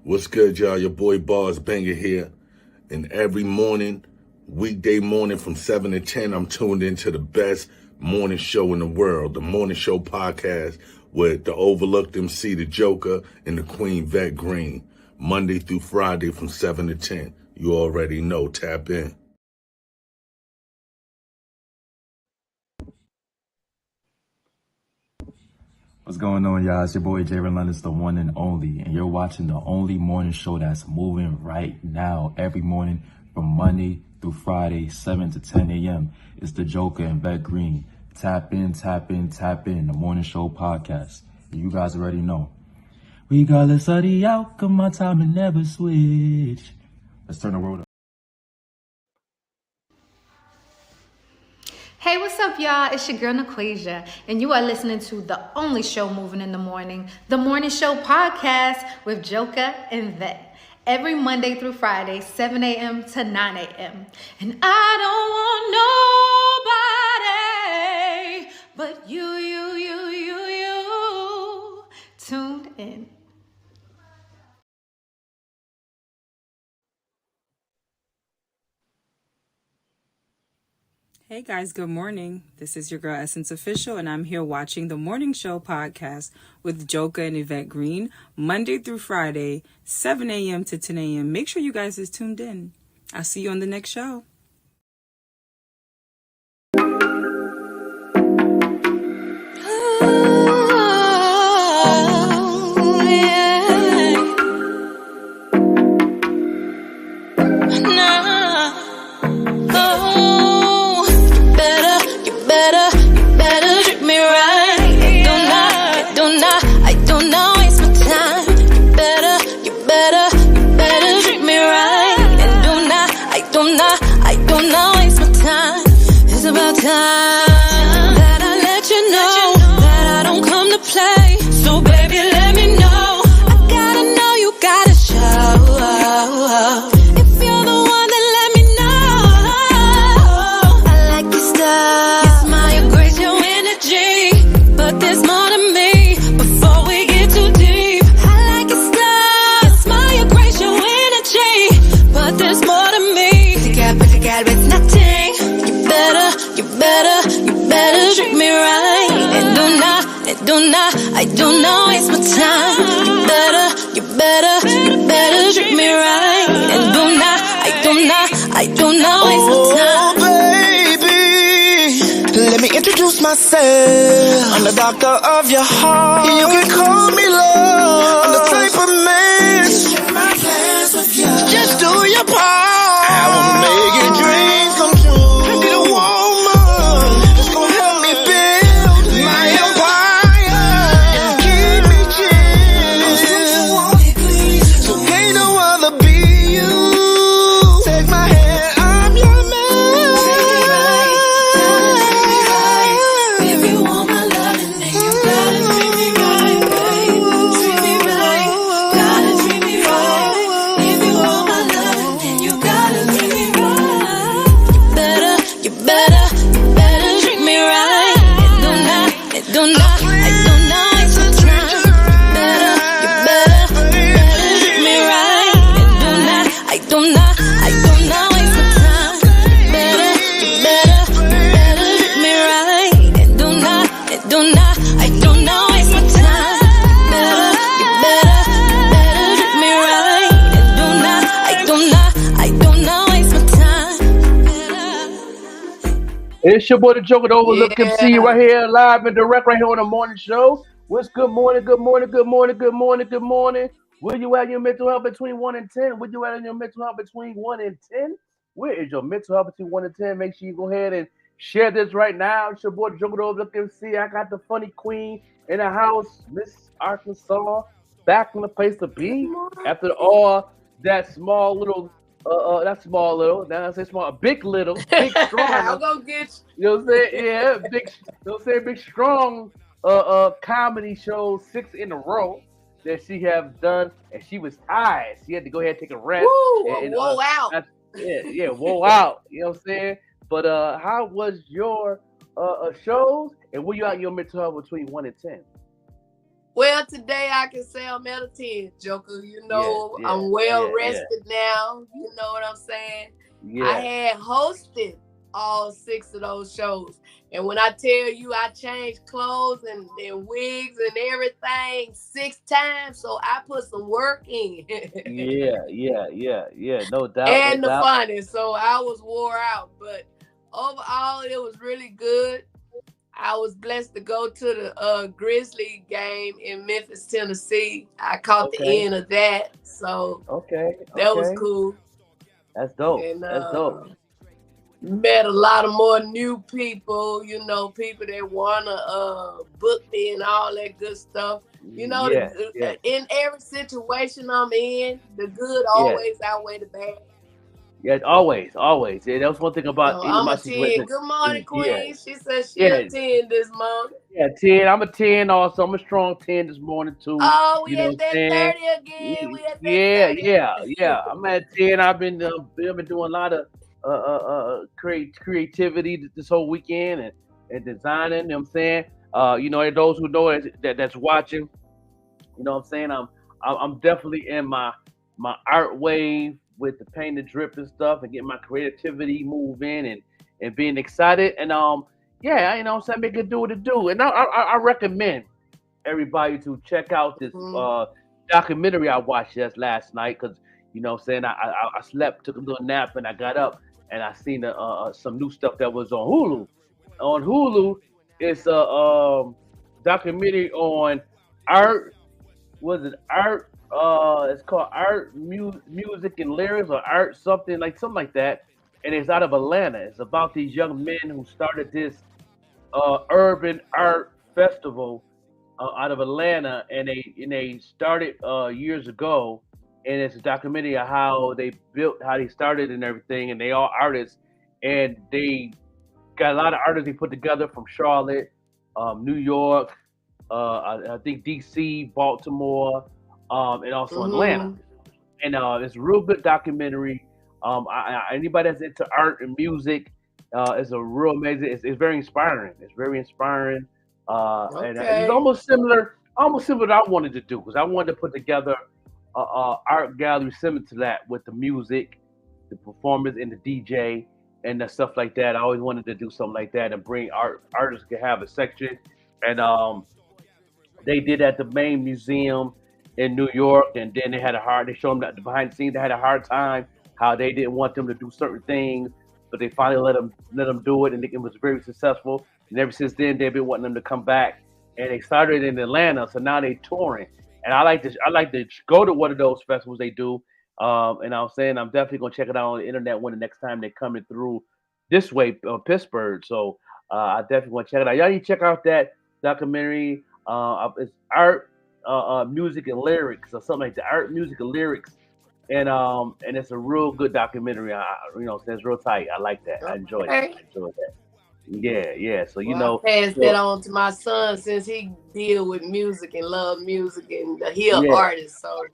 What's good, y'all? Your boy Bars Banger here. And every morning, weekday morning from 7 to 10, I'm tuned into the best morning show in the world, the Morning Show Podcast with the overlooked MC, the Joker, and the Queen Vettegreen. Monday through Friday from 7 to 10. You already know. Tap in. What's going on, y'all? It's your boy Jay Relentless, the one and only, and you're watching the only morning show that's moving right now. Every morning from Monday through Friday, 7 to 10 a.m. It's the Joker and Vettegreen. Tap in, tap in, tap in. The Morning Show Podcast. You guys already know. Regardless of the outcome, my time will never switch. Let's turn the world up. Hey, what's up, y'all? It's your girl, Naquasia, and you are listening to the only show moving in the morning, the Morning Show Podcast with Joker and Vette. Every Monday through Friday, 7 a.m. to 9 a.m. And I don't want nobody but you tuned in. Hey guys, good morning. This is your girl Essence Official, and I'm here watching the Morning Show Podcast with Joker and Vettegreen, Monday through Friday, 7 a.m. to 10 a.m. Make sure you guys is tuned in. I'll see you on the next show. I don't know, waste my time. You better treat me right. And I don't know, waste my time. Oh, baby, let me introduce myself. I'm the doctor of your heart. You can call me love. I'm the type of man. Just do your part. I will make your dreams come true. I need a woman that's gonna help me build my empire. Keep me chill. So can't no other be you. Take my hand, I'm your man. If you want my loving, then you gotta treat me right, babe. Treat me right, gotta treat me right. If you want my loving, then you gotta treat me right. You better treat me right. It do not waste my time. You better treat me right. I do not waste my time. You better treat me right. It do not waste my time. You better treat me right. It do not waste my time. It's your boy, the Joker, the Overlook MC, right here, live and direct, right here on the morning show. What's good morning, good morning, good morning, good morning, good morning. Where you at in your mental health between 1 and 10? Where you at in your mental health between 1 and 10? Where is your mental health between 1 and 10? Make sure you go ahead and share this right now. It's your boy, the Joker, the Overlook MC. I got the funny queen in the house, Miss Arkansas, back in the place to be after all that small little. Now I say small, big little, big strong. I'm gonna get You know what I'm saying? Yeah, big. You know what I'm saying? Big strong. Comedy shows 6 in a row that she have done, and she was tired. She had to go ahead and take a rest. whoa out. Whoa out. You know what I'm saying? But how was your shows, and were you out in your mental health between 1 and 10? Well, today I can say I'm at a 10, Joker. I'm well rested now. You know what I'm saying? I had hosted all 6 of those shows. And when I tell you I changed clothes and wigs and everything 6 times, so I put some work in. No doubt. And the funny, so I was wore out. But overall, it was really good. I was blessed to go to the Grizzly game in Memphis, Tennessee. I caught the end of that, so that was cool. That's dope. And That's dope. met a lot of more new people, people that wanna book me and all that good stuff. In every situation I'm in, the good always outweigh the bad. Yeah, always. Yeah, that was one thing about I'm my a 10. situation. Good morning, Queen. Yeah. She said she a 10 this morning. Yeah, 10. I'm a 10 also. I'm a strong 10 this morning too. Oh, we at that 30 again. We at that 30. Yeah. I'm at 10. I've been doing a lot of creativity this whole weekend and designing. You know what I'm saying? Those who know that's watching. You know what I'm saying? I'm definitely in my art wave with the paint and drip and stuff, and getting my creativity moving and being excited. And make it do what it do. And I recommend everybody to check out this documentary I watched just last night, because I slept, took a little nap, and I got up and I seen some new stuff that was on Hulu. On Hulu, it's a documentary on art. Was it art? It's called Art, Music and Lyrics, or Art something like that. And it's out of Atlanta. It's about these young men who started this urban art festival out of Atlanta, and they started years ago. And it's a documentary of how they started and everything. And they all artists, and they got a lot of artists they put together from Charlotte, New York, I think DC, Baltimore, and also Atlanta. And it's a real good documentary. Anybody that's into art and music, it's a real amazing. It's very inspiring. It's very inspiring. And it's almost similar to what I wanted to do, because I wanted to put together a art gallery similar to that, with the music, the performance, and the DJ and the stuff like that. I always wanted to do something like that and bring artists can have a section. And they did at the main museum in New York, and then they showed them that behind the scenes, they had a hard time, how they didn't want them to do certain things, but they finally let them do it, and it was very successful. And ever since then, they've been wanting them to come back. And they started in Atlanta, so now they touring. And I like to go to one of those festivals they do. And I was saying I'm definitely gonna check it out on the internet when the next time they're coming through this way, Pittsburgh. So I definitely want to check it out. Y'all need to check out that documentary. It's art, music and lyrics, or something like that. Art, music and lyrics, and it's a real good documentary. It's real tight. I like that. I enjoyed it. Yeah. So I passed that on to my son, since he deal with music and love music, and he an artist. So,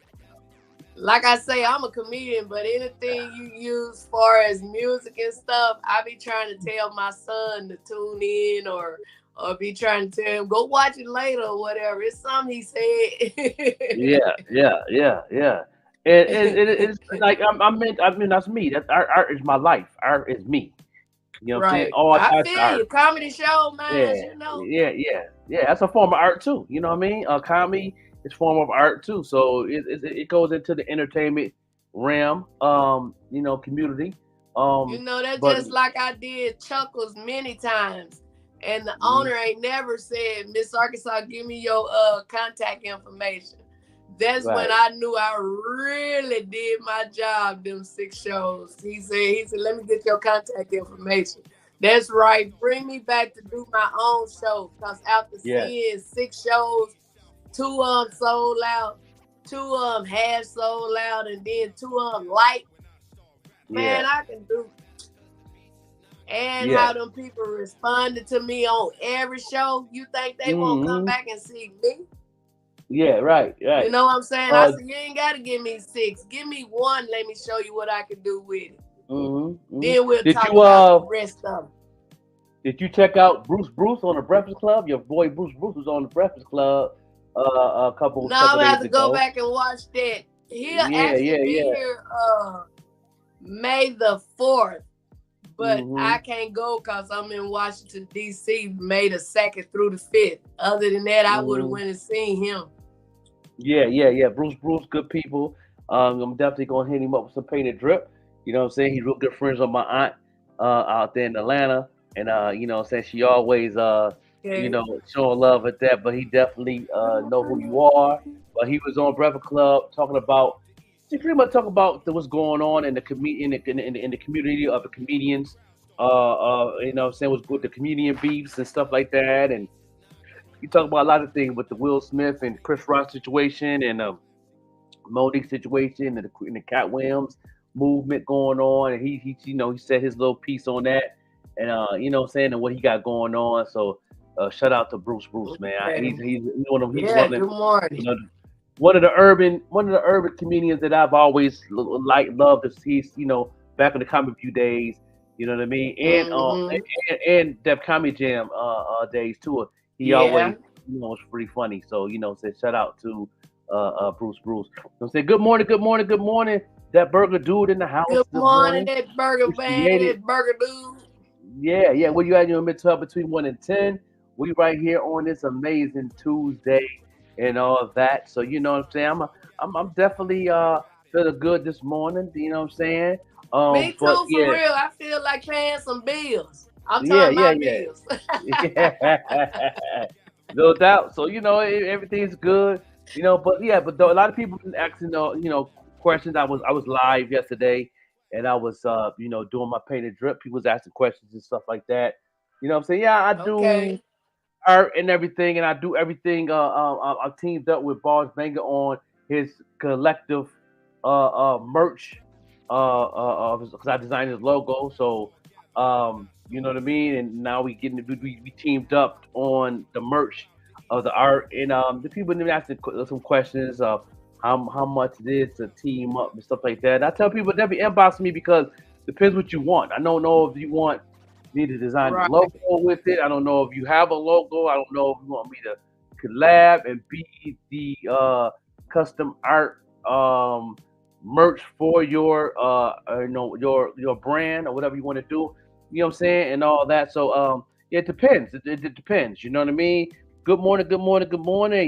like I say, I'm a comedian, but anything you use far as music and stuff, I be trying to tell my son to tune in, or be trying to tell him, go watch it later or whatever. It's something he said. Yeah. And it's like I mean that's me. That's art is my life. Art is me. You know what I'm saying? I feel you. Comedy show, man. Yeah. That's a form of art too. You know what I mean? Comedy is a form of art too. So it goes into the entertainment realm. Community. That's just like I did Chuckles many times, and the owner ain't never said, "Miss Arkansas, give me your contact information." That's when I knew I really did my job, them 6 shows. He said, let me get your contact information. That's right. Bring me back to do my own show. Because after seeing 6 shows, 2 of them sold out, 2 of them half sold out, and then 2 of them light. Man, I can do. And how them people responded to me on every show. You think they won't come back and see me? Yeah, right. You know what I'm saying? I said, you ain't got to give me 6. Give me 1. Let me show you what I can do with it. Then we'll talk about the rest of them. Did you check out Bruce on the Breakfast Club? Your boy Bruce was on the Breakfast Club a couple No, I'm gonna have days to go ago. back and watch that. He'll Yeah, actually yeah, be yeah. here May the 4th, but Mhm. I can't go because I'm in Washington, D.C. May the 2nd through the 5th. Other than that, I would have went and seen him. Yeah. Bruce, good people. I'm definitely gonna hit him up with some painted drip. You know what I'm saying? He's real good friends with my aunt out there in Atlanta, and you know what I'm saying, she always you know, showing love at that. But he definitely know who you are. But he was on Breakfast Club talking about, he pretty much talking about what's going on in the in the community of the comedians. You know what I'm saying, was good, the comedian beefs and stuff like that, and he talked about a lot of things with the Will Smith and Chris Rock situation, and Monique situation, and the Cat Williams movement going on. And he you know, he said his little piece on that, and you know what I'm saying, and what he got going on. So shout out to Bruce, man. He's one of, he's Good morning. you know, one of the urban comedians that I've always loved to see. You know, back in the Comic View days. You know what I mean? And and Def Comedy Jam days too. He always, you know, was pretty funny. So, you know, said shout out to Bruce. So say good morning. That burger dude in the house. Good this morning, that burger man, that burger dude. Yeah. Where you at in your mental health between 1 and 10? We right here on this amazing Tuesday and all of that. So you know what I'm saying? I'm definitely feeling good this morning. You know what I'm saying? Me too, for real. I feel like paying some bills. I'm talking about bills. No doubt. So you know, everything's good. You know, but a lot of people been asking, you know, questions. I was live yesterday, and I was you know, doing my painted drip. People was asking questions and stuff like that. You know what I'm saying? Yeah, I do art and everything, and I do everything. I teamed up with Boss Banger on his collective merch. Because I designed his logo, so you know what I mean. And now we teamed up on the merch of the art, and the people have been asking some questions of how much it is to team up and stuff like that. And I tell people definitely inbox me, because it depends what you want. I don't know if you want me to design a logo with it. I don't know if you have a logo. I don't know if you want me to collab and be the custom art merch for your you know, your brand or whatever you want to do. You know what I'm saying, and all that. So it depends. It depends. You know what I mean? Good morning.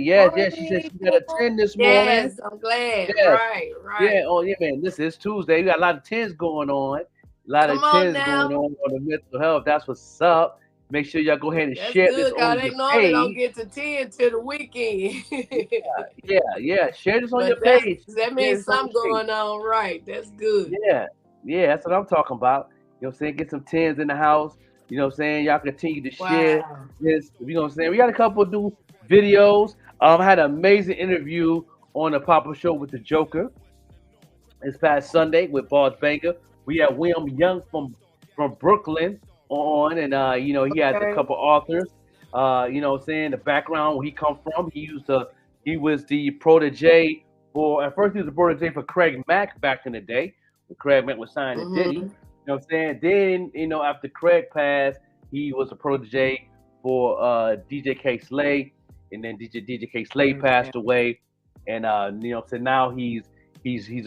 Yes. She said she got a 10 this morning. Yes, I'm glad. Yes. Right. Yeah. Oh yeah, man. This is Tuesday. We got a lot of 10s going on. A lot of 10s going on the mental health. That's what's up. Make sure y'all go ahead and share this on your page. They normally don't page. get to 10 till the weekend. Yeah. Share this on your page. That means something going on, right? That's good. Yeah. That's what I'm talking about. You know what I'm saying? Get some 10s in the house. You know what I'm saying? Y'all continue to share this. You know what I'm saying? We got a couple of new videos. I had an amazing interview on the Pop-Up Show with the Joker this past Sunday with Boss Banger. We had William Young from Brooklyn on, and you know, he has a couple authors. You know what I'm saying? The background where he come from. He was the protege for, at first he was the protege for Craig Mack back in the day, when Craig Mack was signed to Diddy. You know what I'm saying? Then, you know, after Craig passed, he was a protege for DJ K Slay, and then DJ K Slay passed away, and you know, so now he's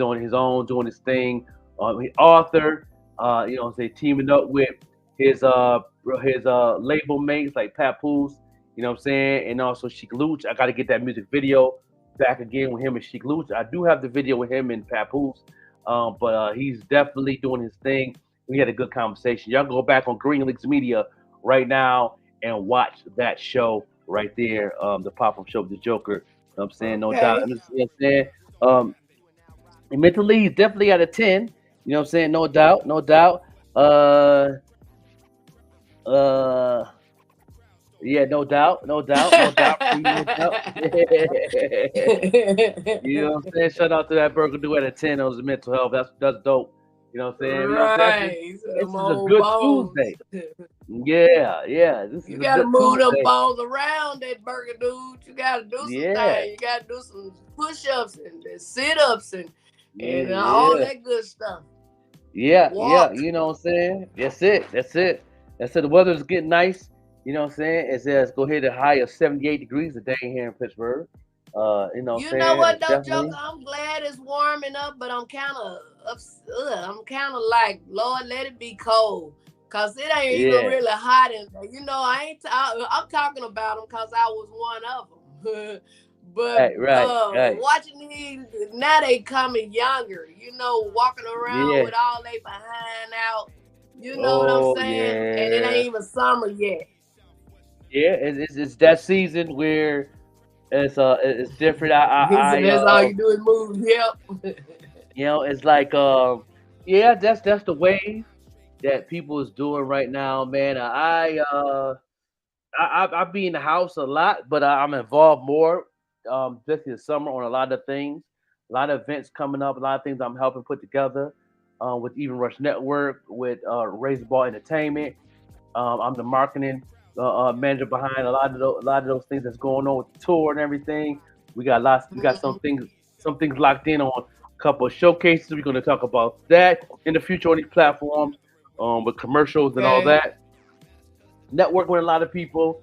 on his own doing his thing. Author, you know, say teaming up with his label mates like Papoose, you know what I'm saying, and also Sheik Luch. I got to get that music video back again with him and Sheik Luch. I do have the video with him and Papoose, but he's definitely doing his thing. We had a good conversation. Y'all go back on Green Links Media right now and watch that show right there, the Pop-Up Show with the Joker. You know what I'm saying? No doubt. You know what I'm saying? And mentally, he's definitely at a 10. You know what I'm saying? No doubt. Yeah, no doubt. You know what I'm saying? Shout out to that burger dude at a 10 on his mental health. That's dope. You know what I'm saying? Right. This is a good Tuesday. Yeah. You gotta move them balls around, that burger dude. You gotta do some things. You gotta do some push-ups and sit-ups and all that good stuff. Yeah. You know what I'm saying? That's it. The weather's getting nice. You know what I'm saying? It says go hit a high of 78 degrees today here in Pittsburgh. You know what I'm You know saying? what though, Definitely. Joker? I'm glad it's warming up, but I'm kind of like, Lord, let it be cold. Cause it ain't even really hot in there. You know, I'm talking about them cause I was one of them. But Right. watching these, now they coming younger, you know, walking around Yeah. with all they behind out. You know what I'm Oh saying? And it yeah. ain't even summer yet. Yeah. It's that season where it's different. I That's all you do is move. Yep. you know, it's like yeah, that's the wave that people is doing right now, man. I be in the house a lot, but I'm involved more, especially in the summer on a lot of things, a lot of events coming up, a lot of things I'm helping put together, with Even Rush Network, with Razor Entertainment. I'm the marketing manager behind a lot of those things that's going on with the tour and everything. We got some things locked in on a couple of showcases. We're going to talk about that in the future on these platforms, with commercials and all Okay. that. Networking with a lot of people,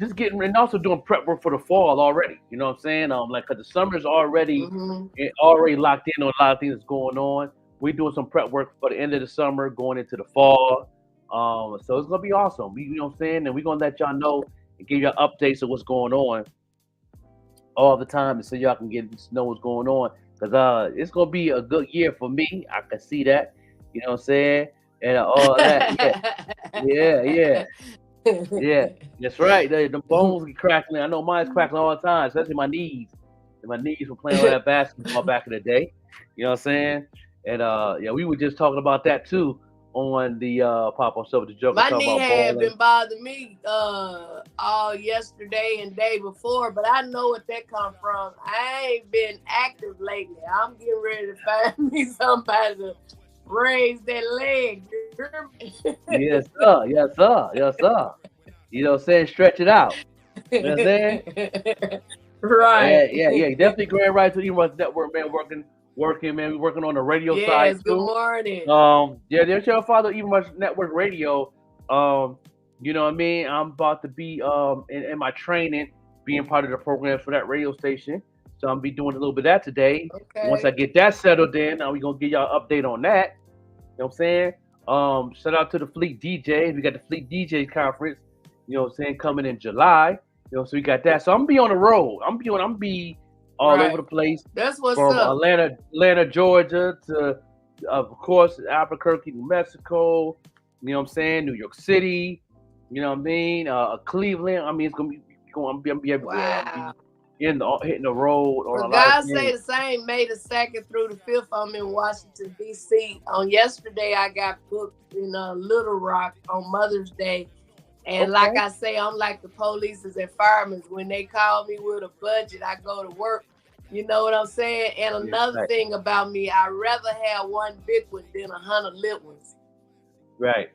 just getting and also doing prep work for the fall already. You know what I'm saying? Like, cause the summer's already locked in on a lot of things that's going on. We're doing some prep work for the end of the summer, going into the fall. So it's gonna be awesome. You know what I'm saying? And we're gonna let y'all know and give y'all updates of what's going on all the time, and so y'all can know what's going on. Cause it's gonna be a good year for me. I can see that. You know what I'm saying? And all that. Yeah. That's right. The bones be crackling. I know mine's crackling all the time, especially my knees. And my knees from playing all that basketball back in the day. You know what I'm saying? And yeah, we were just talking about that too on the pop-up show with the Joker, My talking knee about had balling. been bothering me all yesterday and day before, but I know what that come from. I ain't been active lately. I'm getting ready to find me somebody to raise that leg. Yes, sir. You know what I'm saying? Stretch it out. You know what I'm saying? Right. Yeah. Definitely going right to Even Network, man. Working, man. We're working on the radio side Yes, good too. morning. Yeah, there's your father, Even Network Radio. You know what I mean? I'm about to be in my training, being part of the programs for that radio station. So I'm gonna be doing a little bit of that today. Once I Okay. get that settled in, now we're gonna give y'all an update on that. You know what I'm saying? Shout out to the Fleet DJs. We got the Fleet DJ conference, you know what I'm saying, coming in July. You know, so we got that. So I'm gonna be on the road. I'm gonna be all over Right. the place, That's what's from up. Atlanta, Georgia to, of course, Albuquerque, New Mexico. You know what I'm saying? New York City. You know what I mean? Cleveland. I mean, it's gonna be I'm gonna be everywhere. I'm gonna Wow. be hitting the road on For a lot of God say things. the same, May the 2nd through the 5th, I'm in Washington, D.C. On yesterday, I got booked in Little Rock on Mother's Day. And like Okay. I say, I'm like the police and firemen. When they call me with a budget, I go to work. You know what I'm saying? And Yeah, another thing about me, I'd rather have one big one than 100 little ones. right.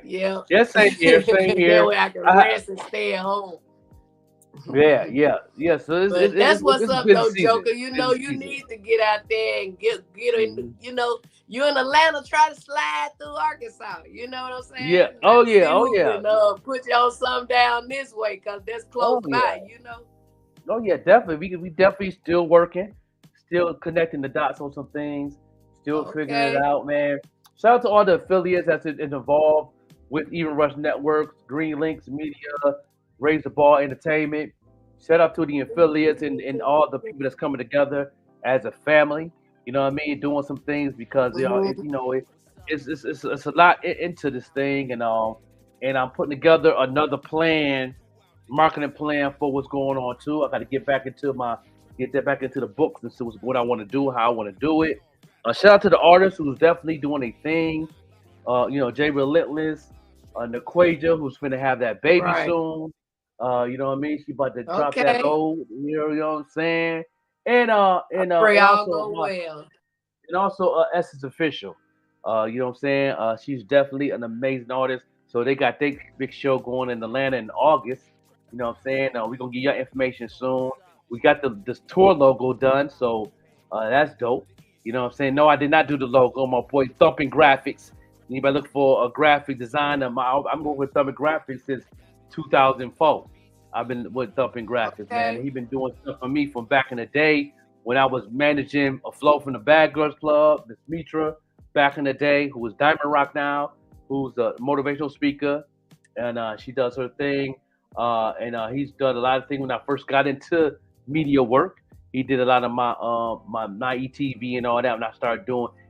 Yeah. Yeah, same here. That way I can I, rest and stay at home. yeah. So But that's what's it's up busy though, season. Joker. You know, Busy you season. need to get out there and get in. Mhm. You know, you in Atlanta, try to slide through Arkansas. You know what I'm Yeah. saying? Oh Let's yeah. see Oh who yeah. can put you on something down this way, cause that's Oh close yeah. by. You know. Oh yeah. Definitely. We definitely still working, still connecting the dots on some things, still figuring it Okay. out, man. Shout out to all the affiliates that's involved with Even Rush Networks, Green Links Media, Raise the Ball Entertainment. Shout out to the affiliates and all the people that's coming together as a family. You know what I mean? Doing some things because Mhm. it's a lot into this thing, and I'm putting together another plan, marketing plan for what's going on too. I got to get that back into the books and see what I want to do, how I want to do it. Shout out to the artists who's definitely doing a thing. Jay Relentless, Naquaja, who's finna have that baby Right. soon. You know what I mean? She about to drop that Okay. load. You know what I'm saying? I pray And all also go well. Essence Official. You know what I'm saying? She's definitely an amazing artist. So they got their big show going in Atlanta in August. You know what I'm saying? We're gonna give you information soon. We got this tour logo done, so that's dope. You know what I'm saying? No, I did not do the logo. My boy Thumping Graphics. Anybody look for a graphic designer? I'm working with Thumping Graphics since 2004. I've been with Thumping Graphics, man. And he been doing stuff for me from back in the day when I was managing a flow from the Bad Girls Club, Miss Mitra, back in the day, who was Diamond Rock now, who's a motivational speaker, and she does her thing. And he's done a lot of things when I first got into media work. He did a lot of my ETV and all that when I started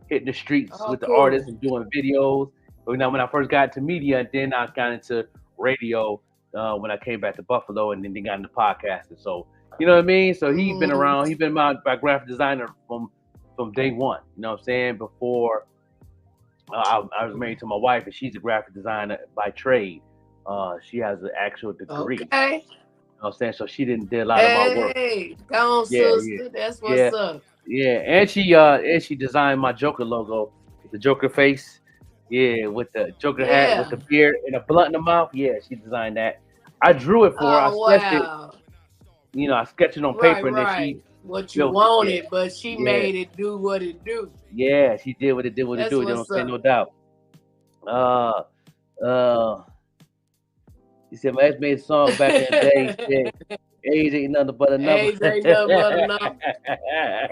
hitting the streets with the artists and doing videos. But when I first got into media, and then I got into radio when I came back to Buffalo, and then got into podcasting. So you know what I mean. So he's been around. He's been my graphic designer from day one. You know what I'm saying? Before I was married to my wife, and she's a graphic designer by trade. She has an actual degree. Okay. You know what I'm saying? So she did a lot of our work. Hey, go on, sister. That's what's up. Yeah, and she designed my Joker logo, the Joker face. Yeah, with the Joker hat, with the beard and a blunt in the mouth. Yeah, she designed that. I drew it for her. I sketched it. You know, I sketched it on paper, and then she what you wanted, but she made it do what it do. Yeah, she did what it did. You know what I'm saying? No doubt. He said my ex made a song back in the day. Said, age ain't nothing but a number. Age ain't nothing but a number.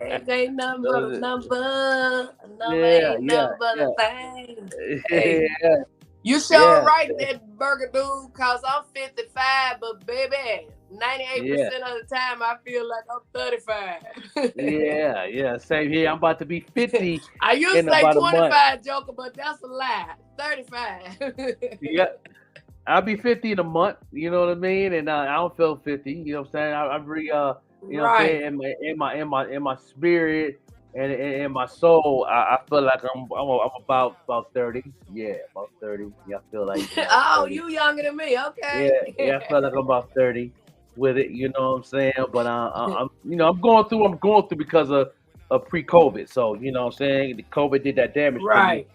Age ain't nothing but a number. A number ain't nothing but a thing. Hey. You sure right that burger dude, cause I'm 55, but baby, 98% of the time I feel like I'm 35. yeah, same here. I'm about to be 50. I used to say 25, Joker, but that's a lie. 35. Yeah. I'll be 50 in a month, you know what I mean? And I don't feel 50, you know what I'm saying? I'm really, you know what I'm saying? In my spirit and in my soul, I feel like I'm about 30. Yeah, about 30. Yeah, I feel like. Oh, you younger than me? Okay. Yeah, I feel like I'm about 30 with it. You know what I'm saying? But I'm going through because of pre-COVID. So you know what I'm saying? The COVID did that damage. Right.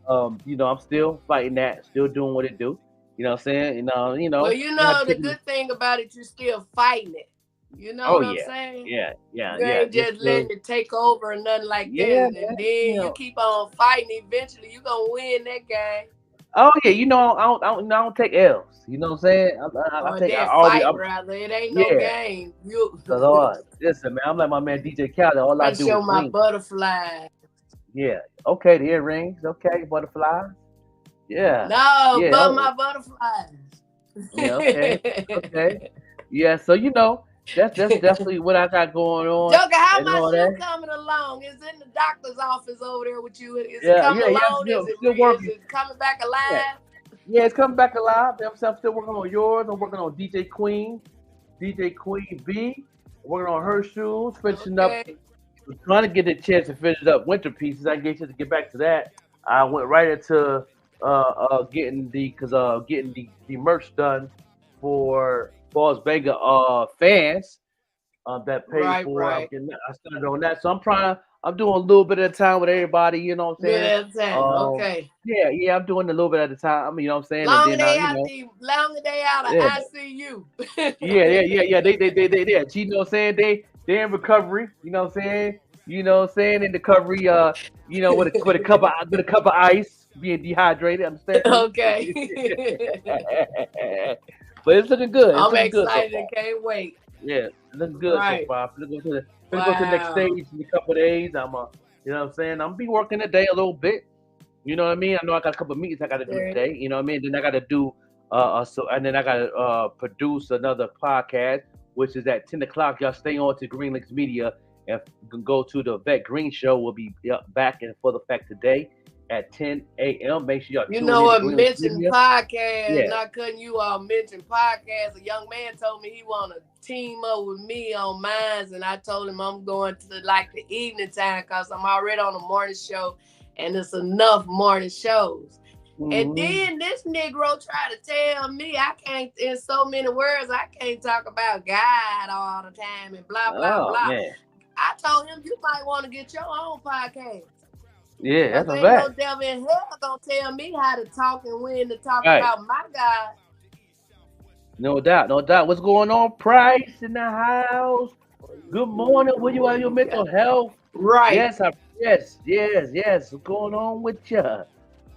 To me. I'm still fighting that, still doing what it do. You know what I'm saying? Well, the good thing about it, you're still fighting it. You know what I'm saying? Yeah. You ain't just letting it take over or nothing like that. And then you keep on fighting. Eventually, you're going to win that game. Oh, yeah. I don't take L's. You know what I'm saying? I take fight, brother. It ain't no game. Lord, listen, man. I'm like my man DJ Khaled. All I do show is my win. Butterflies. Yeah. Okay, the earrings. Okay, butterflies. Yeah. No, but my butterflies. Yeah, okay. Yeah, so that's definitely what I got going on. Joker, how much you coming along? Is in the doctor's office over there with you? Is it coming along? Is it coming back alive? Yeah, it's coming back alive. I'm still working on yours. I'm working on DJ Queen B. Working on her shoes, finishing up. I'm trying to get a chance to finish up Winter Pieces. I get to get back to that. I went right into getting the merch done for Boss Vega fans that paid for it. I started on that, so I'm doing a little bit at a time with everybody. You know what I'm saying? Okay. Yeah, I'm doing a little bit at a time. You know what I'm saying? Longer day out of ICU. Yeah. They. You know what I'm saying? They in recovery. You know what I'm saying? In recovery. With a cup of ice. Being dehydrated, understand? Okay. But it's looking good. I'm excited. So can't wait. Yeah, it looks good so far. I'm gonna go to the next stage in a couple of days. You know what I'm saying? I'm be working today a little bit. You know what I mean? I know I got a couple of meetings I got to do today. You know what I mean? Then I got to do and then I got to produce another podcast, which is at 10 o'clock. Y'all stay on to Green Lynx Media and go to the Vet Green Show. We'll be back in full effect today at 10 a.m. Make sure y'all tune in. Mention podcast. Not cutting you off. Mention podcast. A young man told me he want to team up with me on mine, and I told him I'm going to the evening time because I'm already on the morning show, and it's enough morning shows. Mm-hmm. And then this Negro tried to tell me I can't, in so many words, I can't talk about God all the time and blah blah blah. Man. I told him you might want to get your own podcast. Yeah, that's a fact. No devil in hell gonna tell me how to talk and when to talk about my God. No doubt. What's going on, Price in the house? Good morning. Where you at? Your mental health? Right. Yes. What's going on with you?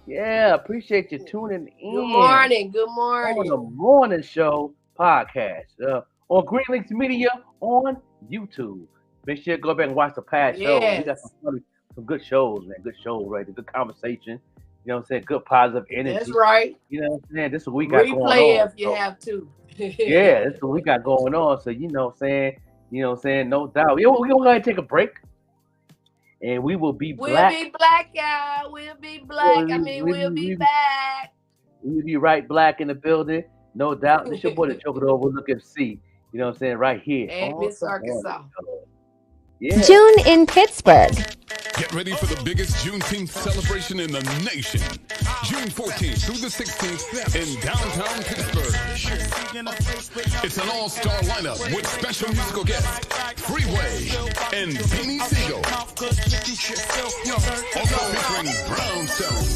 Yeah, appreciate you tuning in. Good morning. On the morning show podcast on Green Lynx Media on YouTube. Make sure you go back and watch the past shows. We got some good shows, man. Good shows, right? Good conversation. You know what I'm saying? Good positive energy. That's right. You know what I'm saying? This is what we got going on. Replay if you have to. Yeah, this is what we got going on. So you know what I'm saying? No doubt. We're gonna go ahead and take a break. And we will be black. We'll be black, y'all. We'll be black. We'll be back. We'll be right black in the building. No doubt. This your boy, the Joker Overlook MC. You know what I'm saying? Right here. And Miss Arkansas. Yeah. June in Pittsburgh. Get ready for the biggest Juneteenth celebration in the nation. June 14th through the 16th in downtown Pittsburgh. It's an all-star lineup with special musical guests, Freeway and Beanie Siegel. Also featuring Brownstone,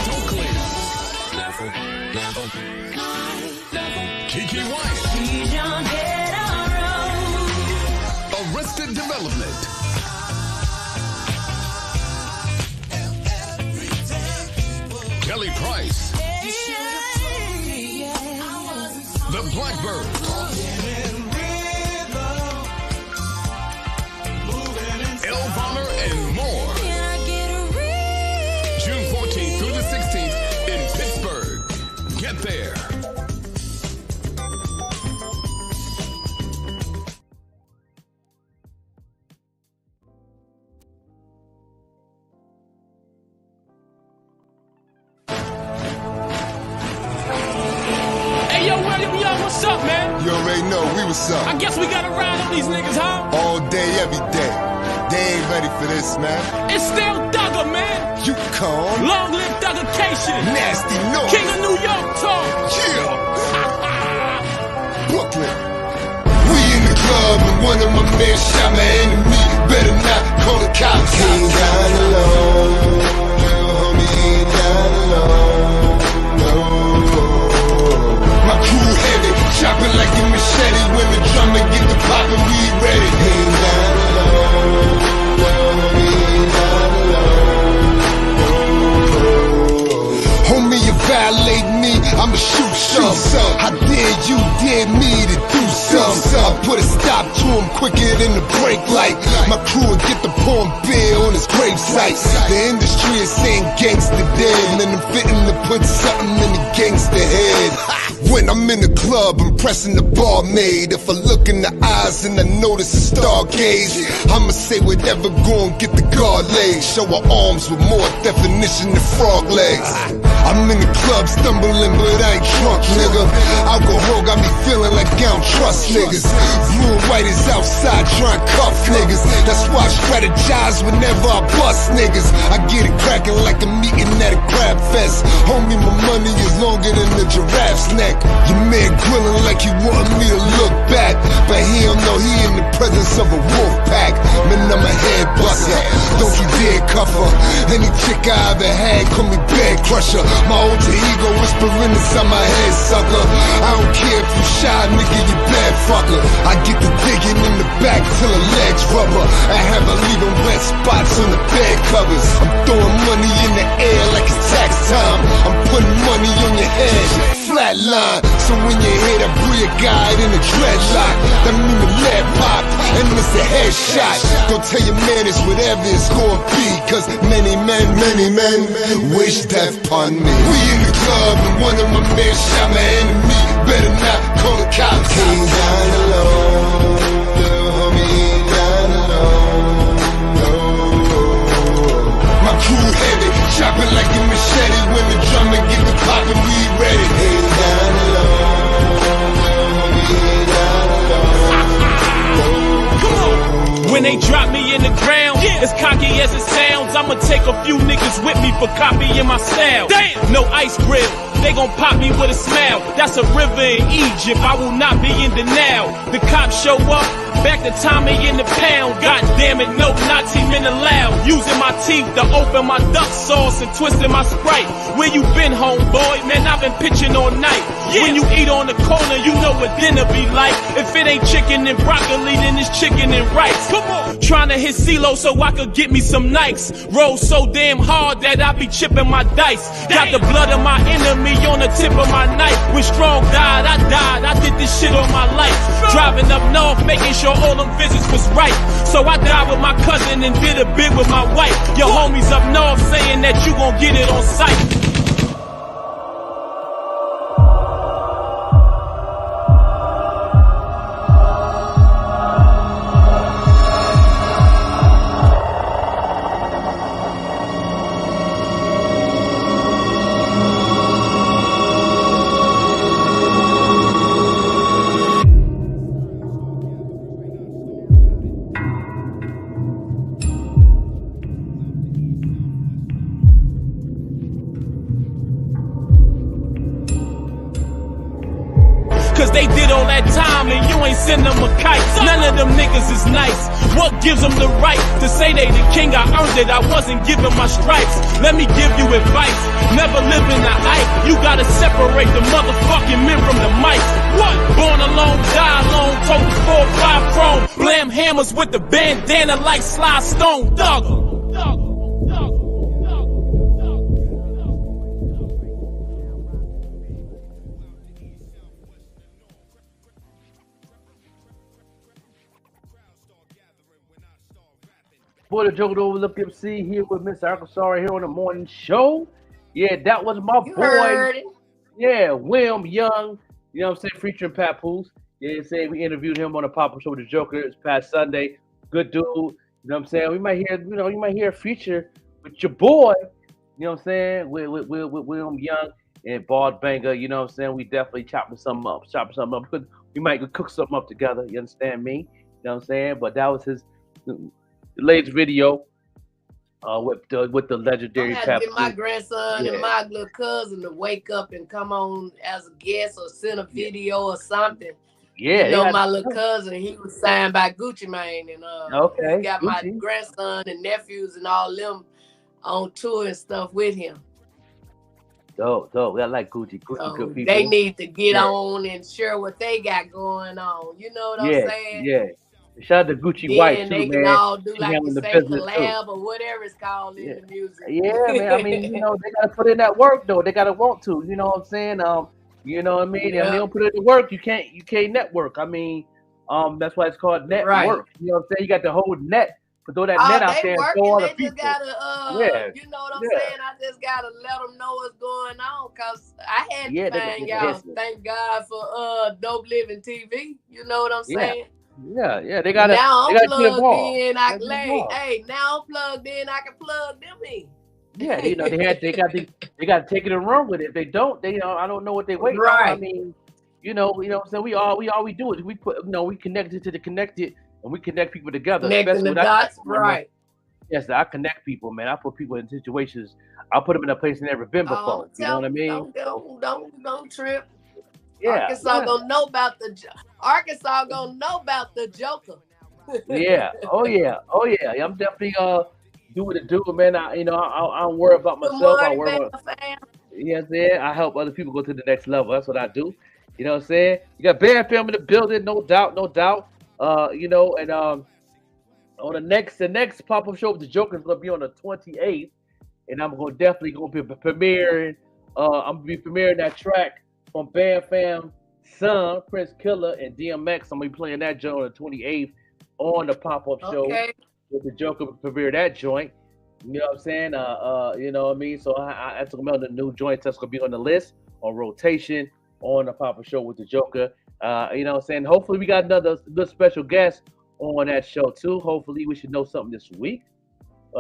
Stokely, Kiki White, Arrested Development, Kelly Price, The Blackbirds, Elvonner, and more. June 14th through the 16th in Pittsburgh. Get there. What's up, man? You already know we what's up. I guess we gotta ride on these niggas, huh? All day, every day. They ain't ready for this, man. It's still Thugger, man. You calm. Long live Thuggercation. Nasty noise. King of New York talk. Yeah. Brooklyn. We in the club and one of my men shot my enemy. Better not call the cops. He ain't down alone. Little homie ain't down alone. No. My crew heavy, chopping like a machete. When the drummer get the poppin', we ready. Ain't down alone, no, ain't down alone. Homie, you violate me, I'ma shoot some. How dare you dare me to do some? I put a stop to him quicker than the brake light. My crew will get the porn beer on his gravesite. The industry is saying gangsta dead, and I'm fitting to put something in the gangsta head. When I'm in the club, I'm pressing the barmaid. If I look in the eyes and I notice a stargaze, I'ma say whatever, go and get the guard legs. Show her arms with more definition than frog legs. I'm in the club stumbling, but I ain't drunk, nigga. Alcohol got me feeling like I don't trust niggas. Blue and white is outside trying to cuff niggas. That's why I strategize whenever I bust niggas. I get it cracking like I'm eating at a crab fest. Homie, my money is longer than the giraffe's neck. Your man grilling like he wanted me to look back, but he don't know he in the presence of a wolf pack. Man, I'm a head buster, don't you dare cuff her. Any chick I ever had, call me bed crusher. My alter ego whispering inside my head, sucker. I don't care if you shy, nigga, you bad fucker. I get the digging in the back till the legs rubber. I have her leaving wet spots on the bed covers. I'm throwing money in the air like it's tax time. I'm putting money on your head, flatline. So when you hear that brilliant guy in the dreadlock, that mean the lead pop and it's a headshot. Don't tell your man it's whatever it's gonna be, cause many men wish death upon me. We in the club and one of my men shot my enemy. Better not call the cops. He ain't down alone, little homie ain't down alone, no. My crew heavy, chopping like a machete. When the drummer get the poppin', we ready. He ain't down alone, little homie ain't down alone. Come on. When they drop me in the ground, as cocky as it sounds, I'ma take a few niggas with me for copying my style. Damn. No ice grill, they gon' pop me with a smile. That's a river in Egypt, I will not be in denial. The cops show up, Back to Tommy in the pound. God damn it, no Nazi men allowed. Using my teeth to open my duck sauce and twisting my Sprite. Where you been, homeboy? Man, I've been pitching all night. When you eat on the corner, you know what dinner be like. If it ain't chicken and broccoli, then it's chicken and rice. Come on. Trying to hit CeeLo so I could get me some Nikes. Roll so damn hard that I be chipping my dice. Got the blood of my enemy on the tip of my knife. When Strong died. I did this shit all my life. Driving up north, making sure all them visits was right. So I died with my cousin and did a bit with my wife. Your homies up north saying that you gon' get it on sight. Cause they did all that time and you ain't send them a kite. None of them niggas is nice. What gives them the right to say they the king? I earned it, I wasn't given my stripes. Let me give you advice, never live in the hype. You gotta separate the motherfucking men from the mice. What? Born alone, die alone, total 4-5 chrome. Blam hammers with the bandana like Sly Stone. Dog. Boy, the Joker Overlook MC here with Mr. Arkansas here on the morning show. Yeah, that was my boy. Yeah, William Young. You know what I'm saying? Featuring Papoose. Yeah, saying we interviewed him on the pop-up show with the Joker this past Sunday. Good dude. You know what I'm saying? We might hear, you might hear a feature with your boy. You know what I'm saying? With William Young and Boss Banger. You know what I'm saying? We definitely chopping something up. Because we might cook something up together. You understand me? You know what I'm saying? But that was his latest video with the legendary I had to get my grandson and my little cousin to wake up and come on as a guest or send a video or something. Yeah, you know, my little cousin, he was signed by Gucci Mane, and he got my grandson and nephews and all them on tour and stuff with him. Dope. I like Gucci. So Good people. they need to get on and share what they got going on. You know what I'm saying? Yeah. Shout out to Gucci then White too, they man. can all do like you the say business collab too. or whatever it's called in the music. Yeah, man. I mean, you know, they gotta put in that work though. They gotta want to. You know what I'm saying? You know what I mean? If they don't put in the work, you can't network. I mean, that's why it's called network. Right. You know what I'm saying? You got the whole net. But throw that net out there and throw all the people. Just gotta, you know what I'm saying? I just gotta let them know what's going on, cause I had to find y'all. Thank God for Dope Living TV. You know what I'm saying? Yeah, they gotta. Now I'm plugged in. Now I'm plugged in. I can plug them in. Yeah, you know they got to take it and run with it. If they don't, I don't know what they wait. Right. I mean, you know what I'm saying? We do is we put we connect it to the connected. And we connect people together. Connecting the dots, right? Yes, I connect people, man. I put people in situations. I put them in a place they've never been before. You know what I mean? Don't trip. Yeah, Arkansas gonna know about the Joker. Yeah. Oh yeah. I'm definitely do what it do, man. I don't worry about myself. I worry about. You know what I'm saying? I help other people go to the next level. That's what I do. You know what I'm saying? You got Band Fam in the building, no doubt. And on the next pop-up show with the Joker is gonna be on the 28th, and I'm definitely gonna be premiering. I'm gonna be premiering that track from Bam Fam, Son, Prince Killer, and DMX. I'm gonna be playing that joint on the 28th on the pop-up show with the Joker. Premiere that joint. You know what I'm saying? You know what I mean? So I took them out the new joint that's gonna be on the list on rotation on the pop-up show with the Joker. You know what I'm saying? Hopefully we got another good special guest on that show too. Hopefully we should know something this week.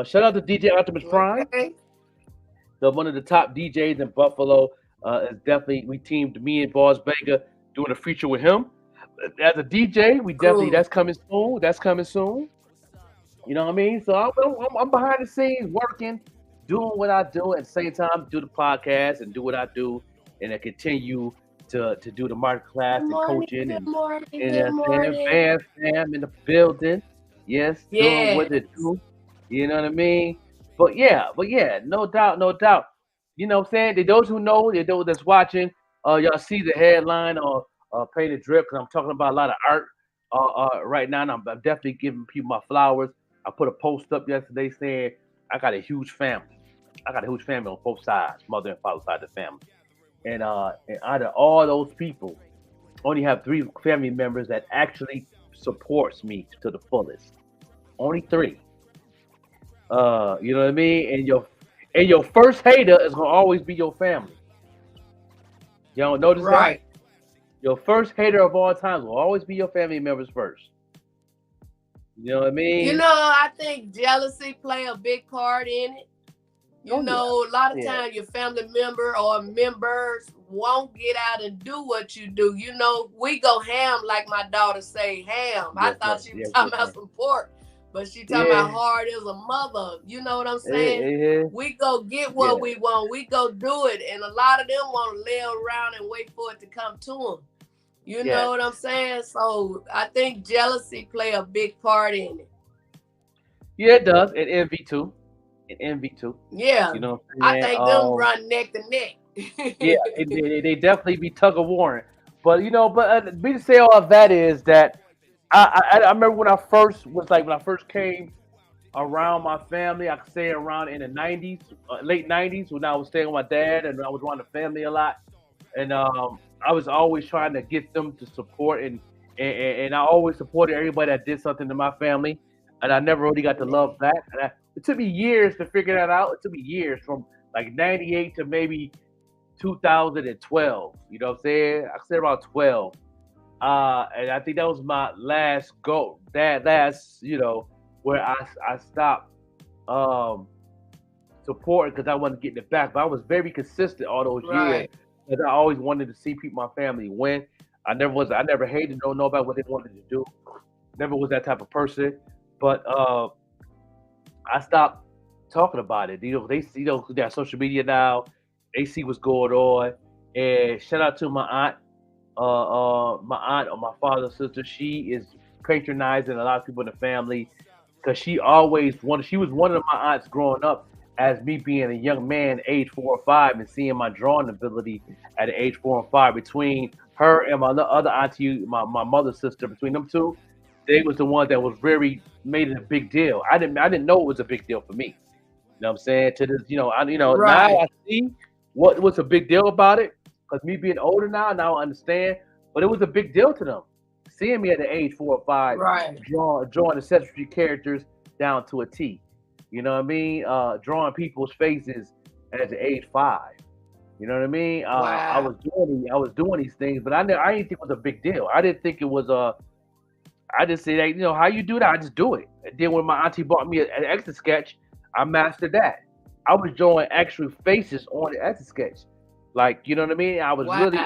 Shout out to DJ Optimus Prime. One of the top DJs in Buffalo. Is definitely, we teamed me and Boss Banger doing a feature with him. As a DJ, we definitely, that's coming soon. You know what I mean? So I'm behind the scenes working, doing what I do, at the same time do the podcast and do what I do, and I continue to do the marketing class and coaching Good and morning, and good morning. fam in the building. Yes, doing what they Yes. do. You know what I mean? But yeah, no doubt, no doubt. You know what I'm saying? Those who know, those that's watching, y'all see the headline or painted drip because I'm talking about a lot of art right now. And I'm definitely giving people my flowers. I put a post up yesterday saying I got a huge family. I got a huge family on both sides, mother and father side of the family. And out of all those people, only have 3 family members that actually supports me to the fullest. Only 3. You know what I mean? And your first hater is gonna always be your family. You don't notice Right. that? Your first hater of all time will always be your family members first. You know what I mean? You know, I think jealousy play a big part in it. You know, a lot of times your family member or members won't get out and do what you do. You know, we go ham like my daughter say ham. I thought she was talking about some pork, but she talking about hard as a mother. You know what I'm saying? We go get what we want. We go do it. And a lot of them want to lay around and wait for it to come to them. You know what I'm saying? So I think jealousy play a big part in it. Yeah, it does. And envy too. Yeah. You know what I'm saying? I think them run neck to neck. Yeah, they definitely be tug of warring. But you know, me to say all of that is that I remember when I first came around my family. I could say around in the 90s, late 90s, when I was staying with my dad and I was around the family a lot. And I was always trying to get them to support and I always supported everybody that did something to my family. And I never really got to love back. And it took me years to figure that out. It took me years from like 98 to maybe 2012. You know what I'm saying? I said about 12. And I think that was my last go. You know, where I stopped supporting because I wasn't getting it back. But I was very consistent all those years. Because I always wanted to see my family win. I never hated nobody what they wanted to do. Never was that type of person. But I stopped talking about it. You know, they see their social media now. They see what's going on. And shout out to my aunt or my father's sister. She is patronizing a lot of people in the family because she was one of my aunts growing up as me being a young man, age 4 or 5, and seeing my drawing ability at age 4 and 5. Between her and my other auntie, my mother's sister, between them two, they was the one that was very made it a big deal. I didn't know it was a big deal for me. You know what I'm saying? To this, now I see what was a big deal about it. Because me being older now I understand. But it was a big deal to them. Seeing me at the age 4 or 5, drawing the Sesame Street characters down to a T. You know what I mean? Drawing people's faces at the age 5. You know what I mean? I was doing these things, but I didn't think it was a big deal. I didn't think it was I just say that, how you do that, I just do it. And then when my auntie bought me an Etch a Sketch, I mastered that. I was drawing actual faces on the Etch a Sketch. Like, you know what I mean? I was really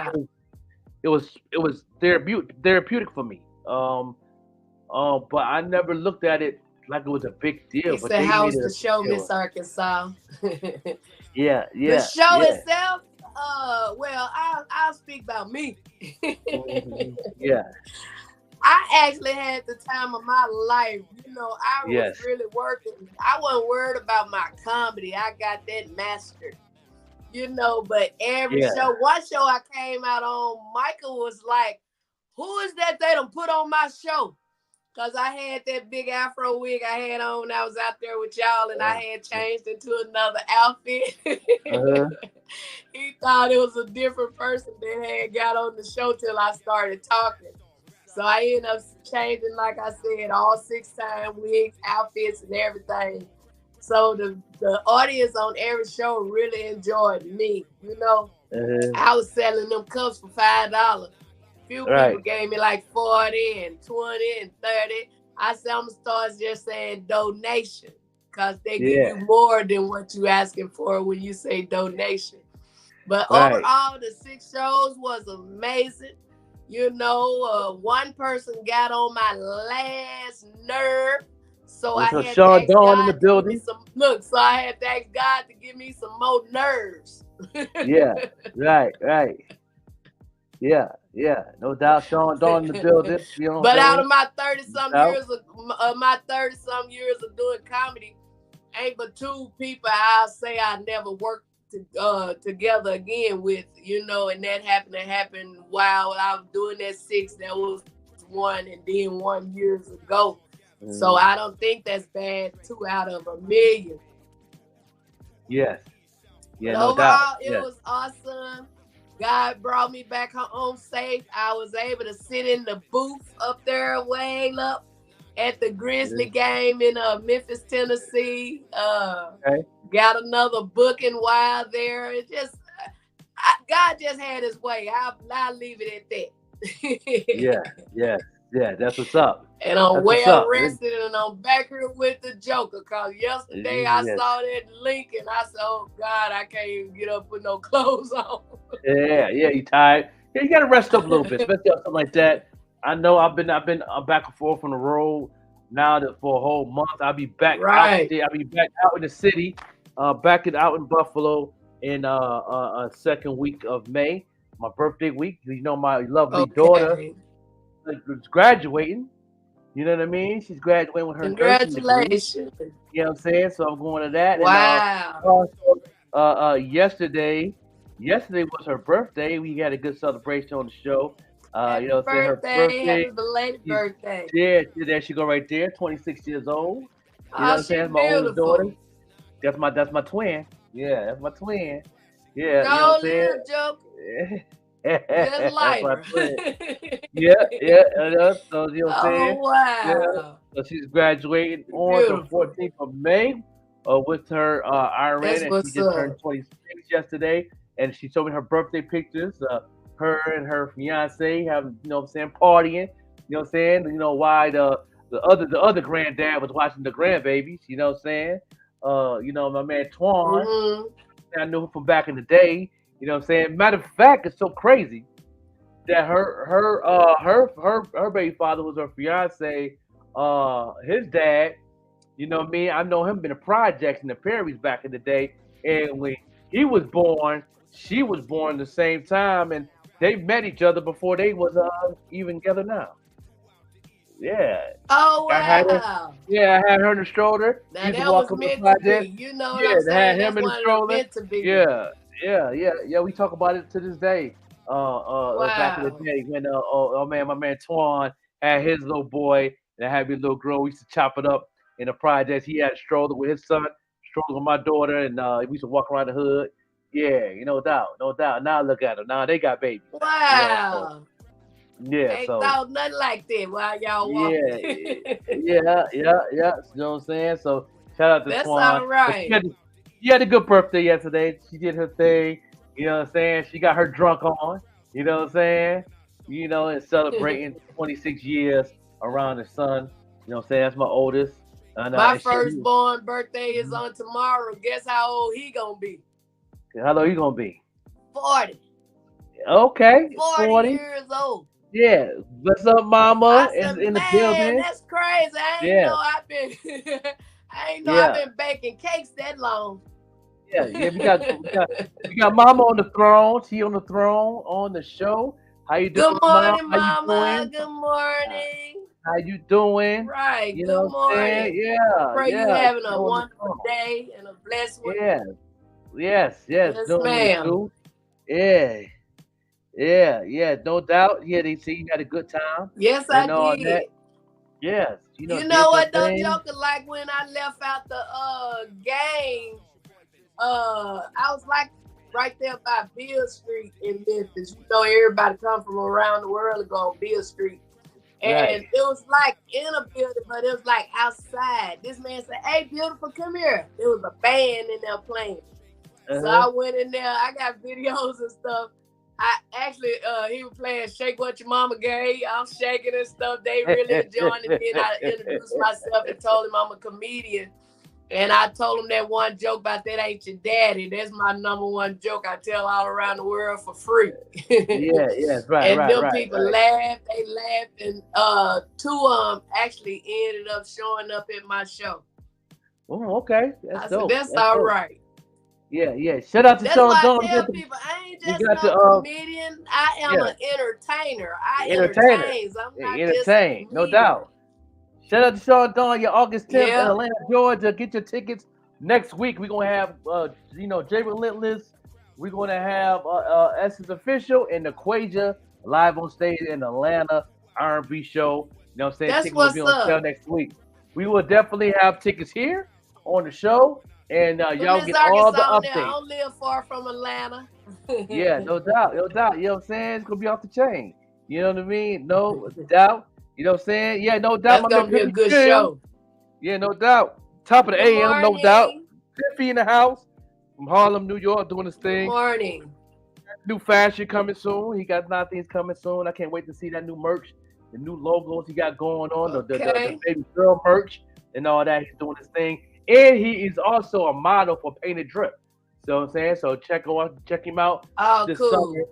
it was therapeutic for me. But I never looked at it like it was a big deal. He but said, "How was the show, Miss Arkansas?" Yeah. The show itself, well, I'll speak about me. Yeah. I actually had the time of my life. I was really working. I wasn't worried about my comedy. I got that mastered. But every show, one show I came out on, Michael was like, "Who is that they done put on my show?" Because I had that big afro wig I had on when I was out there with y'all, and I had changed into another outfit. He thought it was a different person that had got on the show till I started talking. So I ended up changing, like I said, all 6 times, wigs, outfits, and everything. So the audience on every show really enjoyed me. I was selling them cups for $5. Few people gave me like 40 and 20 and 30. I said I'm gonna start just saying donation because they give you more than what you asking for when you say donation. But overall, the 6 shows was amazing. One person got on my last nerve. So I had to ask God in the building. So I had to ask God to give me some more nerves. Yeah, right. Yeah, no doubt. Sean Dawn in the building. You know what But I'm out saying? of my 30-some years of doing comedy, ain't but two people I'll say I never worked together again with, and that happened while I was doing that 6. That was one, and then 1 years ago. So I don't think that's bad. 2 out of a million. Yes. Yeah, But no overall, doubt. it was awesome. God brought me back home safe. I was able to sit in the booth up there way up at the Grizzly game in Memphis, Tennessee. Got another booking while there. It just God just had his way. I'll leave it at that. Yeah. That's what's up. And I'm well rested, and I'm back here with the Joker. Cause yesterday I saw that link, and I said, "Oh God, I can't even get up with no clothes on." Yeah, you tired. Yeah, you gotta rest up a little bit, especially something like that. I know I've been back and forth on the road now that for a whole month. I'll be back out there. I'll be back out in the city, out in Buffalo in second week of May, my birthday week. You know, my lovely daughter is graduating. You know what I mean? She's graduating with her nursing degree. Congratulations. You know what I'm saying? So I'm going to that. Wow. And yesterday was her birthday. We had a good celebration on the show. Happy birthday. Happy belated birthday. Yeah, there she go right there, 26 years old. You know what I'm saying? She's My oldest daughter. beautiful. That's my twin. Yeah, that's my twin. Yeah, Go you know what I'm saying? Joke. Just like her. Yeah. So you know what I'm saying? Oh, wow. Yeah. So she's graduating on the 14th of May with her RN, and she just turned 26 yesterday. And she showed me her birthday pictures. Her and her fiance have, you know what I'm saying, partying. You know what I'm saying? You know why the other granddad was watching the grandbabies. You know what I'm saying? You know, my man Twan. I knew him from back in the day. You know what I'm saying? Matter of fact, it's so crazy that her baby father was her fiance, his dad. You know what I mean? I know him in the projects in the Perrys back in the day, and when he was born, she was born the same time, and they met each other before they was even together now. Yeah. Oh, wow. I had her in the stroller. Now that was meant to be. You know what I'm saying? Had him in the stroller. Meant to be. Yeah. We talk about it to this day. Back in the day when my man Twan had his little boy and I had my little girl. We used to chop it up in the projects. He had a stroller with his son, stroller with my daughter, and we used to walk around the hood. Yeah, no doubt. Now look at them. Now they got babies. Wow. Ain't thought nothing like that while y'all walking. Yeah. You know what I'm saying? So shout out to That's Twan. all right. She had a good birthday yesterday. She did her thing. You know what I'm saying? She got her drunk on. You know what I'm saying? You know, and celebrating 26 years around the son. You know what I'm saying? That's my oldest. My firstborn birthday is on tomorrow. Guess how old he gonna be? How old you gonna be? 40. Okay. 40 years old. Yeah. What's up, Mama? I said, in the building. That's crazy. I ain't know I've been baking cakes that long. Yeah. We got Mama on the throne. She on the throne on the show. How you doing? Good morning, Mama. Good morning. How you doing? Right. You Good morning. Yeah. Pray you having a wonderful day and a blessed one. Yes. Yes, ma'am. Yeah, no doubt. Yeah, they see you had a good time. Yes, I did. That. Yes. You know what though, Joker? Like when I left out the game, I was like right there by Beale Street in Memphis. You know, everybody come from around the world to go on Beale Street. And it was like in a building, but it was like outside. This man said, "Hey, beautiful, come here." There was a band in there playing. So I went in there. I got videos and stuff. I actually, he was playing Shake What Your Mama Gave. I'm shaking and stuff. They really enjoying it. Then I introduced myself and told him I'm a comedian. And I told him that one joke about that ain't your daddy. That's my number one joke I tell all around the world for free. Right. And them people laughed. They laughed. And two of them actually ended up showing up at my show. Oh, okay. That's dope. That's all right. Yeah. Shout out to That's Sean why Dawn. I tell people I ain't We just got no comedian. I am yeah. an entertainer. I Entertainer. entertain. I'm not just a Entertain, no comedian. doubt. Shout out to Sean Dawn, your August 10th in Yeah. Atlanta, Georgia. Get your tickets. Next week, we're going to have, Jay Relentless. We're going to have Essence Official and the Quaja live on stage in Atlanta R&B show. You know what I'm saying? That's Tickets will be on sale next week. We will definitely have tickets here on the show, and y'all get all the updates. I don't live far from Atlanta. Yeah, no doubt. You know what I'm saying? It's going to be off the chain. You know what I mean? No doubt. You know what I'm saying? Yeah, no doubt. That's going to be a good show. Yeah, no doubt. Top of the Good AM, morning. no doubt. Tiffy in the house from Harlem, New York, doing his thing. Good morning. New fashion coming soon. He got 9 things coming soon. I can't wait to see that new merch, the new logos he got going on, the baby girl merch and all that. He's doing his thing. And he is also a model for Painted Drip. So I'm saying, so check him out. This summer.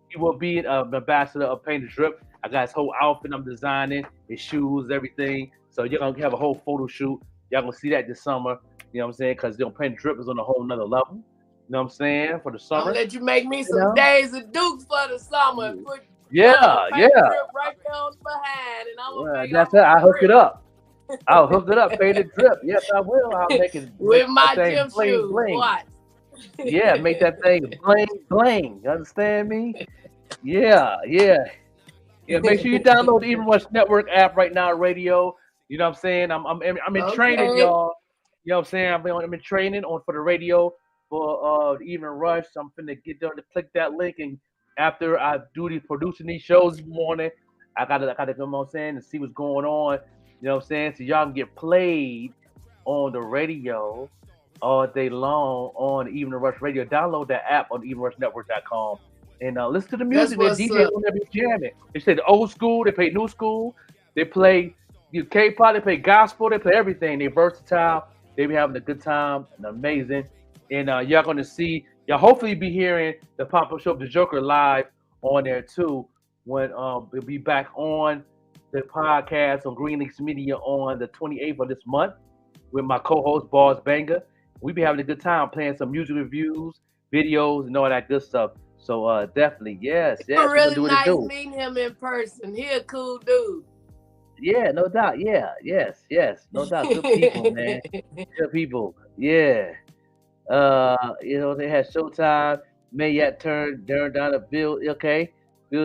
He will be an ambassador of Painted Drip. I got his whole outfit I'm designing, his shoes, everything. So you're going to have a whole photo shoot. Y'all going to see that this summer. You know what I'm saying? Because Painted Drip is on a whole nother level. You know what I'm saying? For the summer. I'm going to let you make me some days of Dukes for the summer. Put yeah. Drip right down behind. And I'm going to that's it. I'll hook it up. I'll hook it up. Painted Drip. Yes, I will. I'll make it. With my gym bling, shoes. bling. Watch. Yeah, make that thing bling, bling. You understand me? Yeah. Make sure you download the Even Rush Network app right now, radio. You know what I'm saying? I'm in training, y'all. You know what I'm saying? I'm in training for the radio for Even Rush. I'm finna get there to click that link, and after I do producing these shows this morning, I gotta come on saying and see what's going on. You know what I'm saying? So y'all can get played on the radio all day long on Even Rush Radio. Download that app on evenrushnetwork.com. And listen to the music. They DJ on there, be jamming. They say the old school, they play new school, they play K-pop, they play gospel, they play everything. They're versatile. They be having a good time and amazing. And y'all gonna see, y'all hopefully be hearing the pop-up show of the Joker live on there too. When we'll be back on the podcast on Green Lynx Media on the 28th of this month with my co-host Boss Banger. We be having a good time playing some music reviews, videos, and all that good stuff. So definitely, yes. It's really nice meeting him in person. He a cool dude. Yeah, no doubt. Yeah, yes, no doubt. Good people, man. Good people. Yeah. They had Showtime. Mayat turned down a Bill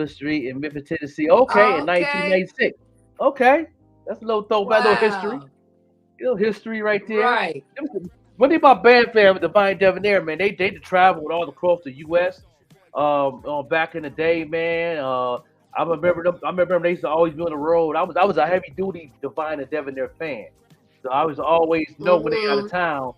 Street in Memphis, Tennessee. Okay, in 1996. Okay, that's a little throwback, little history. Little history right there. Right. One thing about band fam with Divine Debonair, man, they traveled all across the U.S. Back in the day, man. I remember they used to always be on the road. I was a heavy duty Divine and Debonair fan, so I was always know when they out of town.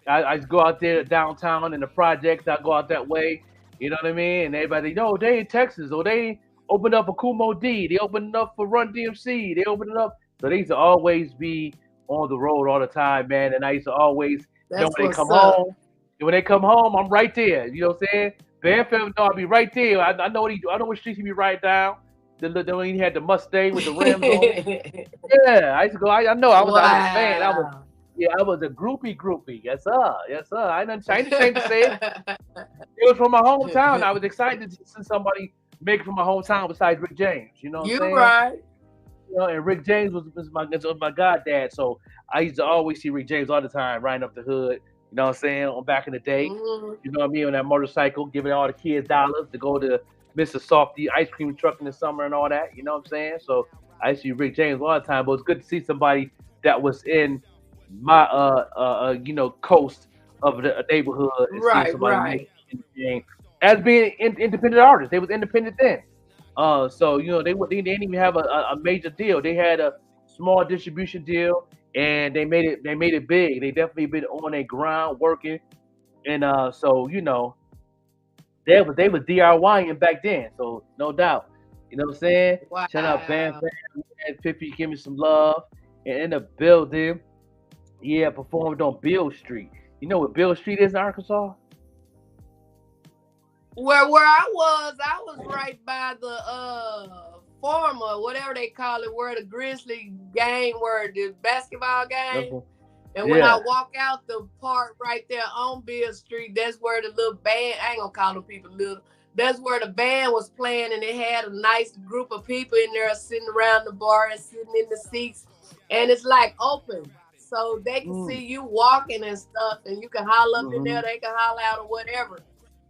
I just go out there downtown in the projects. I go out that way. You know what I mean? And everybody, they in Texas, or they opened up for Kumo D. They opened up for Run DMC. They opened it up. So they used to always be on the road all the time, man. And I used to always know when they come home. And when they come home, I'm right there. You know what I'm saying? Band fam, I'll be right there. I know what streets he be right down. The when he had the Mustang with the rims on it. Yeah, I used to go. I know. I was a fan. I was a groupie. Yes, sir. I ain't ashamed to say it. It was from my hometown. I was excited to see somebody make it from my hometown besides Rick James. You know what I'm saying? You right. And Rick James was my goddad. So I used to always see Rick James all the time riding up the hood. You know what I'm saying? On back in the day. You know what I mean? On that motorcycle, giving all the kids dollars to go to Mr. Softy ice cream truck in the summer and all that. You know what I'm saying? So I used to see Rick James all the time. But it's good to see somebody that was in my coast of the neighborhood. And right. As being independent artists. They was independent then. So they didn't even have a major deal. They had a small distribution deal, and they made it big. They definitely been on their ground working, and they was DIYing back then. So no doubt, you know what I'm saying. Wow. Shout out Bam and Pippy, give me some love, and in the building. Yeah, performed on Bill Street. You know what Bill Street is in Arkansas? Where I was right by the Forum or whatever they call it, where the Grizzly game, where the basketball game. And when I walk out the part right there on Bill Street, that's where the little band, I ain't gonna call them people little, that's where the band was playing, and they had a nice group of people in there sitting around the bar and sitting in the seats. And it's like open. So they can see you walking and stuff, and you can holler up in there, they can holler out or whatever.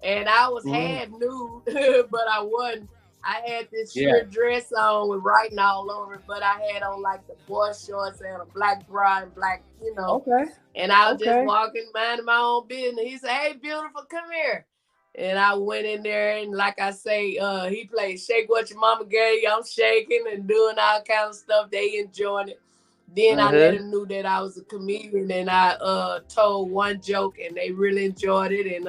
And I was half nude, but I wasn't. I had this sheer dress on with writing all over it, but I had on like the boy shorts and a black bra and black, you know. Okay. And I was just walking, minding my own business. He said, "Hey, beautiful, come here." And I went in there, and like I say, he played Shake What Your Mama Gave You. I'm shaking and doing all kind of stuff. They enjoying it. Then I let them know that I was a comedian, and I told one joke, and they really enjoyed it. And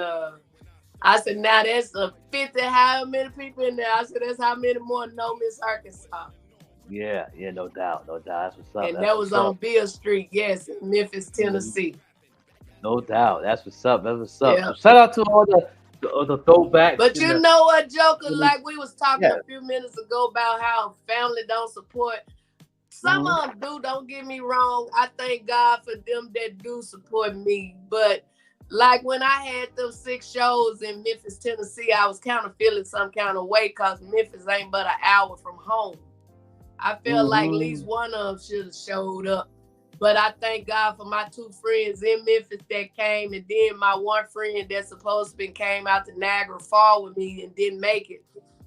I said, now that's 50, how many people in there? I said, that's how many more know Miss Arkansas. Yeah, no doubt. That's what's up. And that was on Bill Street, yes, in Memphis, Tennessee. No doubt. That's what's up. Yeah. So shout out to all the throwbacks. But you know what, Joker, like we was talking a few minutes ago about how family don't support. Some of them do, don't get me wrong. I thank God for them that do support me. But like when I had them 6 shows in Memphis, Tennessee, I was kind of feeling some kind of way because Memphis ain't but an hour from home. I felt like at least one of them should have showed up. But I thank God for my 2 friends in Memphis that came, and then my one friend that supposed to be came out to Niagara Fall with me and didn't make it.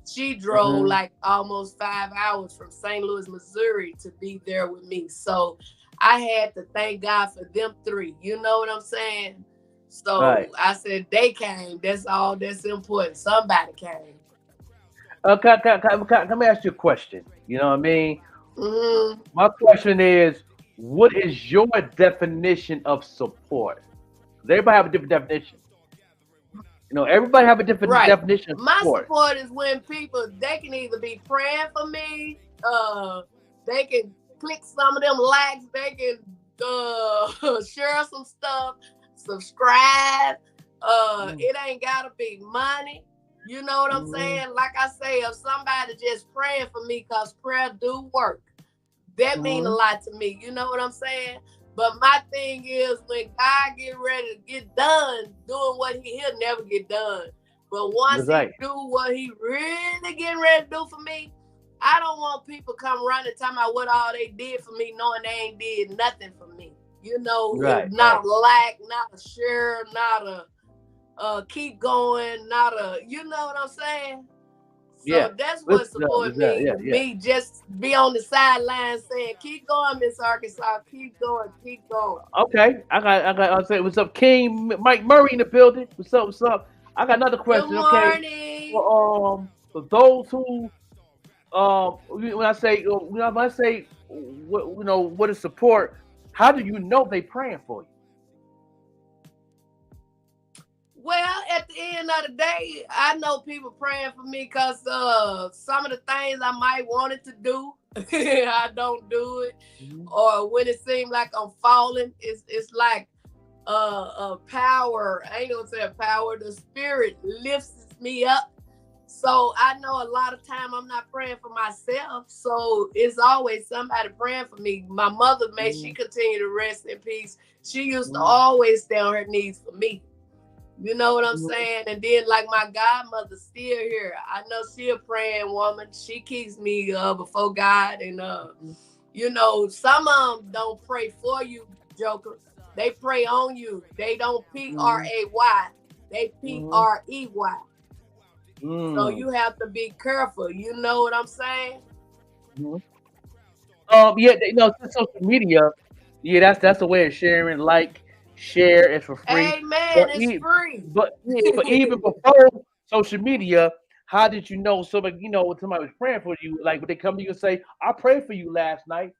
She drove like almost 5 hours from St. Louis, Missouri to be there with me. So I had to thank God for them 3. You know what I'm saying? So I said they came. That's all that's important. Somebody came. Let me ask you a question. You know what I mean? My question is, what is your definition of support? Everybody have a different definition. You know, everybody have a different definition of support. My support is when people, they can either be praying for me, they can click some of them likes, they can share some stuff, subscribe. It ain't gotta be money. You know what I'm saying? Like I say, if somebody just praying for me, because prayer do work, that mean a lot to me. You know what I'm saying? But my thing is, when God get ready to get done doing what he'll never get done. But once he do what he really getting ready to do for me, I don't want people come running talking about what all they did for me, knowing they ain't did nothing for me. You know, not a like, not a share, not a keep going, not a, you know what I'm saying? So that's what support me. Me just be on the sidelines saying, keep going, Miss Arkansas, keep going, keep going. Okay. I say, what's up, King Mike Murray in the building? What's up? I got another question. Good morning. Okay. For those who when I say what is support, how do you know they praying for you? Well, at the end of the day, I know people praying for me because some of the things I might wanted to do, I don't do it. Or when it seems like I'm falling, it's like a power. I ain't gonna say a power. The spirit lifts me up. So I know a lot of time I'm not praying for myself. So it's always somebody praying for me. My mother, may she continue to rest in peace. She used to always stay on her knees for me. You know what I'm saying? And then like my godmother still here. I know she a praying woman. She keeps me before God. And you know, some of them don't pray for you, Joker. They pray on you. They don't P-R-A-Y. They P-R-E-Y. So you have to be careful. You know what I'm saying? Social media. Yeah, that's a way of sharing. Like, share is for free. Amen. It's free. But even before social media, how did you know somebody was praying for you? Like, would they come to you and say, "I prayed for you last night"?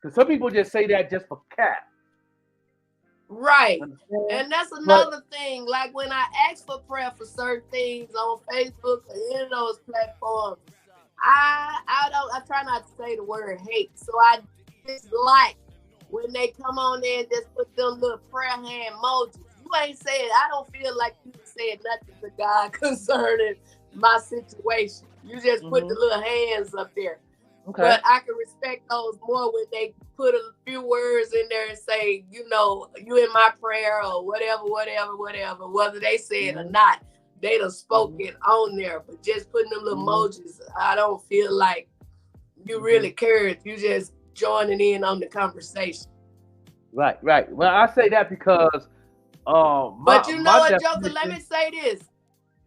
Because some people just say that just for cap. Right. And that's another thing. Like when I ask for prayer for certain things on Facebook or any of those platforms, I try not to say the word hate. So I dislike when they come on there and just put them little prayer hand emojis. You ain't said, I don't feel like you said nothing to God concerning my situation. You just put the little hands up there. Okay. But I can respect those more when they put a few words in there and say, you know, you in my prayer or whatever, whether they say it or not. They done spoke it on there, but just putting them little emojis, I don't feel like you really cared. You just joining in on the conversation. Right. Well, I say that because but you know what, Joker, let me say this.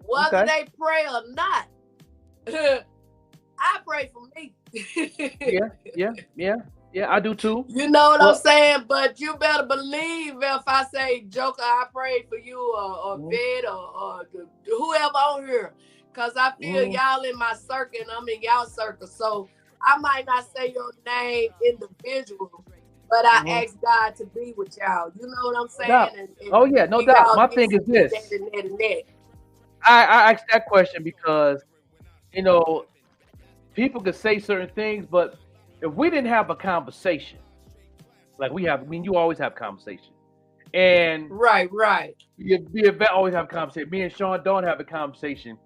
Whether they pray or not, I pray for me. Yeah, I do too. You know what I'm saying? But you better believe if I say, Joker, I pray for you or Vette or whoever on here. Because I feel y'all in my circle and I'm in y'all circle. So I might not say your name individual, but I ask God to be with y'all. You know what I'm saying? And no doubt. My thing is this. I asked that question because, you know, people could say certain things, but if we didn't have a conversation, like we have, I mean, you always have conversation. And right. Me and Vette always have a conversation. Me and Sean don't have a conversation.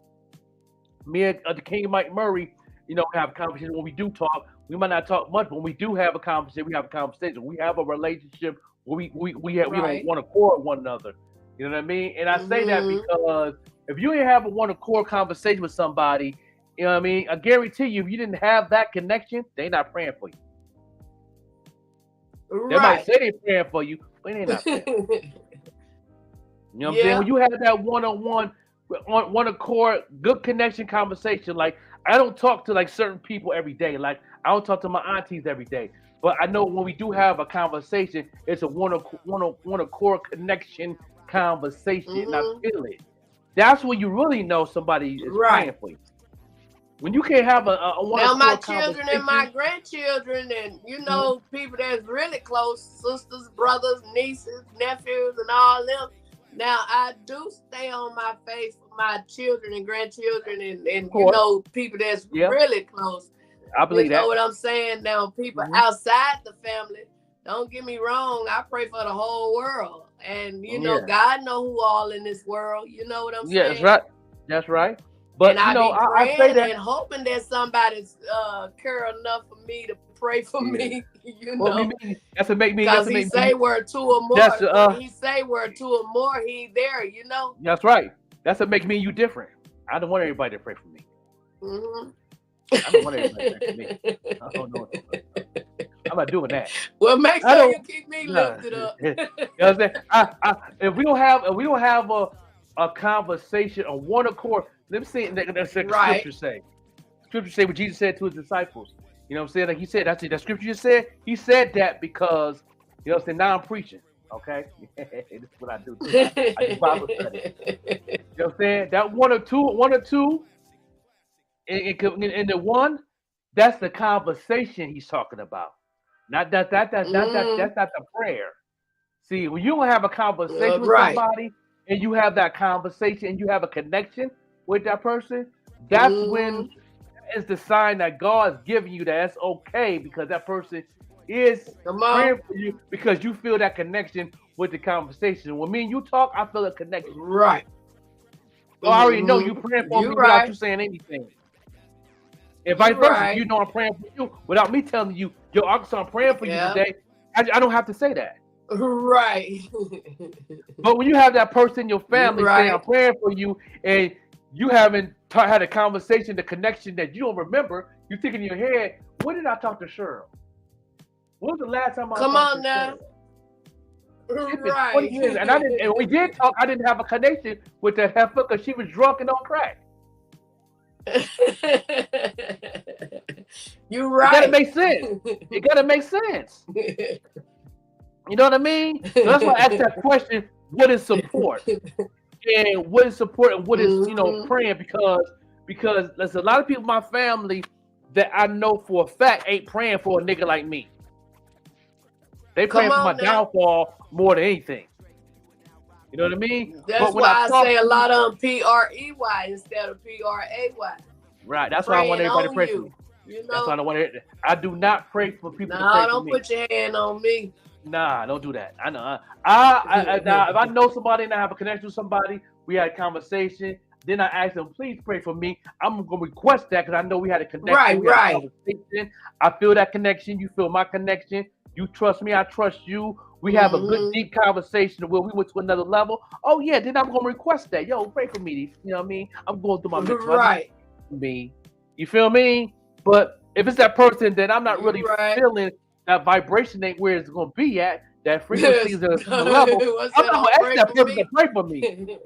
Me and the King Mike Murray, you know, have a conversation. When we do talk, we might not talk much, but when we do have a conversation, we have a conversation. We have a relationship where we don't want to court one another. You know what I mean? And I say that because if you didn't have a one accord conversation with somebody, you know what I mean? I guarantee you, if you didn't have that connection, they're not praying for you. They might say they're praying for you, but they're not praying for you. You know what I'm saying? When you have that one-on-one, one accord, good connection conversation, like I don't talk to like certain people every day. Like I don't talk to my aunties every day. But I know when we do have a conversation, it's a one accord connection conversation, and I feel it. That's when you really know somebody is praying for you. When you can't have a one now my children and my grandchildren and you know people that's really close, sisters, brothers, nieces, nephews, and all them. Now I do stay on my face for my children and grandchildren and you know people that's really close. I believe that. You know what I'm saying? Now people outside the family, don't get me wrong, I pray for the whole world. And you know, God know who all in this world. You know what I'm saying? Yeah, that's right. That's right. But and you know, I say that and hoping that somebody's care enough for me to pray for me. You know, that's what make me. Because he say where two or more. He say where two or more. He there. You know. That's right. That's what makes me and you different. I don't want everybody to pray for me. I don't want everybody to pray for me. I don't know. I'm not doing that. Well, make sure you keep me lifted up. You know what I'm saying? If we don't have a conversation on one accord, let me see. That's what Scripture say. Scripture say what Jesus said to his disciples. You know what I'm saying? Like he said, that Scripture just said. He said that because you know what I'm saying. Now I'm preaching. Okay, this is what I do. I do Bible study. You know what I'm saying? That one or two, and the one, that's the conversation he's talking about. Not that's not the prayer. See, when you don't have a conversation with somebody, and you have that conversation, and you have a connection with that person, that's when it's the sign that God's giving you that it's okay because that person is praying for you because you feel that connection with the conversation. When me and you talk, I feel a connection. Right. So I already know you praying for me without you saying anything. And vice versa, you know I'm praying for you without me telling you, yo, Arkansas, I'm praying for you today. I don't have to say that. Right. But when you have that person in your family saying, I'm praying for you, and you haven't had a conversation, the connection that you don't remember, you think in your head, when did I talk to Cheryl? When was the last time I talked to Cheryl? Right. 20 years. And we did talk, I didn't have a connection with that heifer because she was drunk and on crack. You're right. It gotta make sense. It gotta make sense. You know what I mean? So that's why I asked that question, what is support? And what is support and what is, you know, praying? Because there's a lot of people in my family that I know for a fact ain't praying for a nigga like me. They praying for my downfall more than anything. You know what I mean? That's why I say a lot of them P-R-E-Y instead of P-R-A-Y. Right. That's why I want everybody to pray for me. You know? That's why I don't want it. I do not pray for people to pray for don't me. put your hand on me. Nah, don't do that. I know. Now, if I know somebody and I have a connection with somebody, we had a conversation. then I ask them, please pray for me. I'm gonna request that because I know we had a connection. Right, we had a right. conversation. I feel that connection. You feel my connection. You trust me. I trust you. We have a good, deep conversation where we went to another level. Oh yeah, then I'm gonna request that. Yo, pray for me. You know what I mean? I'm going through my mental. Right. Me. You feel me? But if it's that person that I'm not really feeling, that vibration ain't where it's gonna be at. That frequency is at the level. I'm not gonna ask that person to pray for me.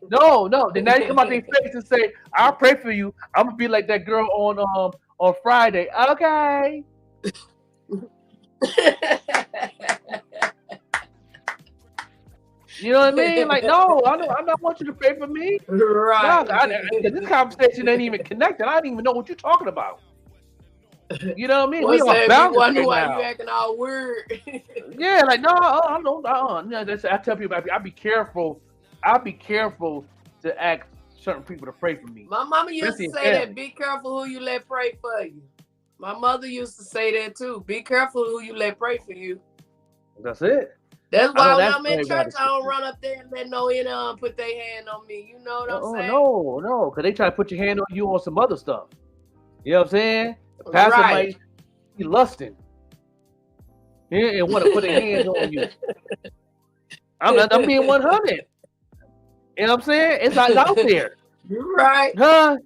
No. Then now you come out their face and say, "I'll pray for you." I'm gonna be like that girl on Friday. Okay. You know what I mean? Like, no, I don't want you to pray for me. Right. No, this conversation ain't even connected. I don't even know what you're talking about. You know what I mean? What's We are bound why now. you acting all weird? Yeah, like no, I don't. I tell people, I be careful. I'll be careful to ask certain people to pray for me. My mama used to say that. Be careful who you let pray for you. My mother used to say that too. Be careful who you let pray for you. That's it. That's why when I'm in church, I don't run up there and let no anyone put their hand on me. You know what I'm saying? No, because they try to put your hand on you on some other stuff. You know what I'm saying? The pastor might be lusting. Yeah, and want to put their hands on you. I'm being 100. You know what I'm saying? It's out there. You're right. Huh?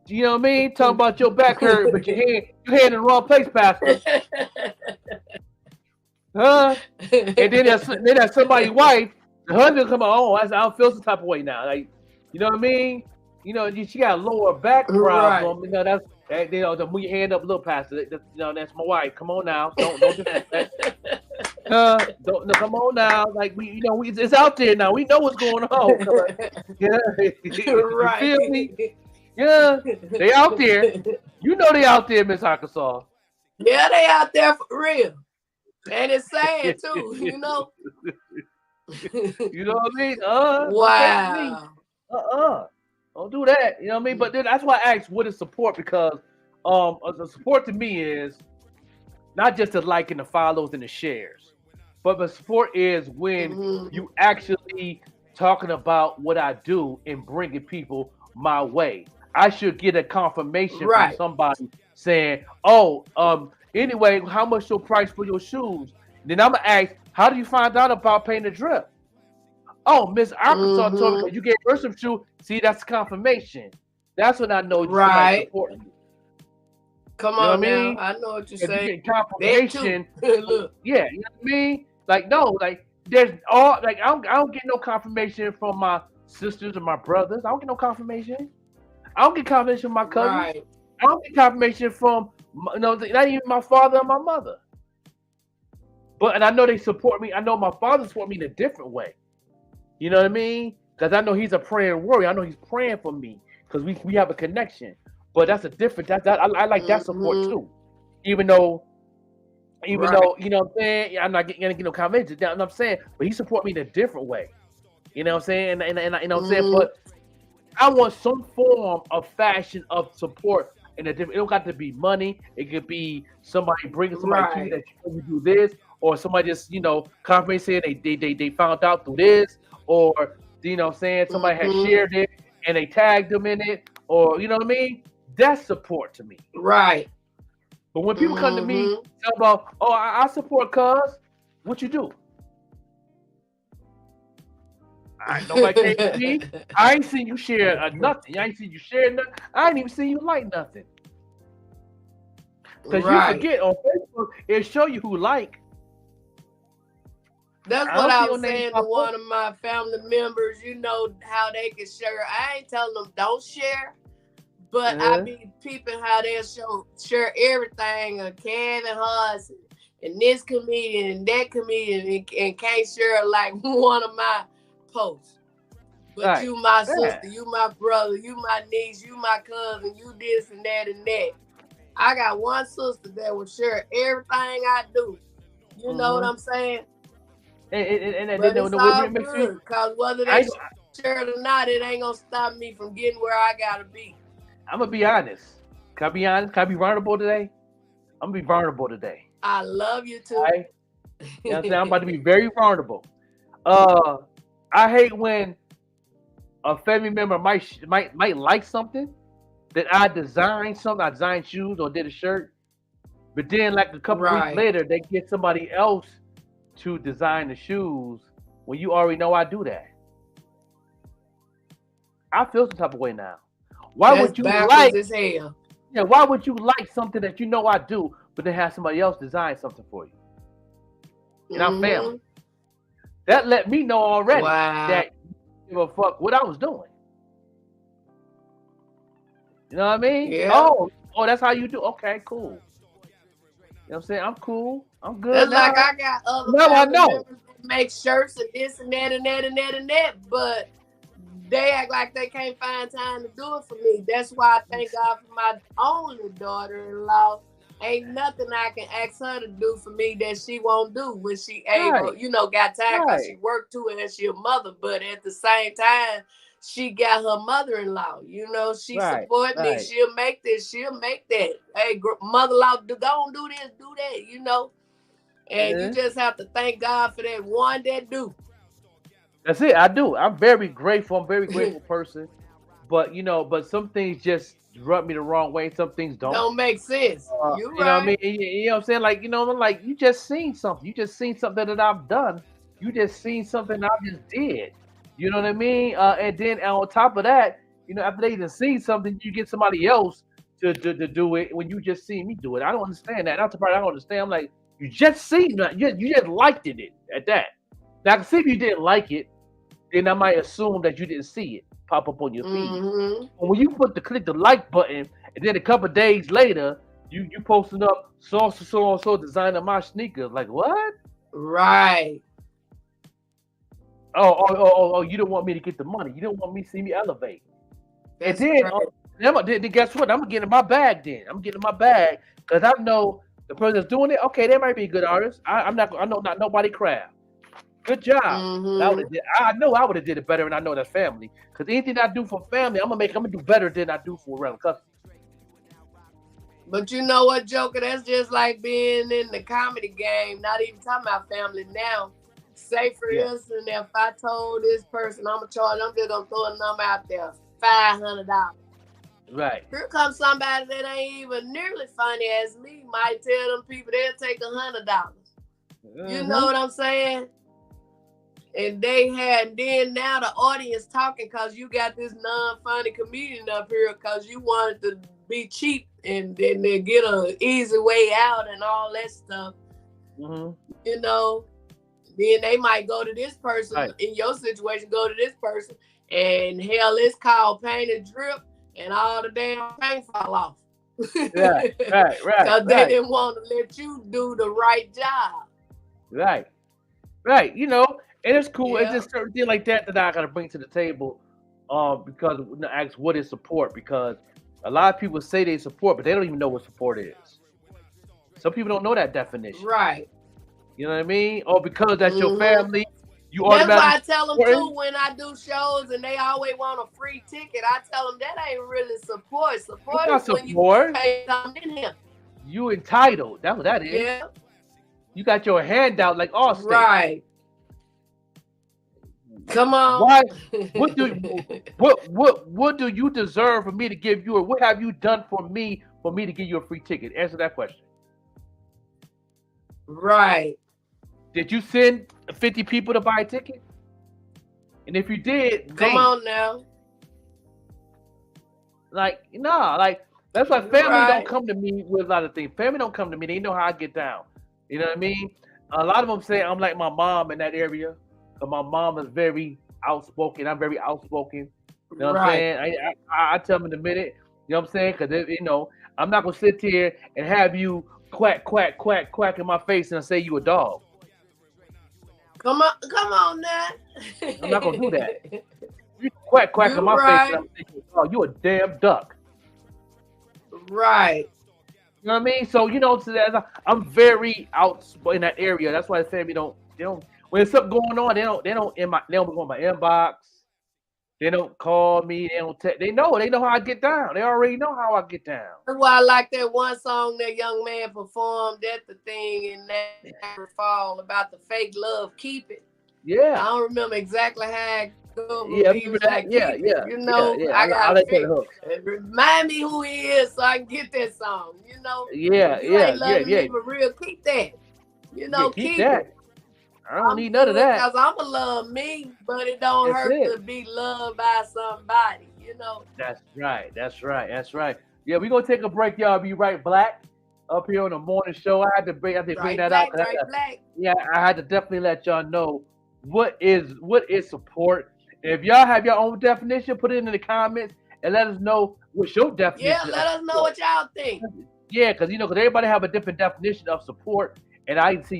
You know what I mean? Talking about your back hurt, but your hand in the wrong place, pastor. Huh? And then that's somebody's wife. The husband come on. Oh, I don't feel some type of way now. Like, you know what I mean? You know, she got a lower back problem. Right. You know, that's move your hand up a little, pastor. That's my wife. Come on now. Don't do that. Come on now. Like it's out there now. We know what's going on. Yeah, you feel me? Yeah, they out there. You know they out there, Miss Arkansas. Yeah, they out there for real. And it's sad too, you know. You know what I mean? Wow. Don't do that. You know what I mean? But then that's why I asked what is support, because the support to me is not just the like and the follows and the shares, but the support is when you actually talking about what I do and bringing people my way. I should get a confirmation from somebody saying, anyway, how much your price for your shoes? Then I'm gonna ask, how do you find out about paying the drip? Oh, Miss Arkansas told me you gave her some shoes. See, that's confirmation. That's when I know you support me. Come on, you know now. I know what you're saying. Confirmation. Look. Yeah, you know what I mean? Like, no, like there's I don't get no confirmation from my sisters or my brothers. I don't get no confirmation. I don't get confirmation from my cousins. Right. I don't get confirmation from not even my father and my mother. And I know they support me. I know my father support me in a different way. You know what I mean? Because I know he's a praying warrior. I know he's praying for me because we have a connection. But that's a different. I like that support too. Even though you know what I'm saying, I'm not gonna get no confirmation. You know what I'm saying? But he support me in a different way. You know what I'm saying? And you know what I'm saying? But I want some form of fashion of support. And it don't got to be money. It could be somebody bringing somebody to you that you do this, or somebody just confirmation saying they found out through this, or you know what I'm saying, somebody has shared it and they tagged them in it, or you know what I mean. That's support to me. Right. But when people come to me talk about, I support cuz, what you do? Nobody came to me. I ain't seen you share nothing. I ain't seen you share nothing. I ain't even seen you like nothing. Because you forget on Facebook, it'll show you who like. That's what I was saying to one of my family members. You know how they can share. I ain't telling them don't share, but I be peeping how they'll share everything. Kevin Hudson and this comedian and that comedian and can't share like one of my posts. But you my sister, you my brother, you my niece, you my cousin, you this and that and that. I got one sister that will share everything I do. You know what I'm saying? And but it's all good, because whether they share it or not, it ain't gonna stop me from getting where I gotta be. I'm gonna be honest. Can I be honest? Can I be vulnerable today? I'm gonna be vulnerable today. I love you too. Right? You know what I'm saying? I'm about to be very vulnerable. I hate when a family member might like something that I designed shoes or did a shirt, but then like a couple weeks later they get somebody else to design the shoes when you already know I do that. I feel some type of way now. Why would you like? As hell. Yeah, why would you like something that you know I do, but then have somebody else design something for you? And I'm family. That let me know already that you give a fuck what I was doing. You know what I mean? Yeah. Oh, that's how you do. Okay, cool. You know what I'm saying? I'm cool. I'm good. It's now. like I got other I know. members that make shirts and this and that and that and that and that, but they act like they can't find time to do it for me. That's why I thank God for my only daughter-in-law. Ain't nothing I can ask her to do for me that she won't do when she able, got time because she worked too and she a mother. But at the same time, she got her mother-in-law. She support me. She'll make this. She'll make that. Hey, mother-in-law, don't do this, do that. And you just have to thank God for that one that do. That's it. I do. I'm very grateful. I'm a very grateful person. But but some things just rub me the wrong way. Some things don't make sense. You know what I mean? You know what I'm saying? Like, like you just seen something. You just seen something that I've done. You just seen something I just did. You know what I mean? And then on top of that, after they even seen something, you get somebody else to do it when you just seen me do it. I don't understand that. That's the part I don't understand. I'm like, you just seen that. You just liked it at that. Now, I can see if you didn't like it, then I might assume that you didn't see it pop up on your feed. But when you click the like button, and then a couple of days later, you posting up so designing my sneakers. Like, what? Right. Oh, you don't want me to get the money. You don't want me to see me elevate. That's and then guess what? I'm getting my bag then. I'm getting my bag because I know the person that's doing it, okay, they might be a good artist. I know not nobody craft. Good job. I know I would have did it better, and I know that's family. Because anything I do for family, I'm gonna do better than I do for around customers. But you know what, Joker? That's just like being in the comedy game. Not even talking about family now. Say for instance, if I told this person I'm just gonna throw a number out there, $500. Right. Here comes somebody that ain't even nearly funny as me. Might tell them people they'll take $100. You know what I'm saying? And then now the audience talking because you got this non-funny comedian up here because you wanted to be cheap and then they get an easy way out and all that stuff. Then they might go to this person in your situation, go to this person, and hell, it's called paint and drip, and all the damn paint fall off. Right. Because they didn't want to let you do the right job. Right. And it's cool. It's just certain things like that I gotta bring to the table. Because ask what is support? Because a lot of people say they support, but they don't even know what support is. Some people don't know that definition. Right. You know what I mean? Or because that's your family, you That's automatically. why I tell them too when I do shows and they always want a free ticket. I tell them that ain't really support. Support is when you pay something in here. You entitled. That's what that is. Yeah. You got your hand out like Allstate. Right. Come on. Why? What do you deserve for me to give you, or what have you done for me to give you a free ticket? Answer that question. Right. Did you send 50 people to buy a ticket? And if you did, come on now. Like, that's why family don't come to me with a lot of things. Family don't come to me. They know how I get down. You know what I mean? A lot of them say I'm like my mom in that area. But my mom is very outspoken. I'm very outspoken. You know what I'm saying? I tell them in a minute. You know what I'm saying? Because, I'm not going to sit here and have you quack, quack, quack, quack in my face and say you a dog. Come on now. I'm not going to do that. You quack, quack in my face and I'm thinking, oh, you a damn duck. Right. You know what I mean? So, I'm very outspoken in that area. That's why the family don't. When there's something going on, they don't go in my inbox. They don't call me. They don't text. They know how I get down. They already know how I get down. That's why I like that one song that young man performed at the thing in that fall about the fake love. Keep it. Yeah. I don't remember exactly how it goes. Yeah, He was that. like, Yeah, keep yeah, it. You know, yeah. I I got like to that hook. remind me who he is so I can get that song. You know, Yeah, if you ain't loving me for real, keep that. You know, Yeah, keep keep that. it. I don't need none of that. Because I'ma love me, but it don't That's hurt it. to be loved by somebody. You know. That's right. That's right. That's right. Yeah, we're gonna take a break, y'all. Be right black up here on the morning show. I had to bring that out. Yeah, I had to definitely let y'all know what is support. If y'all have your own definition, put it in the comments and let us know what's your definition. Yeah, let us know what y'all think. Yeah, because everybody have a different definition of support, and I get to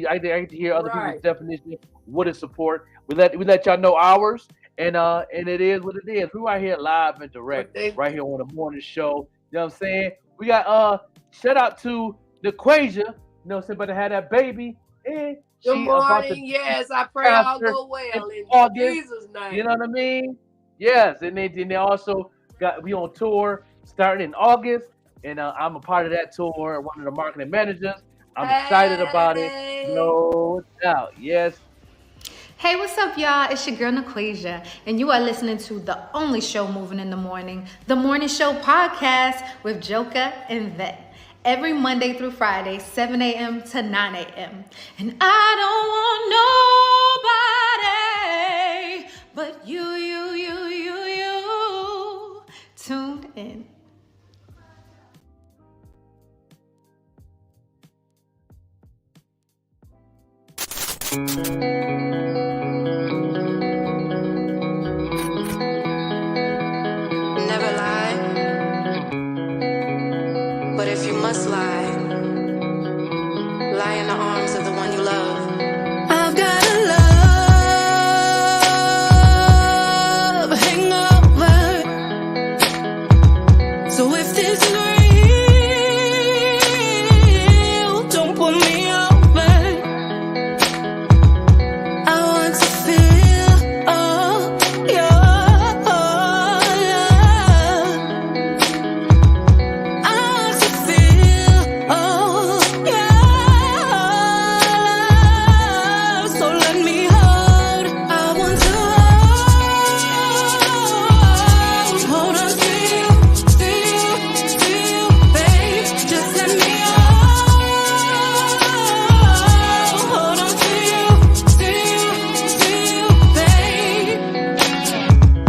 hear other people's definition. What is support? We let y'all know ours, and it is what it is. We right here live and direct, right here on the morning show. You know what I'm saying? We got shout out to Laquasia. You know what I'm saying? About to have that baby. And Good morning. Yes, I pray all go well in Jesus' name. You know what I mean? Yes, and they also we on tour starting in August, and I'm a part of that tour. One of the marketing managers. I'm excited about it. No doubt. Yes. Hey, what's up, y'all? It's your girl, Naquasia, and you are listening to the only show moving in the morning, the Morning Show Podcast with Joker and Vette. Every Monday through Friday, 7 a.m. to 9 a.m. And I don't want nobody but you tuned in. Never lie, but if you must lie in the arms of the one you love. I've got a love hangover. So if this is real, don't put me over. I want to feel your love. I want to feel your love. So let me hold. I want to hold on to you, babe. Just let me hold on to you, babe.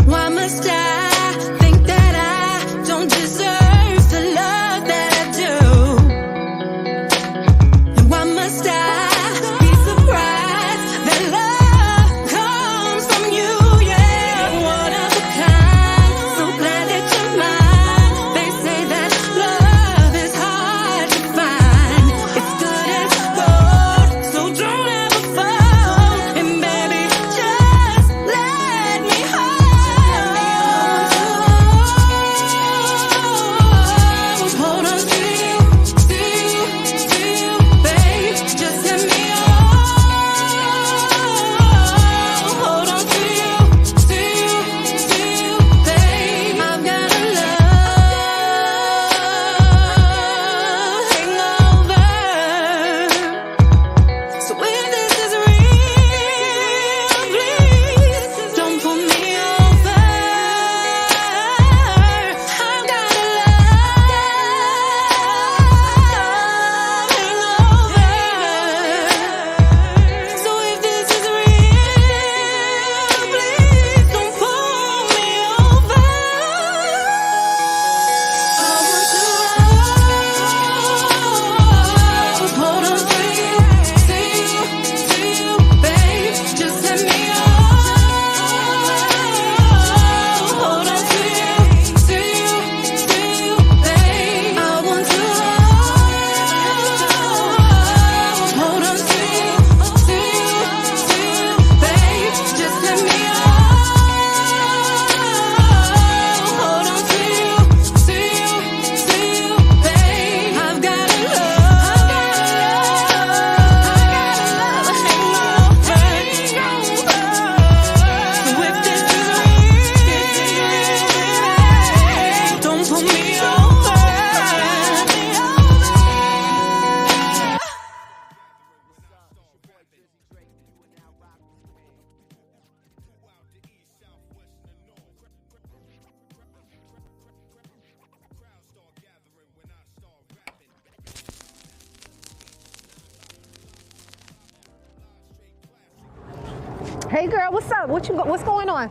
Why must I think that I don't deserve the love that I do? And why must I be surprised that love comes from you? Yeah, one of a kind. So glad that you're mine. They say that love is hard to find. It's good as gold, so don't ever fall. And baby, just let me hold on to you, babe. Just Hey girl, what's up? What's going on?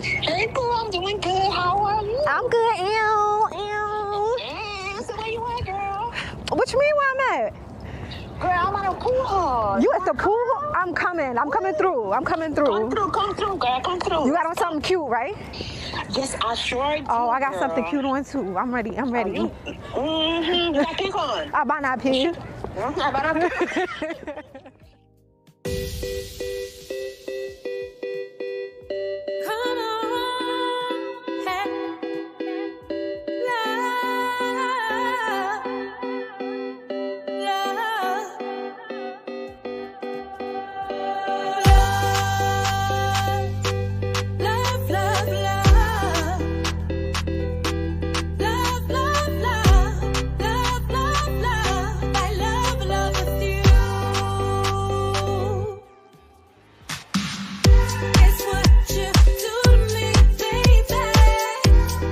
Hey girl, I'm doing good. How are you? I'm good. Ew. So where you at, girl? What you mean where I'm at? Girl, I'm at a pool hall. You at the pool? I'm coming through. Come through, girl. Come through. You got on something cute, right? Yes, I sure do. Oh, I got girl. something cute on too. I'm ready. You got pink on. I might not pee. I better not pink. Come on, hey, love, love, love, love, love, love, love. I love with you. It's what you do to me, baby.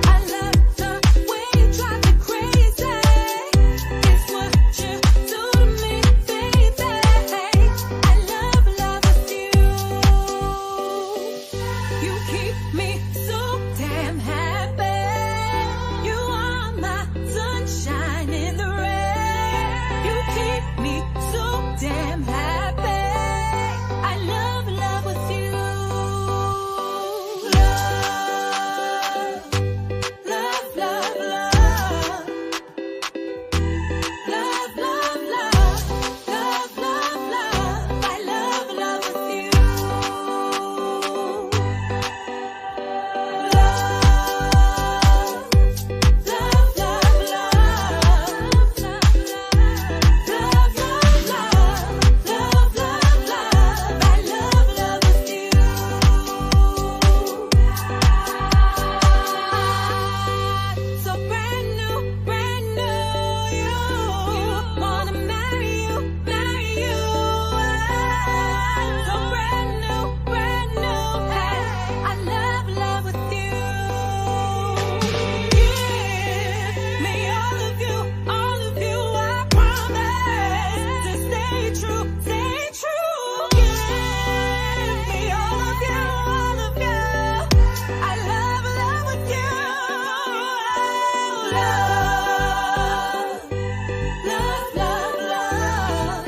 I love the way you drive me crazy. It's what you do to me, baby. I love with you. You keep me so damn happy. You are my sunshine in the rain. You keep me so damn happy. I love with you. Love, love, love, love. Love, love, love. Love, love, love. I love with you. So brand new, you wanna marry you. So brand new, hey, I love with you. Give me all of you, I promise to stay true. Give me all of you, I love with you. Love, love, love.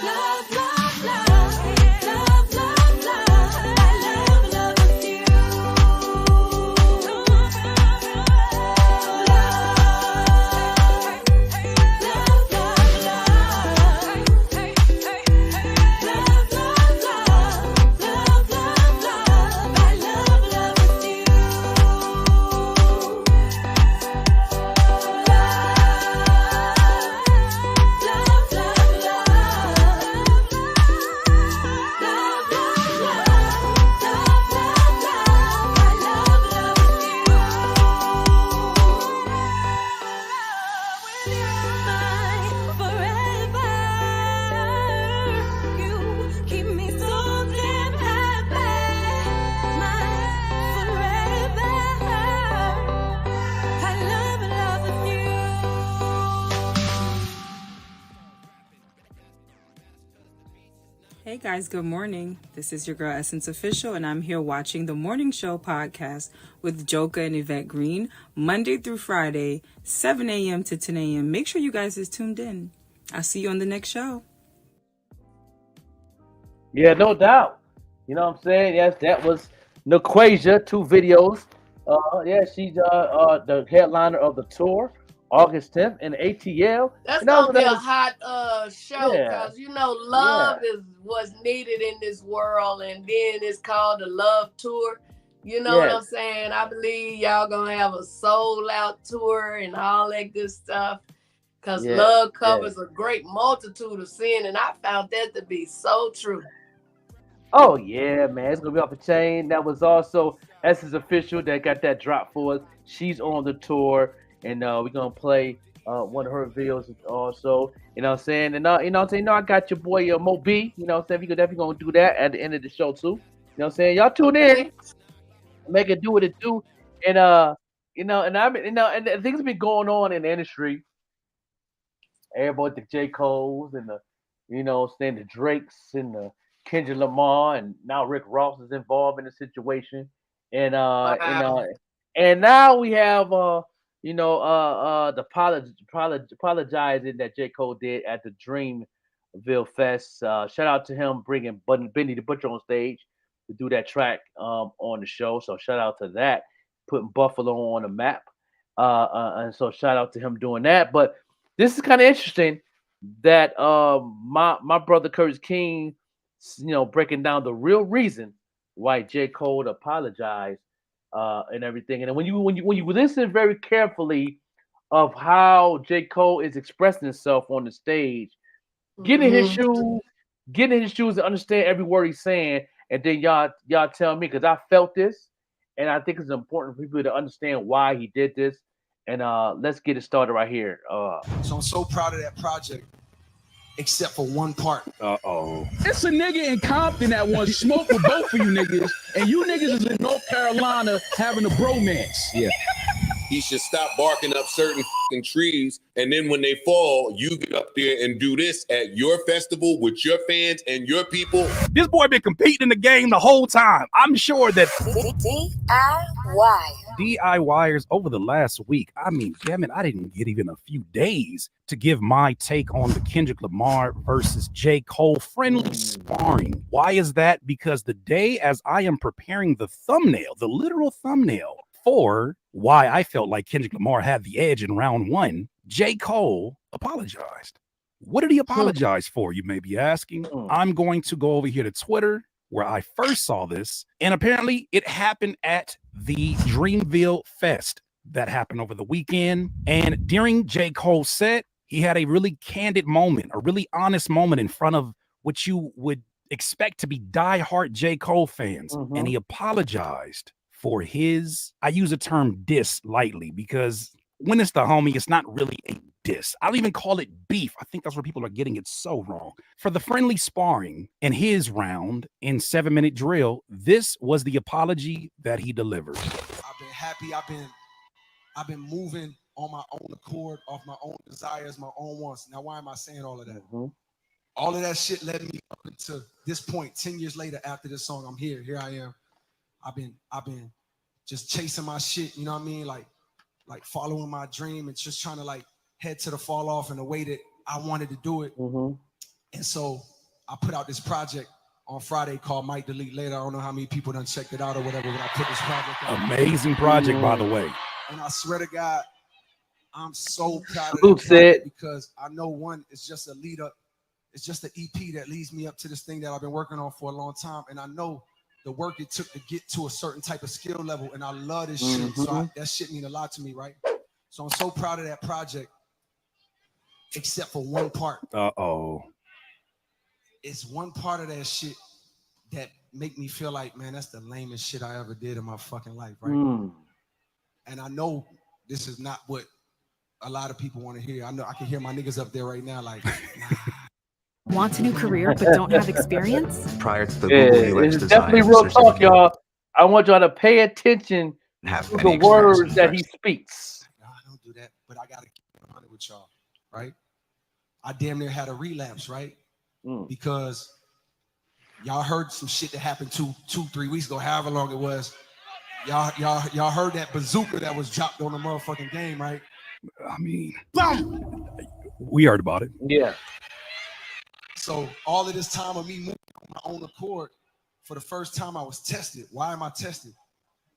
Love, love, love. Love, love, love. I love with you. Hey guys, good morning. This is your girl Essence Official, and I'm here watching the Morning Show podcast with Joka and Yvette Green, Monday through Friday, 7 a.m. to 10 a.m. Make sure you guys is tuned in. I'll see you on the next show. Yeah, no doubt. You know what I'm saying? Yes, that was Naquasia, 2 videos. Yeah, she's the headliner of the tour, August 10th in ATL. That's And gonna be that a was- hot show, Yeah. because love is what's needed in this world, and then it's called the Love Tour. You know what I'm Yes. saying? I believe y'all gonna have a sold out tour and all that good stuff, because Yeah, love covers a great multitude of sin, and I found that to be so true. Oh yeah, man, it's gonna be off the chain. That was also Essence Official that got that drop for us. She's on the tour, and we're gonna play one of her videos also. You know what I'm saying? And you know what I'm saying? I got your boy Mo B. You know what I'm saying? We definitely gonna do that at the end of the show too. You know what I'm saying? Y'all tune in, make it do what it do, and and things have been going on in the industry. Everybody, the J. Cole's and the, the Drakes and the Kendrick Lamar, and now Rick Ross is involved in the situation, and now we have the apologizing that J. Cole did at the Dreamville Fest. Shout out to him bringing Benny the Butcher on stage to do that track on the show. So shout out to that, putting Buffalo on the map. And so shout out to him doing that. But this is kind of interesting that my brother Curtis King, breaking down the real reason why J. Cole apologized and everything. And when you listen very carefully of how J. Cole is expressing himself on the stage, getting in his shoes and understand every word he's saying, and then y'all tell me, because I felt this, and I think it's important for people to understand why he did this. And let's get it started right here. So I'm so proud of that project, except for one part. It's a nigga in Compton that wants smoke with both of you niggas, and you niggas is in North Carolina having a bromance. Yeah. He should stop barking up certain trees, and then when they fall, you get up there and do this at your festival with your fans and your people. This boy been competing in the game the whole time. I'm sure that DIYers over the last week, I mean, damn it, I didn't get even a few days to give my take on the Kendrick Lamar versus J. Cole friendly sparring. Why is that? Because the day as I am preparing the thumbnail, the literal thumbnail, for why I felt like Kendrick Lamar had the edge in round one, J. Cole apologized. What did he apologize for, you may be asking? I'm going to go over here to Twitter, where I first saw this, and apparently it happened at the Dreamville Fest that happened over the weekend. And during J. Cole's set, he had a really candid moment, a really honest moment in front of what you would expect to be diehard J. Cole fans. And he apologized for his, I use the term diss lightly, because when it's the homie, it's not really a diss. I don't even call it beef. I think that's where people are getting it so wrong. For the friendly sparring in his round in 7-minute drill, this was the apology that he delivered. I've been happy. I've been moving on my own accord, off my own desires, my own wants. Now, why am I saying all of that? All of that shit led me up to this point. 10 years later, after this song, I'm here. Here I am. I've been just chasing my shit, you know what I mean? Like following my dream and just trying to like head to the fall off in the way that I wanted to do it. And so I put out this project on Friday called Might Delete Later. I don't know how many people done checked it out or whatever, but I put this project out. Amazing project, by the way. And I swear to God, I'm so proud of that project because I know one, it's just a lead up. It's just an EP that leads me up to this thing that I've been working on for a long time. And I know the work it took to get to a certain type of skill level, and I love this shit. So that shit mean a lot to me, right? So I'm so proud of that project, except for one part. It's one part of that shit that make me feel like, man, that's the lamest shit I ever did in my fucking life, right? And I know this is not what a lot of people want to hear. I know I can hear my niggas up there right now, like, nah. Want a new career but don't have experience? Prior to the Google UX it's design, definitely real talk, y'all. I want y'all to pay attention to the words that he speaks. Nah, I don't do that, but I gotta keep it honest with y'all, right? I damn near had a relapse, right? Because y'all heard some shit that happened 2-3 weeks ago, however long it was. Y'all heard that bazooka that was dropped on the motherfucking game, right? I mean, we heard about it. Yeah. So all of this time of me moving on my own accord, for the first time I was tested. Why am I tested?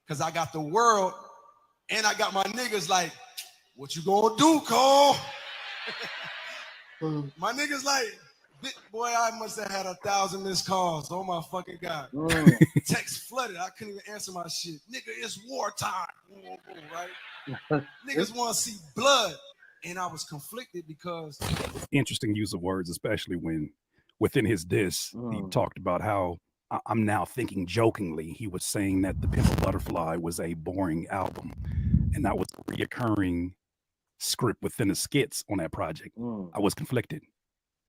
Because I got the world and I got my niggas like, what you gonna do, Cole? My niggas like, boy, I must have had 1,000 missed calls. Oh my fucking God. Text flooded. I couldn't even answer my shit. Nigga, it's wartime. Right? Niggas want to see blood. And I was conflicted because... Interesting use of words, especially when within his diss, he talked about how I'm now thinking jokingly, he was saying that The Pimp a Butterfly was a boring album. And that was a reoccurring script within the skits on that project. I was conflicted,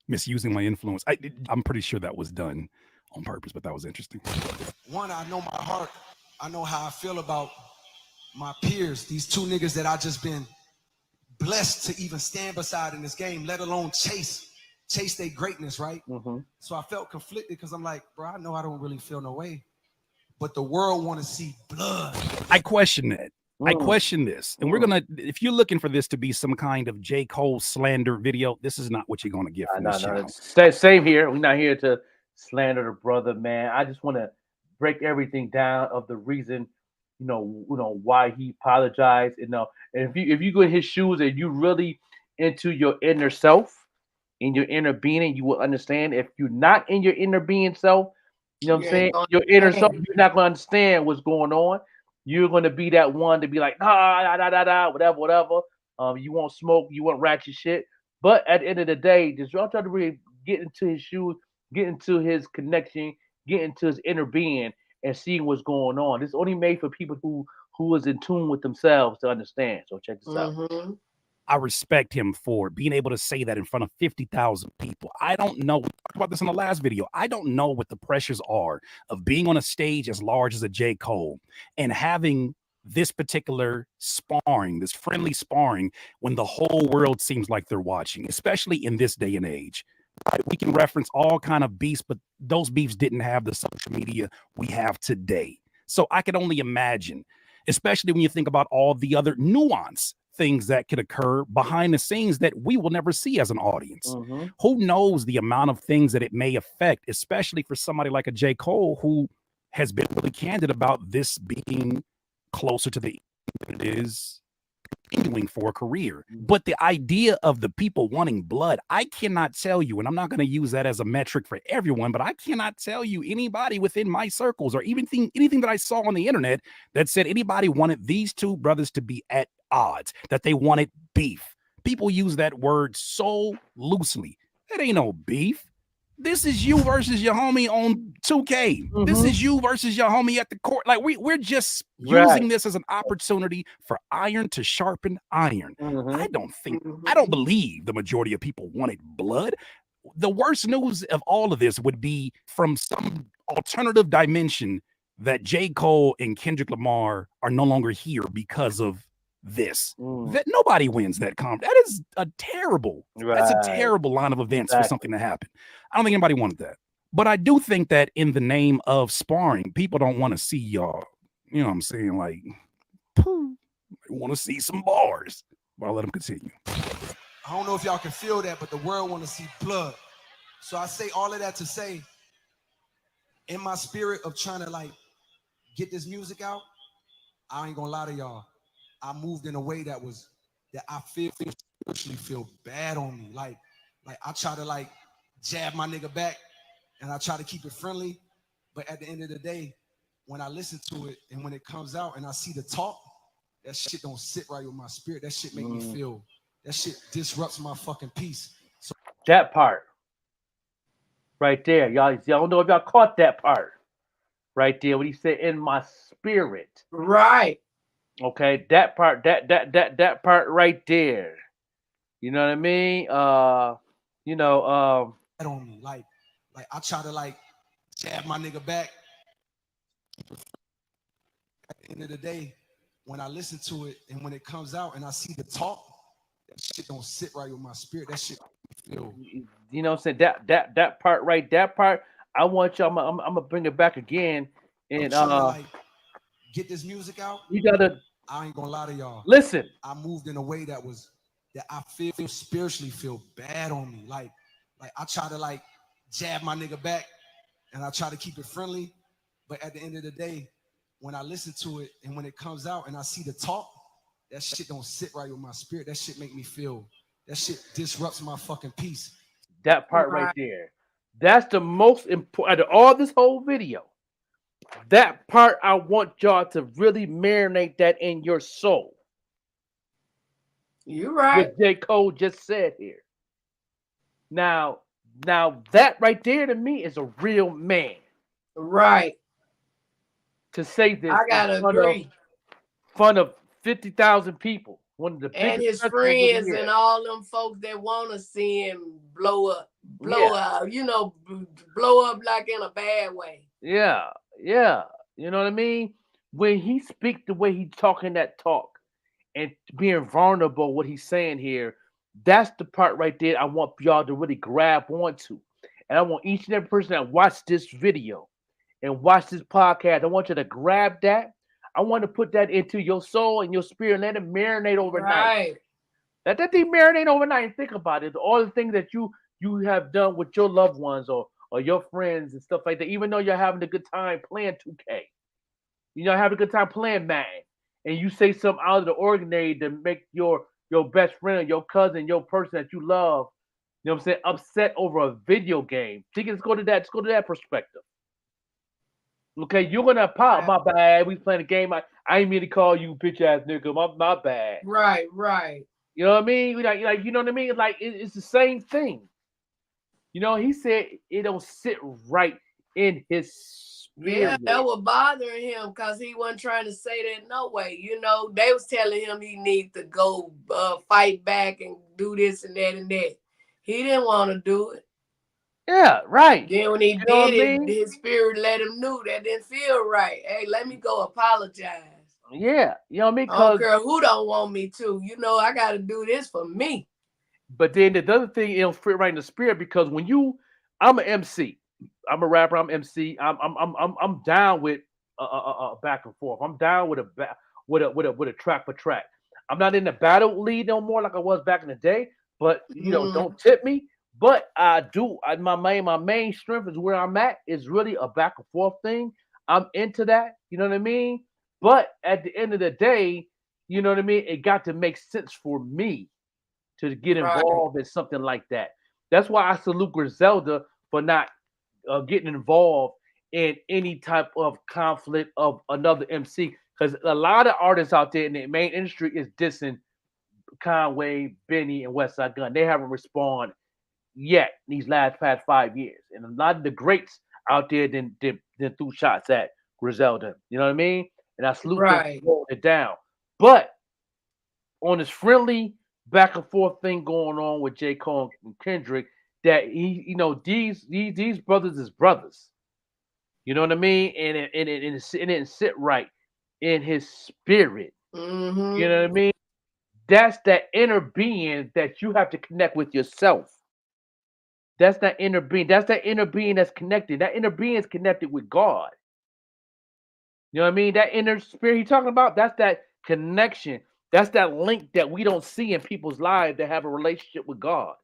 misusing my influence. I'm pretty sure that was done on purpose, but that was interesting. One, I know my heart. I know how I feel about my peers, these two niggas that I just been blessed to even stand beside in this game, let alone chase chase their greatness, right? Mm-hmm. So I felt conflicted because I'm like, bro, I know I don't really feel no way, but the world want to see blood. I question that. I question this. And we're going to, if you're looking for this to be some kind of J. Cole slander video, this is not what you're going to get from this channel. Same here. We're not here to slander the brother, man. I just want to break everything down of the reason, why he apologized. And if you go in his shoes and you really into your inner self, in your inner being, you will understand. If you're not in your inner being self, you know what I'm saying? Your inner self, you're not going to understand what's going on. You're going to be that one to be like, whatever. You won't smoke, you won't ratchet shit. But at the end of the day, just y'all try to really get into his shoes, get into his connection, get into his inner being, and see what's going on. It's only made for people who is in tune with themselves to understand. So check this out. I respect him for being able to say that in front of 50,000 people. I don't know. We talked about this in the last video. I don't know what the pressures are of being on a stage as large as a J. Cole and having this particular sparring, this friendly sparring, when the whole world seems like they're watching, especially in this day and age. Right? We can reference all kind of beefs, but those beefs didn't have the social media we have today. So I can only imagine, especially when you think about all the other nuance things that could occur behind the scenes that we will never see as an audience. Who knows the amount of things that it may affect, especially for somebody like a J. Cole, who has been really candid about this being closer to the than it is continuing for a career. But the idea of the people wanting blood, I cannot tell you, and I'm not going to use that as a metric for everyone, but I cannot tell you anybody within my circles or even anything that I saw on the internet that said anybody wanted these two brothers to be at odds, that they wanted beef. People use that word so loosely. It ain't no beef. This is you versus your homie on 2K. This is you versus your homie at the court. Like we're just using this as an opportunity for iron to sharpen iron. I don't believe the majority of people wanted blood. The worst news of all of this would be from some alternative dimension that J. Cole and Kendrick Lamar are no longer here because of this. That nobody wins that comp. That is a terrible, that's a terrible line of events for something to happen. I don't think anybody wanted that. But I do think that in the name of sparring, people don't want to see y'all, you know what I'm saying? Like, they want to see some bars. But I'll let them continue. I don't know if y'all can feel that, but the world want to see blood. So I say all of that to say, in my spirit of trying to like get this music out, I ain't gonna lie to y'all. I moved in a way that I spiritually feel bad on me. Like I try to like jab my nigga back and I try to keep it friendly. But at the end of the day, when I listen to it and when it comes out and I see the talk, that shit don't sit right with my spirit. That shit make me feel, that shit disrupts my fucking peace. So that part right there, y'all don't know if y'all caught that part right there when he said in my spirit. Right. Okay, that part, that part right there. You know what I mean? on me. Like I try to like jab my nigga back. At the end of the day, when I listen to it and when it comes out and I see the talk, that shit don't sit right with my spirit. That shit feel. You know what I'm saying? That part right, that part. I want y'all. I'm gonna bring it back again and like get this music out. You gotta. I ain't gonna lie to y'all. Listen. I moved in a way that I feel spiritually feel bad on me. Like I try to like jab my nigga back and I try to keep it friendly. But at the end of the day, when I listen to it and when it comes out and I see the talk, that shit don't sit right with my spirit. That shit make me feel, that shit disrupts my fucking peace. That part right there. That's the most important of all this whole video. That part, I want y'all to really marinate that in your soul. You're right. What J. Cole just said here. Now that right there to me is a real man. Right. To say this, I gotta agree. Front of 50,000 people. One of the and his friends and all them folks that want to see him blow up, blow up like in a bad way. Yeah. You know what I mean? When he speaks the way he's talking that talk and being vulnerable, what he's saying here, That's the part right there I want y'all to really grab onto. And I want each and every person that watched this video and watch this podcast, I want you to grab that. I want to put that into your soul and your spirit. Let it marinate overnight. Right. Let that thing marinate overnight and think about it. All the things that you have done with your loved ones or your friends and stuff like that. Even though you're having a good time playing 2K, having a good time playing Madden, and you say something out of the ordinary to make your best friend or your cousin, your person that you love, what I'm saying, upset over a video game. Think let's go to that perspective. Okay, you're gonna pop. My bad. We playing a game. I ain't mean to call you bitch ass nigga. My bad. Right. You know what I mean? Like you know what I mean? Like it's the same thing. He said it don't sit right in his spirit. Yeah, that was bothering him because he wasn't trying to say that no way. They was telling him he needs to go fight back and do this and that and that. He didn't want to do it. Yeah, right. Then when he did it, his spirit let him know that didn't feel right. Hey, let me go apologize. Yeah, you know what I mean? I don't care who don't want me to. I got to do this for me. But then the other thing, it don't fit right in the spirit because when I'm an MC, I'm a rapper, I'm MC. I'm down with back and forth. I'm down with a track for track. I'm not in the battle lead no more like I was back in the day. But don't tip me. But I do. My main strength is where I'm at. Is really a back and forth thing. I'm into that. You know what I mean? But at the end of the day, you know what I mean? It got to make sense for me to get involved in something like that. That's why I salute Griselda for not getting involved in any type of conflict of another MC. Because a lot of artists out there in the main industry is dissing Conway, Benny, and Westside Gunn. They haven't responded yet these past 5 years. And a lot of the greats out there then threw shots at Griselda. You know what I mean? And I salute them for holding it down. But on this friendly back and forth thing going on with J. Cole and Kendrick, that these brothers is brothers. You know what I mean? And it didn't sit right in his spirit. Mm-hmm. You know what I mean? That's that inner being that you have to connect with yourself. That's that inner being. That's that inner being that's connected. That inner being is connected with God. You know what I mean? That inner spirit he's talking about, that's that connection. That's that link that we don't see in people's lives that have a relationship with God.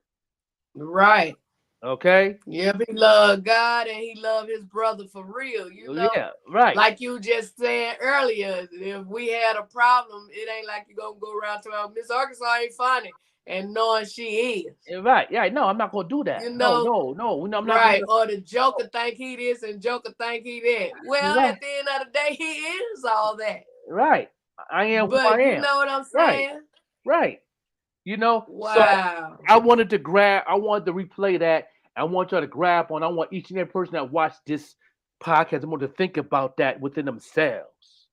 Right. Okay? Yep, he loved God and he loved his brother for real, Yeah, right. Like you just said earlier, if we had a problem, it ain't like you're going to go around to Miss Arkansas ain't funny and knowing she is. Right, yeah, no, I'm not going to do that. No, I'm not right, or the Joker think he this and Joker think he that. Well, at the end of the day, he is all that. Right. I am but who I am. You know what I'm saying? Right. Wow. So I wanted to replay that. I want y'all to grab on. I want each and every person that watched this podcast, I want to think about that within themselves.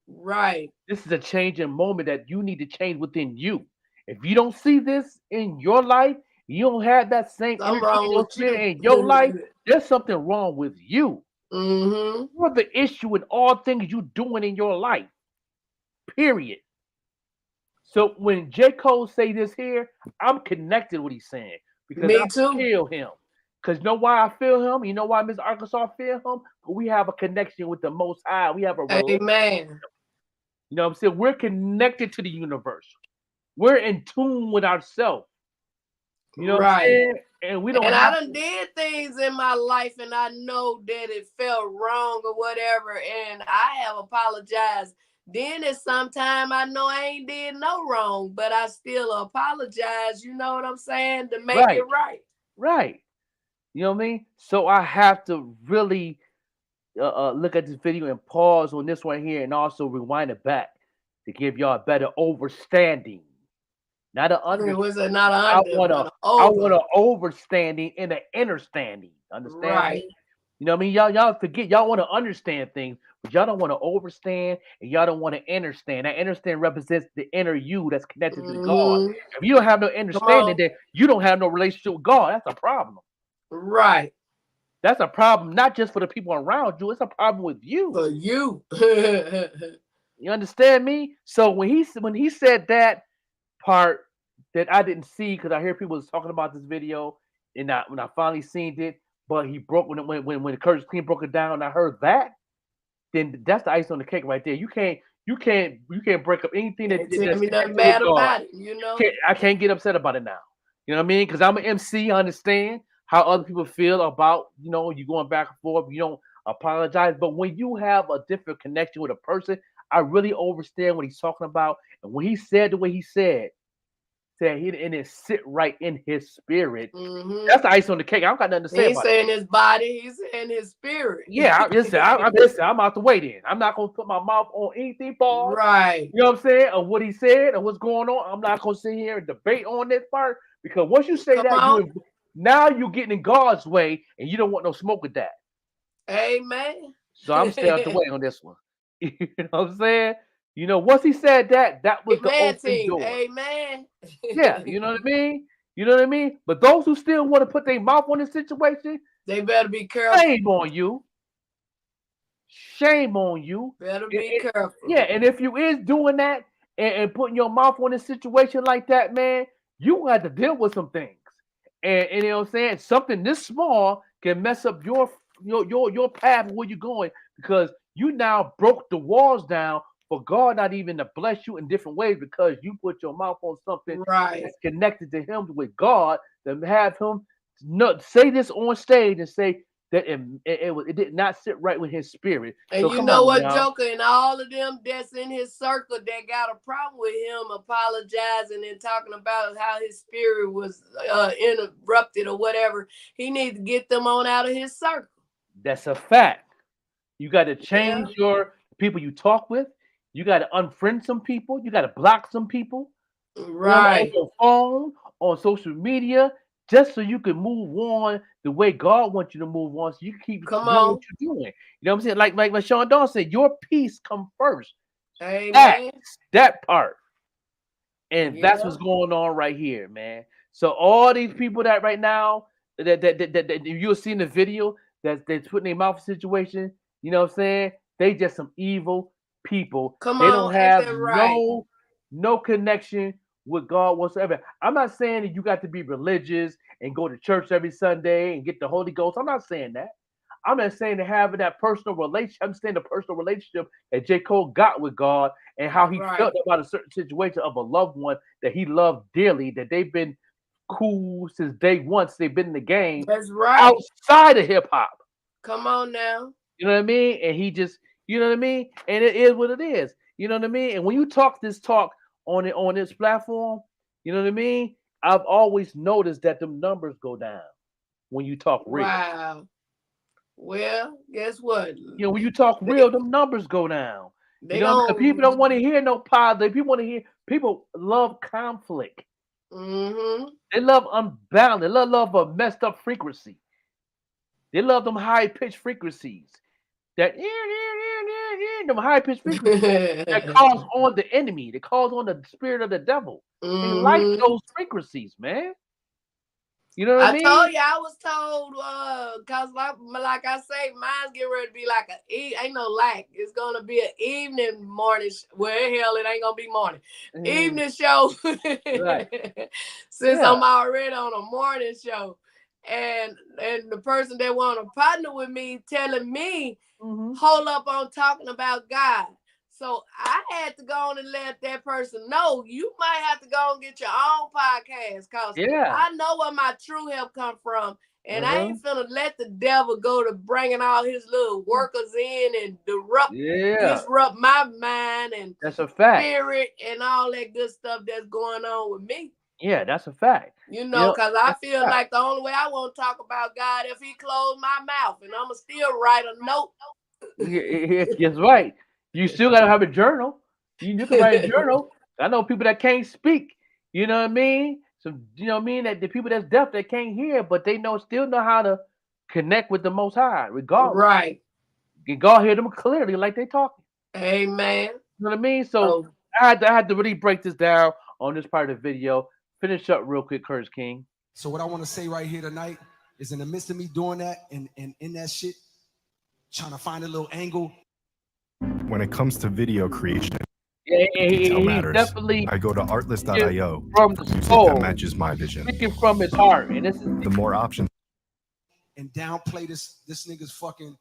Right. This is a changing moment that you need to change within you. If you don't see this in your life, you don't have that same energy in your life, there's something wrong with you. Mm-hmm. You're the issue in all things you're doing in your life. Period. So when J. Cole say this here, I'm connected with what he's saying. Because I feel him. Because you know why I feel him? You know why Miss Arkansas feel him? We have a connection with the Most High. We have a relationship. Amen. You know what I'm saying? We're connected to the universe. We're in tune with ourselves. You know what I'm saying? And we don't. And I done did things in my life, and I know that it felt wrong or whatever, and I have apologized. Then at some time, I know I ain't did no wrong, but I still apologize. You know what I'm saying? To make it right. Right. You know what I mean? So I have to really look at this video and pause on this one here, and also rewind it back to give y'all a better understanding. Not an under. I want an overstanding and an understanding. Understand? Right. You know what I mean? Y'all forget. Y'all want to understand things, but y'all don't want to overstand, and y'all don't want to understand. That understand represents the inner you that's connected to God. If you don't have no understanding, then you don't have no relationship with God. That's a problem. Right. That's a problem, not just for the people around you. It's a problem with you. For you. You understand me? So when he said that part, that I didn't see because I hear people was talking about this video, and when I finally seen it, but he broke when Curtis Clean broke it down, and I heard that, then that's the ice on the cake right there. You can't break up anything Can't tell me nothing bad about it, you know. I can't get upset about it now. You know what I mean? Because I'm an MC. I understand how other people feel about, you know, you going back and forth. You don't apologize. But when you have a different connection with a person, I really understand what he's talking about. And when he said the way he said he didn't sit right in his spirit. Mm-hmm. That's the ice on the cake. I don't got nothing to say He's about saying it. his body, he's saying his spirit. Yeah, I'm out the way then. I'm not gonna put my mouth on anything, Paul. Right. You know what I'm saying? Or what he said or what's going on. I'm not gonna sit here and debate on this part because once you say now you're getting in God's way and you don't want no smoke with that. Amen. So I'm staying out the way on this one. You know what I'm saying? You know, once he said that was the open door. Amen. Yeah, you know what I mean? You know what I mean? But those who still want to put their mouth on this situation, they better be careful. Shame on you. Shame on you. Better be careful. Yeah, and if you is doing that and putting your mouth on a situation like that, man, you have to deal with some things. And you know what I'm saying? Something this small can mess up your path where you're going because you now broke the walls down for God not even to bless you in different ways because you put your mouth on something that's connected to him with God, to have him say this on stage and say that it did not sit right with his spirit. And so you know what, Joker, and all of them that's in his circle that got a problem with him apologizing and talking about how his spirit was interrupted or whatever, he needs to get them on out of his circle. That's a fact. You got to change your people you talk with. You got to unfriend some people. You got to block some people. Right. On your phone, on social media, just so you can move on the way God wants you to move on. So you can keep doing what you're doing. You know what I'm saying? Like Sean Dawn said, your peace come first. Amen. That part. And that's what's going on right here, man. So all these people that right now that you'll see in the video that they're putting their mouth in situation, you know what I'm saying? They just some evil people. They don't have no connection with God whatsoever. I'm not saying that you got to be religious and go to church every Sunday and get the Holy Ghost. I'm not saying that. I'm not saying to have that personal relationship. I'm saying the personal relationship that J. Cole got with God and how he felt about a certain situation of a loved one that he loved dearly, that they've been cool since day one, since they've been in the game. That's right. Outside of hip hop. Come on now. You know what I mean? And he just, you know what I mean? And it is what it is. You know what I mean? And when you talk this talk on this platform, you know what I mean? I've always noticed that the numbers go down when you talk real. Wow. Well, guess what? You know, when you talk real, the numbers go down. You know, people don't want to hear no positive. People love conflict. Mm-hmm. They love unbalanced. They love a messed up frequency. They love them high pitched frequencies. That them high pitched frequencies that calls on the enemy. That calls on the spirit of the devil. Mm-hmm. They like those frequencies, man. You know what I mean? I told you, I was told, cause like I say, mine's getting ready to be like ain't no lack. It's gonna be an evening morning. Well, hell, it ain't gonna be morning. Evening show. Since I'm already on a morning show, and the person that want to partner with me telling me, hold up on talking about God. So I had to go on and let that person know you might have to go and get your own podcast because I know where my true help come from. And I ain't finna let the devil go to bringing all his little workers in and disrupt my mind and that's a fact. Spirit and all that good stuff that's going on with me. Yeah, that's a fact. You know, because I feel like the only way I want to talk about God if he closed my mouth and I'ma still write a note. That's right. You still gotta have a journal. You can write a journal. I know people that can't speak. You know what I mean? So you know what I mean? That the people that's deaf that can't hear, but they still know how to connect with the Most High, regardless. Right. And God hear them clearly, like they talking. Amen. You know what I mean? So I had to really break this down on this part of the video. Finish up real quick, Curtis King. So what I want to say right here tonight is, in the midst of me doing that and in that shit, trying to find a little angle. When it comes to video creation, Yeah, Detail he's matters. definitely I go to artlist.io from for the music soul, that matches my vision. speaking from his heart, and this is The more options. And downplay this nigga's fucking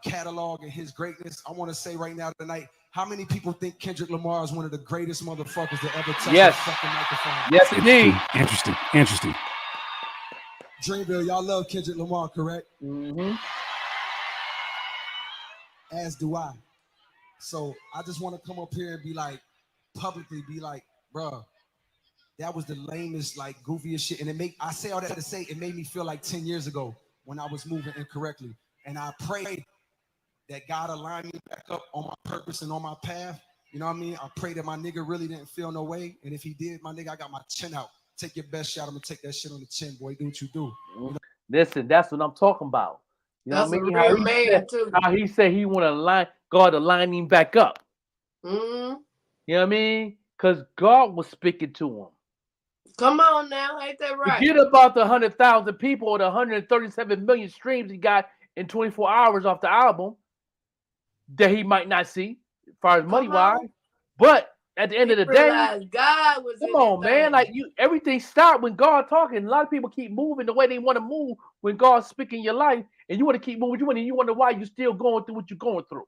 catalog and his greatness. I want to say right now tonight, how many people think Kendrick Lamar is one of the greatest motherfuckers that ever touched a fucking microphone? Yes, indeed. Interesting. Dreamville, y'all love Kendrick Lamar, correct? Mm-hmm. As do I. So I just want to come up here and be like, publicly be like, bruh, that was the lamest, like, goofiest shit. And I say all that to say, it made me feel like 10 years ago when I was moving incorrectly. And I pray that God aligned me back up on my purpose and on my path. You know what I mean? I pray that my nigga really didn't feel no way. And if he did, my nigga, I got my chin out. Take your best shot. I'm gonna take that shit on the chin, boy. Do what you do. You know? Listen, that's what I'm talking about. You know That's what I mean? a real man, too. How he said he want to line God to line him back up. Mm-hmm. You know what I mean? Because God was speaking to him. Come on now, ain't that right? Forget about the 100,000 people or the 137 million streams he got in 24 hours off the album that he might not see as far as money wise. But at the end of the day, God was come on, man. Like everything stopped when God talking. A lot of people keep moving the way they want to move when God's speaking your life, and you want to keep moving. You wonder why you're still going through what you're going through.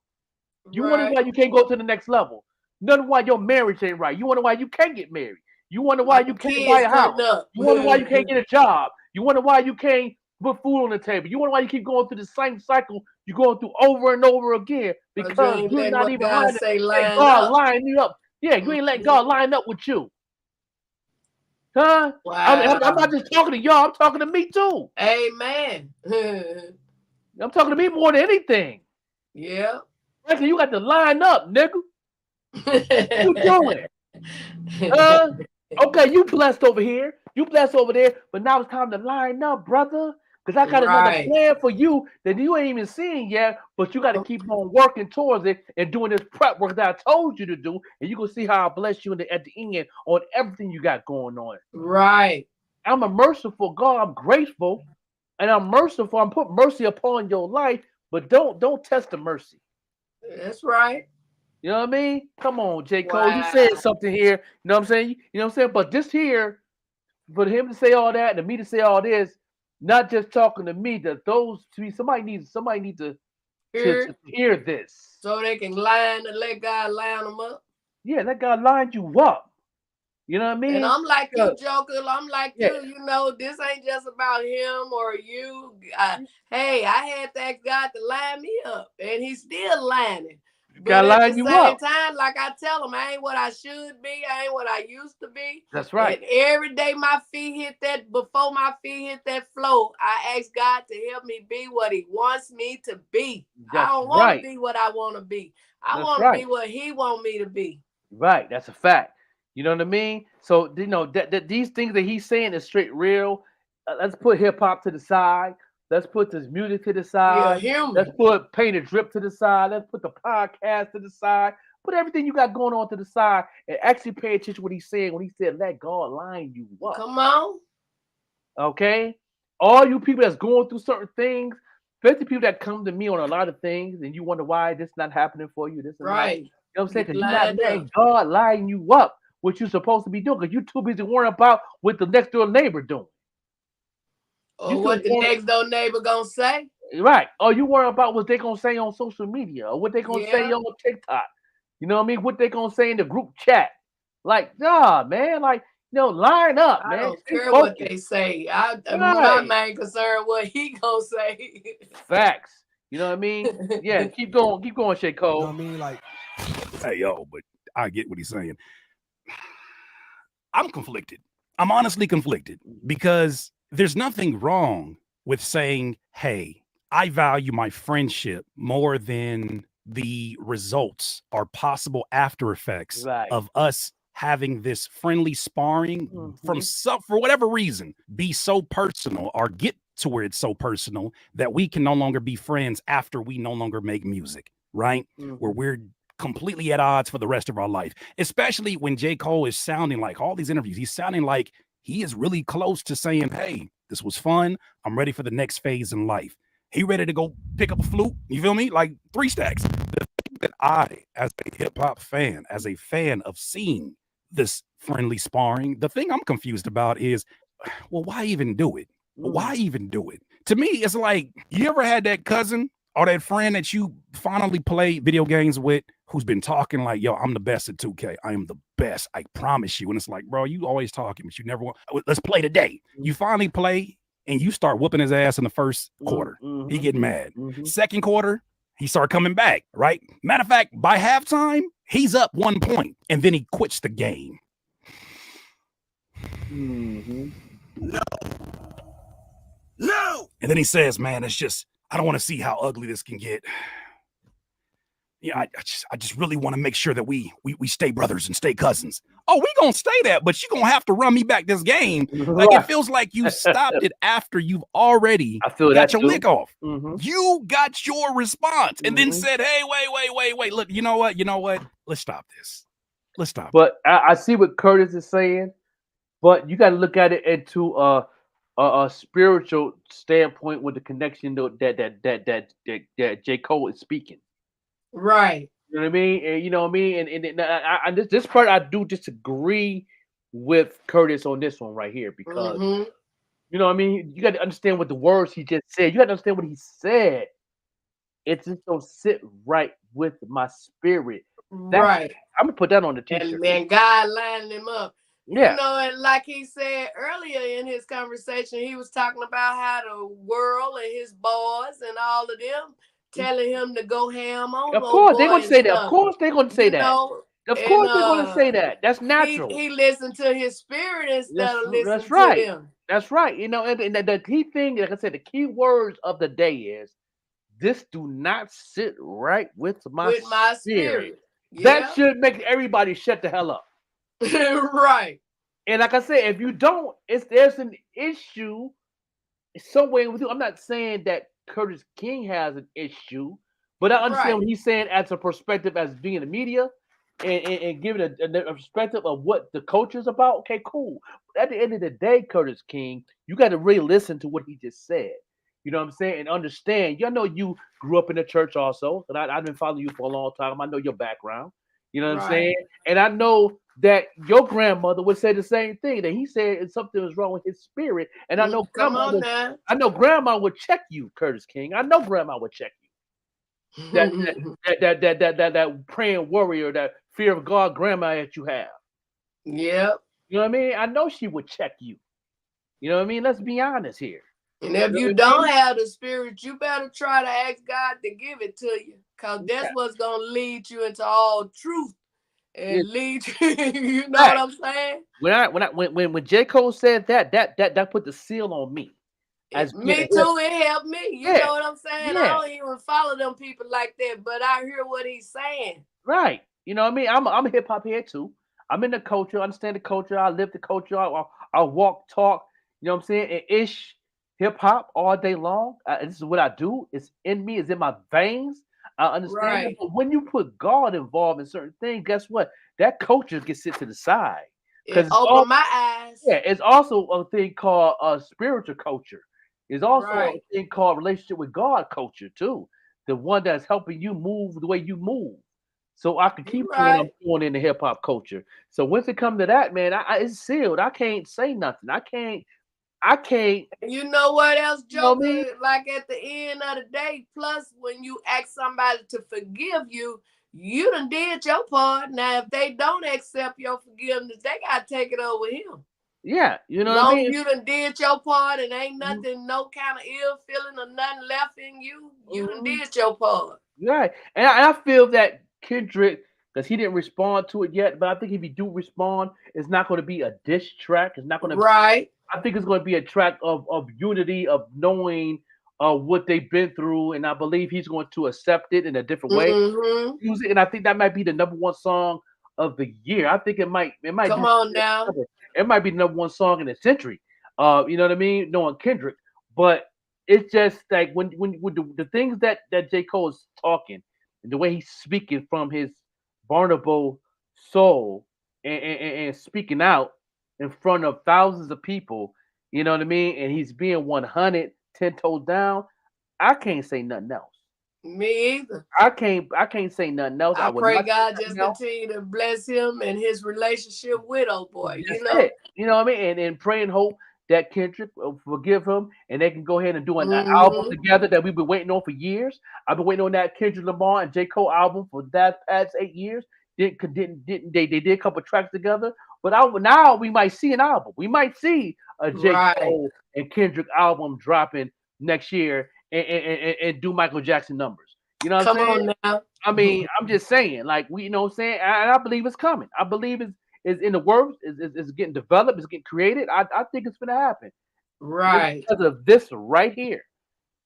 You wonder why you can't go to the next level. You wonder why your marriage ain't right. You wonder why you can't get married. You wonder why you can't buy a house. You wonder why you can't get a job. You wonder why you can't put food on the table. You wonder why you keep going through the same cycle you're going through over and over again because you're not even letting God line you up. Yeah, you ain't letting God line up with you. Huh? Wow. I'm not just talking to y'all. I'm talking to me too. Amen. I'm talking to me more than anything. Yeah. Actually, you got to line up, nigga. What you doing? Okay, you blessed over here. You blessed over there. But now it's time to line up, brother. Because I got another plan for you that you ain't even seen yet. But you got to keep on working towards it and doing this prep work that I told you to do. And you can see how I bless you at the end on everything you got going on. Right. I'm a merciful God. I'm grateful. And I'm merciful. I'm put mercy upon your life. But don't test the mercy. That's right. You know what I mean? Come on, J. Cole. You said something here. You know what I'm saying? You know what I'm saying? But this here, for him to say all that and me to say all this, not just talking to me, that those to me, somebody needs to hear this. So they can let God line them up. Yeah, let God line you up. You know what I mean? And I'm like you, Joker. I'm like you. You know, this ain't just about him or you. Hey, I had to ask God to line me up, and he's still lining. But at the same time, like I tell him, I ain't what I should be. I ain't what I used to be. That's right. And every day before my feet hit that floor, I ask God to help me be what he wants me to be. I don't want to be what I want to be. I want to be what he want me to be. Right. That's a fact. You know what I mean? So, you know, that these things that he's saying is straight real. Let's put hip hop to the side. Let's put this music to the side. Let's put Paint a Drip to the side. Let's put the podcast to the side. Put everything you got going on to the side and actually pay attention to what he's saying when he said, let God line you up. Come on. Okay? All you people that's going through certain things, especially people that come to me on a lot of things and you wonder why this is not happening for you. This is right. You know what I'm saying? Because you're not letting God line you up, what you're supposed to be doing, because you're too busy worrying about what the next door neighbor doing. Or what the next door neighbor gonna say. Right. Or you worry about what they gonna say on social media or what they gonna say on TikTok. You know what I mean? What they gonna say in the group chat. Like, nah, man. Like, you know, line up, man. I don't care what they say. My main concern what he gonna say. Facts. You know what I mean? Yeah, keep going, Shay Cole. You know what I mean? Like, hey, yo, but I get what he's saying. I'm conflicted. I'm honestly conflicted because there's nothing wrong with saying, hey, I value my friendship more than the results or possible after effects of us having this friendly sparring for whatever reason, be so personal or get to where it's so personal that we can no longer be friends after we no longer make music, right? Where we're completely at odds for the rest of our life, especially when J. Cole is sounding like all these interviews, he's sounding like he is really close to saying, hey, this was fun. I'm ready for the next phase in life. He ready to go pick up a flute. You feel me? Like 3 stacks. that I, as a hip hop fan, as a fan of seeing this friendly sparring, the thing I'm confused about is, well, why even do it? Why even do it? To me, it's like, you ever had that cousin or that friend that you finally play video games with who's been talking like, yo, I'm the best at 2K. I am the best. I promise you. And it's like, bro, you always talking, but you never want. Let's play today. You finally play and you start whooping his ass in the first quarter. He getting mad. Second quarter, he start coming back, right? Matter of fact, by halftime, he's up 1 point, and then he quits the game. No. And then he says, man, it's just, I don't want to see how ugly this can get. Yeah, I just really want to make sure that we stay brothers and stay cousins. Oh, we gonna stay that, but you're gonna have to run me back this game. Like, it feels like you stopped it after you've already got your lick off. You got your response and then said, hey, wait. Look, you know what? Let's stop this. But I see what Curtis is saying, but you got to look at it into a spiritual standpoint with the connection that J. Cole is speaking. Right. You know what I mean? And you know what I mean? And this part I do disagree with Curtis on this one right here because you know what I mean? You got to understand what the words he just said. You got to understand what he said. It just don't sit right with my spirit. Right. I'm gonna put that on the t-shirt. And man, God lining him up. Yeah. You know, and like he said earlier in his conversation, he was talking about how the world and his boys and all of them telling him to go ham on. Of course, they're gonna say that. Of course, they're gonna say that. Know, of course, they're gonna say that. That's natural. He listened to his spirit instead of listening right. to them. That's right. You know, and the key thing, like I said, the key words of the day is, this do not sit right with my spirit. That should make everybody shut the hell up. Right. And like I said, if you don't, there's an issue somewhere with you. I'm not saying that Curtis King has an issue, but I understand what he's saying as a perspective as being the media and giving a perspective of what the culture is about. Okay, cool. But at the end of the day, Curtis King, you got to really listen to what he just said. You know what I'm saying? And understand. You know, you grew up in the church also, and I've been following you for a long time. I know your background. You know what I'm saying? And I know that your grandmother would say the same thing, that he said something was wrong with his spirit. And I know grandma would check you, Curtis King. I know grandma would check you. That praying warrior, that fear of God grandma that you have. Yep. You know what I mean? I know she would check you. You know what I mean? Let's be honest here. And if you don't have the spirit, you better try to ask God to give it to you, because that's what's gonna lead you into all truth and lead you. You know what I'm saying? When J. Cole said that put the seal on me. Me too. It helped me. You know what I'm saying? I don't even follow them people like that, but I hear what he's saying. Right. You know what I mean? I'm a hip hop head too. I'm in the culture. I understand the culture. I live the culture. I walk, talk. You know what I'm saying? And ish. Hip hop all day long. This is what I do. It's in me. It's in my veins. I understand it. But when you put God involved in certain things, guess what? That culture gets sit to the side. It opened my eyes. Yeah, it's also a thing called spiritual culture. It's also a thing called relationship with God culture too. The one that's helping you move the way you move. So I can keep going in the hip hop culture. So once it comes to that, man, it's sealed. I can't say nothing. I can't. You know what else, Joker? Like at the end of the day, plus when you ask somebody to forgive you, you done did your part. Now, if they don't accept your forgiveness, they gotta take it over him. Yeah, you know what I mean? You done did your part and ain't nothing, no kind of ill feeling or nothing left in you. You done did your part. Right. And I feel that Kendrick, because he didn't respond to it yet, but I think if he do respond, it's not going to be a diss track. It's not going to be. I think it's going to be a track of unity, of knowing what they've been through, and I believe he's going to accept it in a different way. Music, and I think that might be the #1 song of the year. I think it might. Come on now. It might be the #1 song in the century. You know what I mean? Knowing Kendrick, but it's just like when the things that J. Cole is talking, and the way he's speaking from his vulnerable soul and speaking out in front of thousands of people, you know what I mean? And he's being 100, 10 toes down. I can't say nothing else. Me either. I can't say nothing else. I would pray not say God nothing just else. continue to bless him and his relationship with old boy. That's You know, it. You know what I mean? And pray and hope that Kendrick will forgive him and they can go ahead and do an album together that we've been waiting on for years. I've been waiting on that Kendrick Lamar and J. Cole album for that past 8 years. They did a couple tracks together, but now we might see an album. We might see a J. Cole and Kendrick album dropping next year and do Michael Jackson numbers. You know what I'm saying? Come on now. I mean, I'm just saying, like, you know what I'm saying? And I believe it's coming. I believe it's in the works, it's getting developed, it's getting created. I think it's gonna happen. Right. Because of this right here.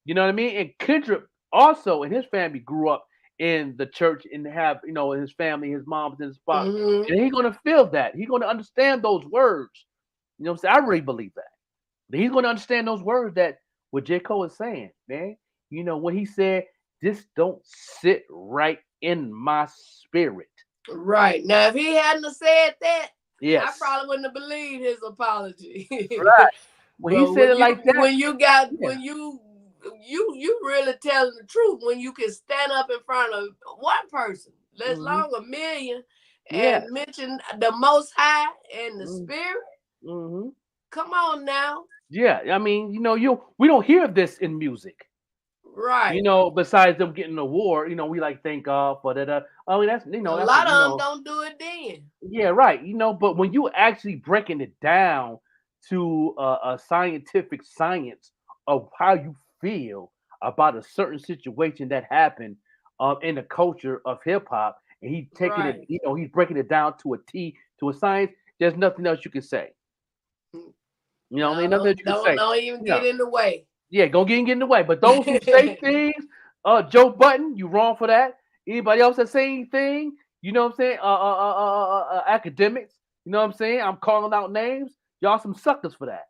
You know what I mean? And Kendrick also and his family grew up in the church and have, you know, his family, his mom's and his father. And he's gonna feel that. He's gonna understand those words. You know what I'm saying? I really believe that. He's gonna understand those words that what J. Cole is saying, man. You know, when he said, "This don't sit right in my spirit." Right. Now, if he hadn't have said that, yes, I probably wouldn't have believed his apology. Right. When he said it like that. When you really telling the truth, when you can stand up in front of one person, let alone a million, and mention the Most High and the Spirit. Come on now. Yeah, I mean, you know, we don't hear this in music. Right. You know, besides them getting an award, you know, we like thank God for that. I mean, that's, you know, a lot of them don't do it then. Yeah, right. You know, but when you actually breaking it down to a scientific science of how you feel about a certain situation that happened in the culture of hip hop, and he's taking it, you know, he's breaking it down to a T, to a science. There's nothing else you can say. You know, nothing else you can say. Don't even get in the way. Yeah, get in the way. But those who say things, Joe Button, you wrong for that. Anybody else that say anything, you know what I'm saying? Academics, you know what I'm saying? I'm calling out names. Y'all some suckers for that.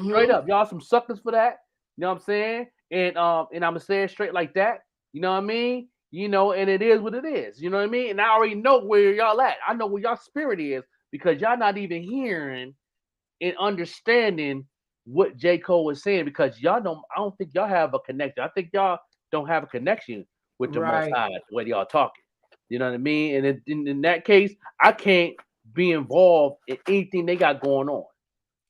Straight up, y'all some suckers for that. You know what I'm saying? And I'm gonna say it straight like that. You know what I mean? You know, and it is what it is. You know what I mean? And I already know where y'all at. I know where y'all spirit is because y'all not even hearing and understanding what J. Cole is saying because I don't think y'all have a connection. I think y'all don't have a connection with the Most High when y'all talking. You know what I mean? And in that case, I can't be involved in anything they got going on.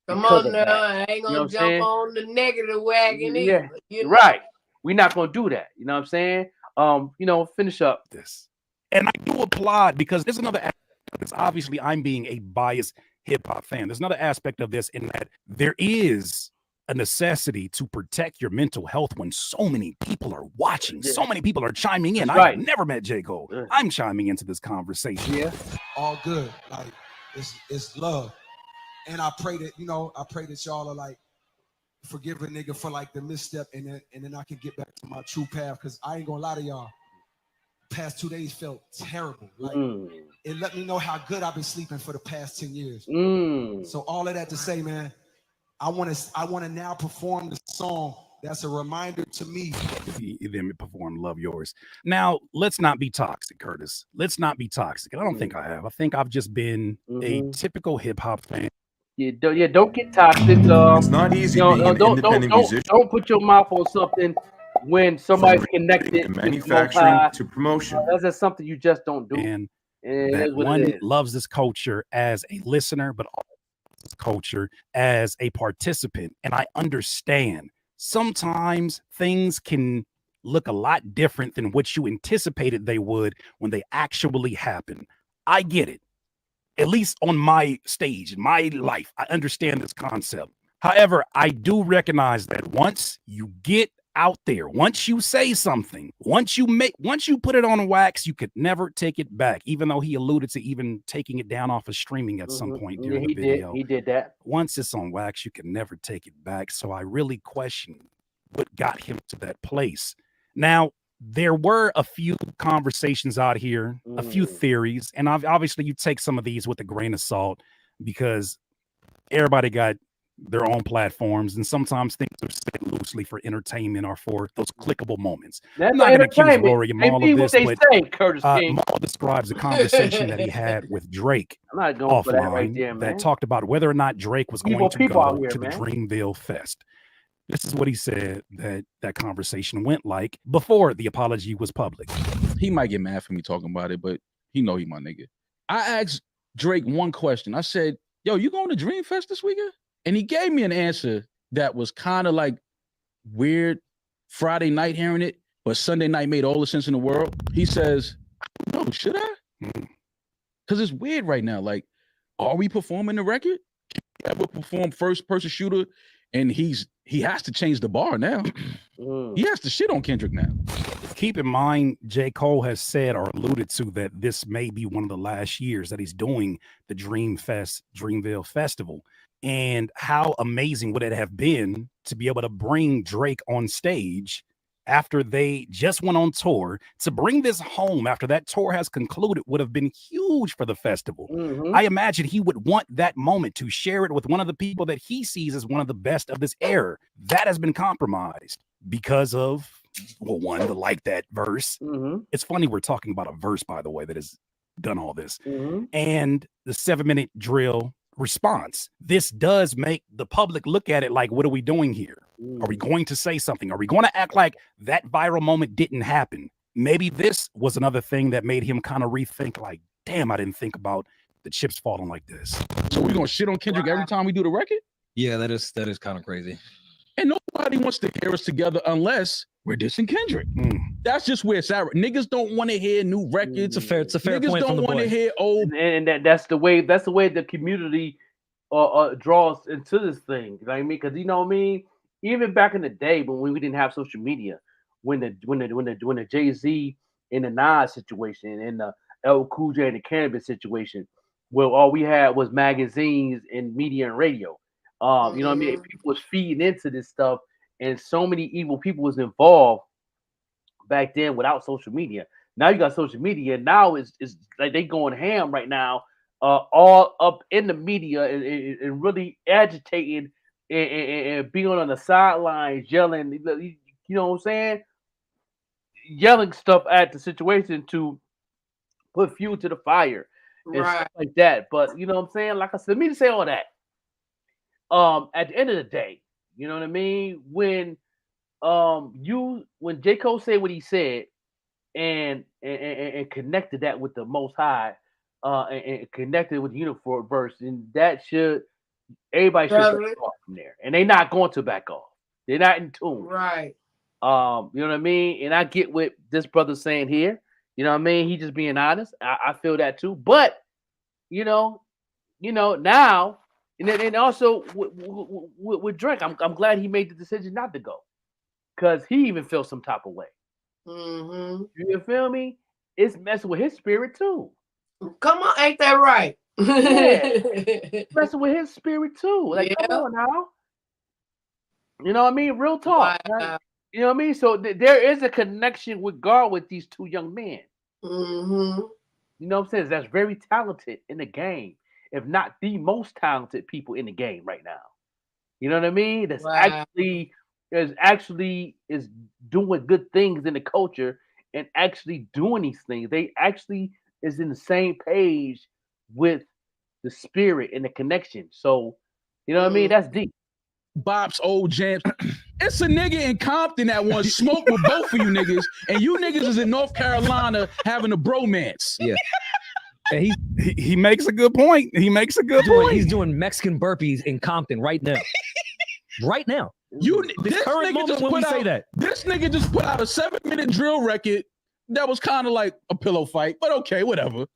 Come on now, I ain't gonna jump on the negative wagon either. You know? Right. We're not gonna do that. You know what I'm saying? You know, finish up this. And I do applaud because there's another aspect of this. Obviously, I'm being a biased hip-hop fan. There's another aspect of this in that there is a necessity to protect your mental health when so many people are watching, so many people are chiming in. I've never met J. Cole. I'm chiming into this conversation. Yeah, all good. Like it's love, and I pray that y'all are like forgive a nigga for like the misstep, and then I can get back to my true path. Cause I ain't gonna lie to y'all. Past 2 days felt terrible. Like it let me know how good I've been sleeping for the past 10 years. So all of that to say, man, I want to now perform the song that's a reminder to me. Then perform Love Yours. Now, let's not be toxic, Curtis. Let's not be toxic. I don't think I have. I think I've just been a typical hip hop fan. Yeah, don't get toxic. It's not easy being an independent musician. Don't put your mouth on something when somebody's connected to manufacturing to promotion. That's just something you just don't do. And that one loves this culture as a listener, but also this culture as a participant. And I understand sometimes things can look a lot different than what you anticipated they would when they actually happen. I get it. At least on my stage, in my life, I understand this concept. However, I do recognize that once you get out there, once you say something, once you put it on wax, you could never take it back, even though he alluded to even taking it down off of streaming at some point during the video. He did that. Once it's on wax, you can never take it back. So I really question what got him to that place. Now, there were a few conversations out here, a few theories, and obviously you take some of these with a grain of salt because everybody got their own platforms, and sometimes things are said loosely for entertainment or for those clickable moments. I'm not going to accuse Rory of all of this, but Curtis Maul describes a conversation that he had with Drake offline that talked about whether or not Drake was going to go to the Dreamville Fest. This is what he said that conversation went like before the apology was public. He might get mad for me talking about it, but he know he my nigga. I asked Drake one question. I said, yo, you going to Dream Fest this weekend? And he gave me an answer that was kind of like weird Friday night hearing it, but Sunday night made all the sense in the world. He says, no, should I? Because it's weird right now. Like, are we performing the record? Can we ever perform first person shooter? And he has to change the bar now. He has to shit on Kendrick now. Keep in mind, J. Cole has said or alluded to that this may be one of the last years that he's doing the Dreamville Festival. And how amazing would it have been to be able to bring Drake on stage after they just went on tour? To bring this home after that tour has concluded would have been huge for the festival. I imagine he would want that moment to share it with one of the people that he sees as one of the best of this era. That has been compromised because of, well, one, the like that verse. It's funny we're talking about a verse, by the way, that has done all this. And the 7-minute drill response. This does make the public look at it like, what are we doing here? Are we going to say something? Are we going to act like that viral moment didn't happen? Maybe this was another thing that made him kind of rethink, like, damn, I didn't think about the chips falling like this. So we're going to shit on Kendrick every time we do the record? Yeah, that is kind of crazy. And nobody wants to hear us together unless we're dissing Kendrick. That's just where it's at. Niggas don't want to hear new records. It's a fair Niggas point. don't want to hear old. And that's the way the community draws into this thing. You know what I mean? Because you know what I mean. Even back in the day when we didn't have social media, when the Jay-Z and the Nas situation and the L Cool J and the Cannabis situation, well, all we had was magazines and media and radio. You know what I mean? People was feeding into this stuff, and so many evil people was involved back then without social media. Now you got social media. Now it's like they going ham right now, all up in the media and really agitating and being on the sidelines, yelling. You know what I'm saying? Yelling stuff at the situation to put fuel to the fire and stuff like that. But you know what I'm saying? Like I said, me to say all that. At the end of the day, you know what I mean? When J. Cole said what he said and connected that with the Most High, and connected with the universe, and that should everybody should back off from there. And they're not going to back off. They're not in tune. Right. You know what I mean? And I get what this brother's saying here. You know what I mean? He just being honest. I feel that too. But you know, now. And also with Drake, I'm glad he made the decision not to go, because he even feels some type of way. You feel me? It's messing with his spirit too. Come on, ain't that right? Yeah. Messing with his spirit too. Like, come on now. You know what I mean? Real talk. Right? You know what I mean? So there is a connection with God with these two young men. You know what I'm saying? That's very talented in the game, if not the most talented people in the game right now. You know what I mean? That's actually is doing good things in the culture and actually doing these things. They actually is in the same page with the spirit and the connection. So, you know what I mean? That's deep. Bob's old jams. It's a nigga in Compton that wants smoke with both of you niggas, and you niggas is in North Carolina having a bromance. Yeah. And he makes a good point. He makes a good point. He's doing Mexican burpees in Compton right now. Right now. This nigga just put out a 7-minute drill record that was kind of like a pillow fight, but okay, whatever.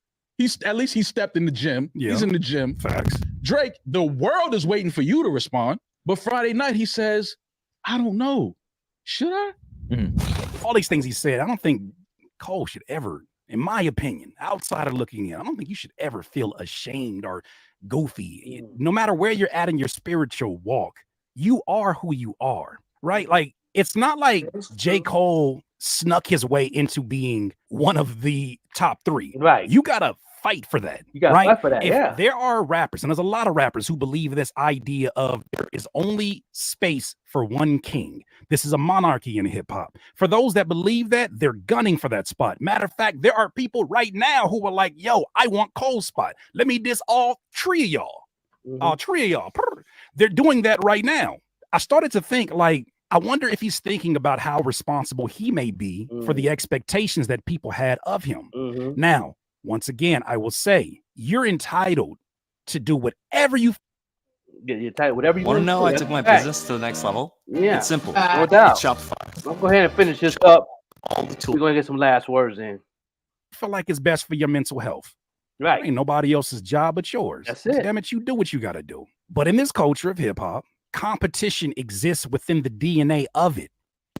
At least he stepped in the gym. Yeah. He's in the gym. Facts. Drake, the world is waiting for you to respond. But Friday night he says, I don't know. Should I? All these things he said, I don't think Cole should ever, in my opinion, outside of looking in, I don't think you should ever feel ashamed or goofy. No matter where you're at in your spiritual walk, you are who you are, right? Like, it's not like J. Cole snuck his way into being one of the top 3. Right. You gotta fight for that. You gotta fight for that. If there are rappers, and there's a lot of rappers who believe this idea of there is only space for one king. This is a monarchy in hip hop. For those that believe that, they're gunning for that spot. Matter of fact, there are people right now who are like, yo, I want Cole's spot. Let me diss all 3 of y'all. All 3 of y'all. They're doing that right now. I started to think, like, I wonder if he's thinking about how responsible he may be for the expectations that people had of him. Now, once again, I will say, you're entitled to do whatever you You're entitled, whatever you Want to want know? do. I That's took a my fact. business to the next level. Yeah, It's simple. no doubt. It's Shopify. I'll go ahead and finish this up. We're going to get some last words in. feel like it's best for your mental health. Right. Ain't nobody else's job but yours. That's it. Damn it, you do what you got to do. But in this culture of hip hop, competition exists within the DNA of it.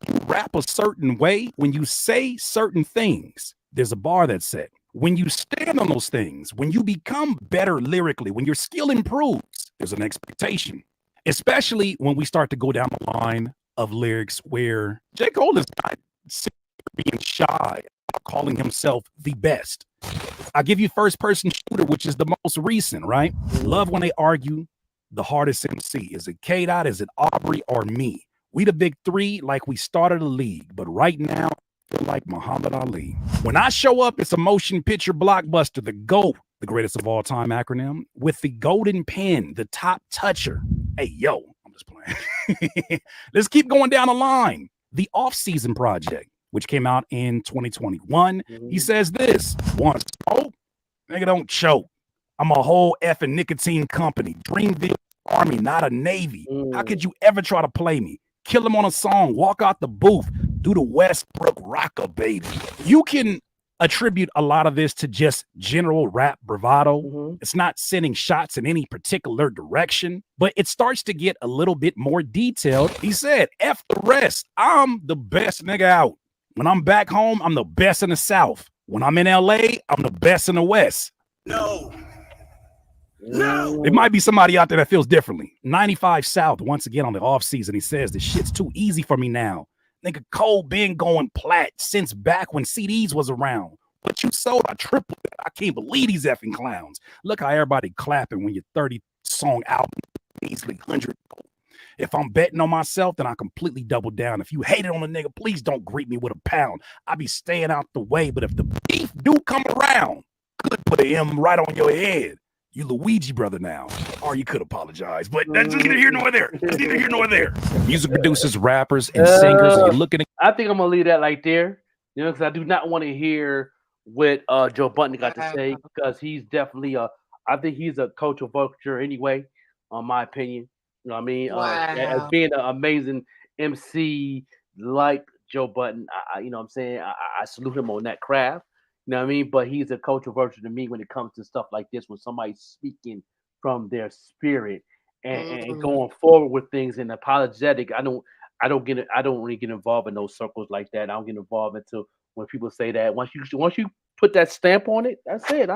You rap a certain way when you say certain things. There's a bar that's set. When you stand on those things, when you become better lyrically, when your skill improves, there's an expectation. Especially when we start to go down the line of lyrics where J. Cole is not being shy, calling himself the best. I give you first person shooter, which is the most recent, right? Love when they argue the hardest MC. Is it K-Dot, is it Aubrey, or me? We the big three like we started a league, but right now, I feel like Muhammad Ali. When I show up, it's a motion picture blockbuster, the GOAT, the greatest of all time acronym, with the golden pen, the top toucher. Hey, yo, I'm just playing. Let's keep going down the line. The Off-Season Project, which came out in 2021. He says this: once smoke, nigga don't choke. I'm a whole effing nicotine company. Dreamville Army, not a Navy. How could you ever try to play me? Kill him on a song, walk out the booth, do the Westbrook rocker, baby. You can attribute a lot of this to just general rap bravado. It's not sending shots in any particular direction, but it starts to get a little bit more detailed. He said, F the rest. I'm the best nigga out. When I'm back home, I'm the best in the South. When I'm in LA, I'm the best in the West. No. It might be somebody out there that feels differently. 95 South, once again on the off season, he says, this shit's too easy for me now. Nigga, Cole been going plat since back when CDs was around. But you sold, I tripled it. I can't believe these effing clowns. Look how everybody clapping when your 30-song album easily 100. If I'm betting on myself, then I completely double down. If you hate it on a nigga, please don't greet me with a pound. I be staying out the way, but if the beef do come around, could put an M right on your head. You Luigi brother now. Or you could apologize, but that's neither here nor there. That's neither here nor there. Music producers, rappers, and singers, you're looking at... I think I'm going to leave that right there, you know, because I do not want to hear what Joe Budden got to say, because he's definitely I think he's a cultural vulture anyway, on my opinion. You know what I mean? As being an amazing MC like Joe Budden, you know what I'm saying? I salute him on that craft. You know what I mean? But he's a cultural virtue to me when it comes to stuff like this, when somebody's speaking from their spirit and going forward with things and apologetic. I don't really get involved in those circles like that. I don't get involved into when people say that. Once you put that stamp on it, that's it.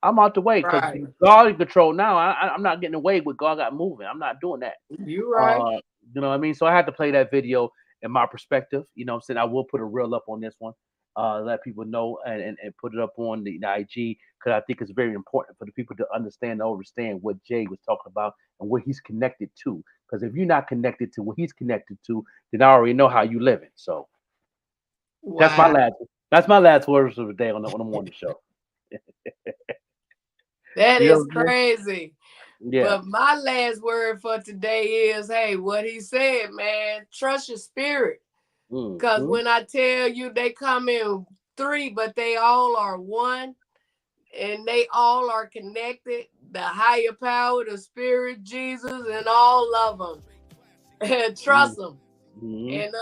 I'm out the way, because God in control now. I'm not getting away with God got moving. I'm not doing that. You right. You know what I mean? So I had to play that video in my perspective. You know what I'm saying? I will put a reel up on this one. Let people know and put it up on the IG, because I think it's very important for the people to understand and understand what Jay was talking about and what he's connected to. Because if you're not connected to what he's connected to, then I already know how you living. So that's my last words of the day on the morning show. That You know is crazy. Yeah. But my last word for today is, hey, what he said, man, trust your spirit. Because when I tell you they come in three, but they all are one, and they all are connected, the higher power, the spirit, Jesus, and all of them. And trust them. And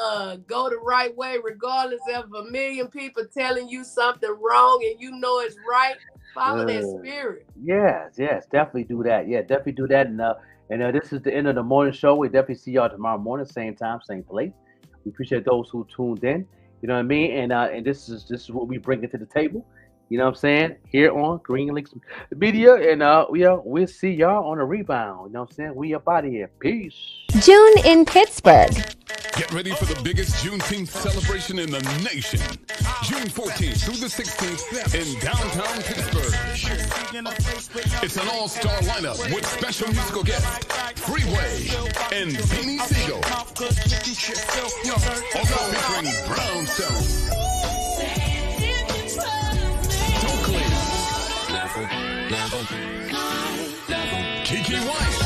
go the right way, regardless of a million people telling you something wrong and you know it's right. Follow that spirit. Yes, definitely do that. Yeah, definitely do that. And this is the end of the morning show. We definitely see y'all tomorrow morning, same time, same place. We appreciate those who tuned in. You know what I mean? And this is what we bring to the table. You know what I'm saying? Here on Green Lynx Media. And we'll see y'all on a rebound. You know what I'm saying? We up out of here. Peace. June in Pittsburgh. Get ready for the biggest Juneteenth celebration in the nation. June 14th through the 16th in downtown Pittsburgh. It's an all-star lineup with special musical guests, Freeway and Beanie Siegel. Also featuring Brownstone, Kiki White,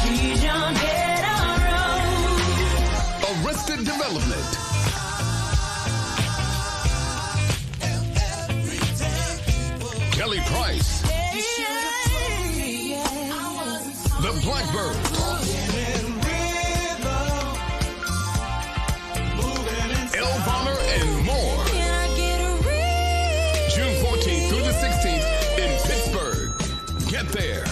development. Kelly Price. The Blackbirds. Elvana and more. June 14th through the 16th in Pittsburgh. Get there.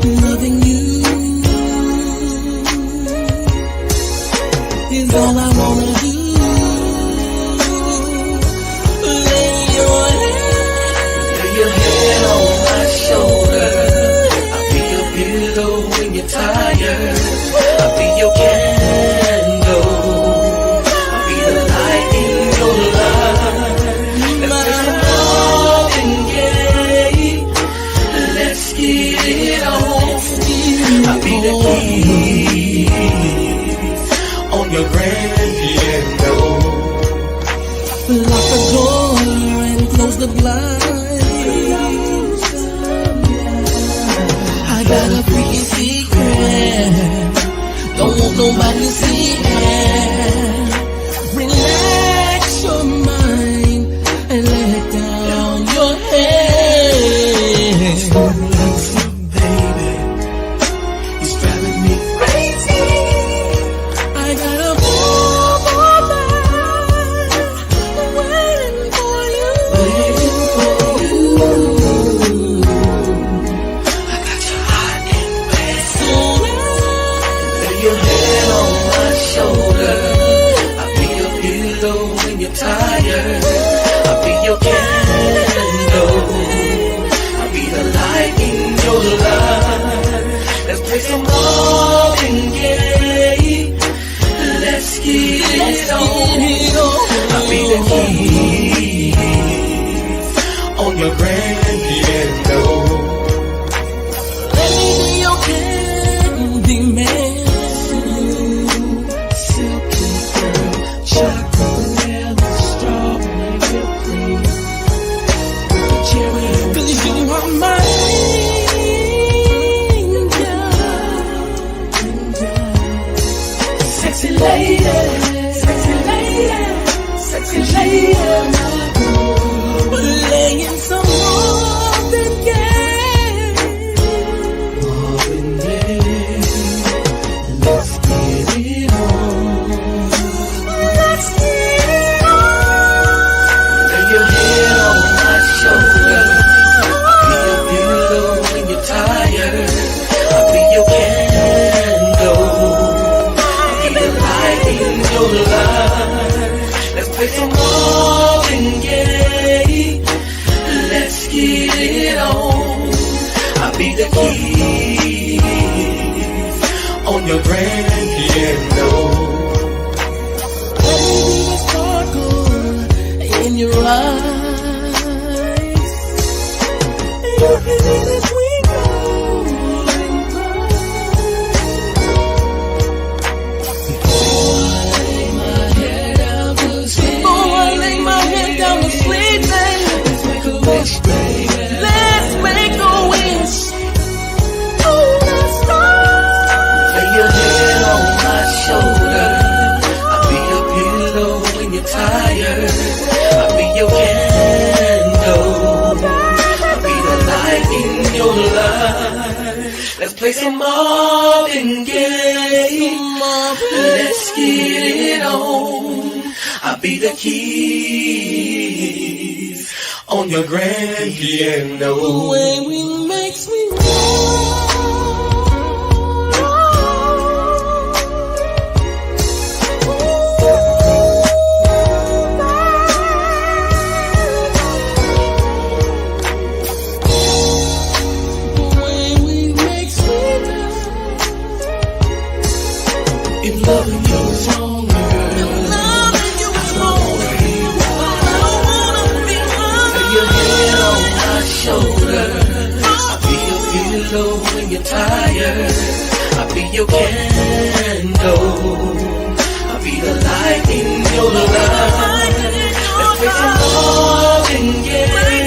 Loving you is all I wanna do. Lay your head on my shoulder. I'll be your pillow when you're tired. I'll be your candle. I'll be the light in your life. Let's make some love and gay. Let's get it on. I'll be the keys on your grand piano. Lock the door and close the blinds. I got a freaky secret. Don't want nobody to see it. Relax your mind and let down your head. Tired, I'll be your candle. I'll be the light in your life. Let's play some Marvin Gaye. Let's get it on. I'll be the keys on your grand piano. Let me be your candy man. Silky girl, chocolate. Cause you are my angel. Sexy lady, sexy lady, sexy lady. We're laying some more than let's get it on. Let's get it on. Lay your head on my shoulder. I'll be your pillow when you're tired. I'll be your candle. I'll be the light in your life. Let's play some Marvin Gaye. Let's get it on. I'll be the keys on your grand piano. Baby, the sparkle in your eyes. You can even twinkle and before I lay my head down to sleep, let's make a wish, baby. Let's make a wish. Oh, let's go. Lay your head on my shoulder. I'll be your pillow when you're tired. I'll be your candle. I'll be the light in your life. Let's play some Marvin Gaye. Let's get it on. I'll be the keys on your grand piano. The way we makes me if loving you is wrong, girl. Lay your head on my shoulder. I'll be your pillow when you're tired. I'll be your candle. I'll be the light in your life. Let's play some Marvin Gaye.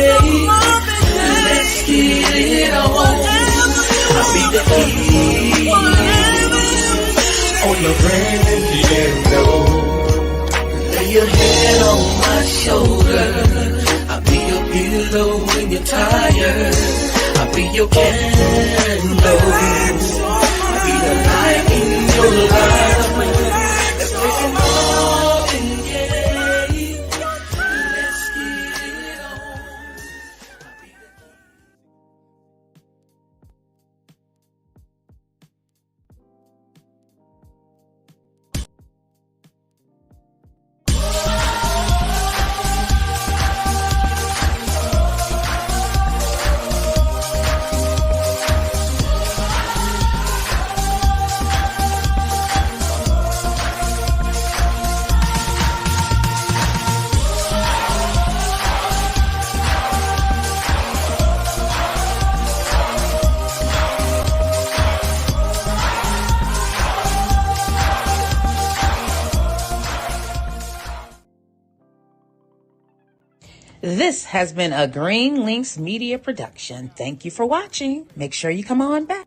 glow when you're tired. I'll be your candle. I'll be the light in your life. Let's make it all in gay. Let's get it on. This has been a Green Lynx Media production. Thank you for watching. Make sure you come on back.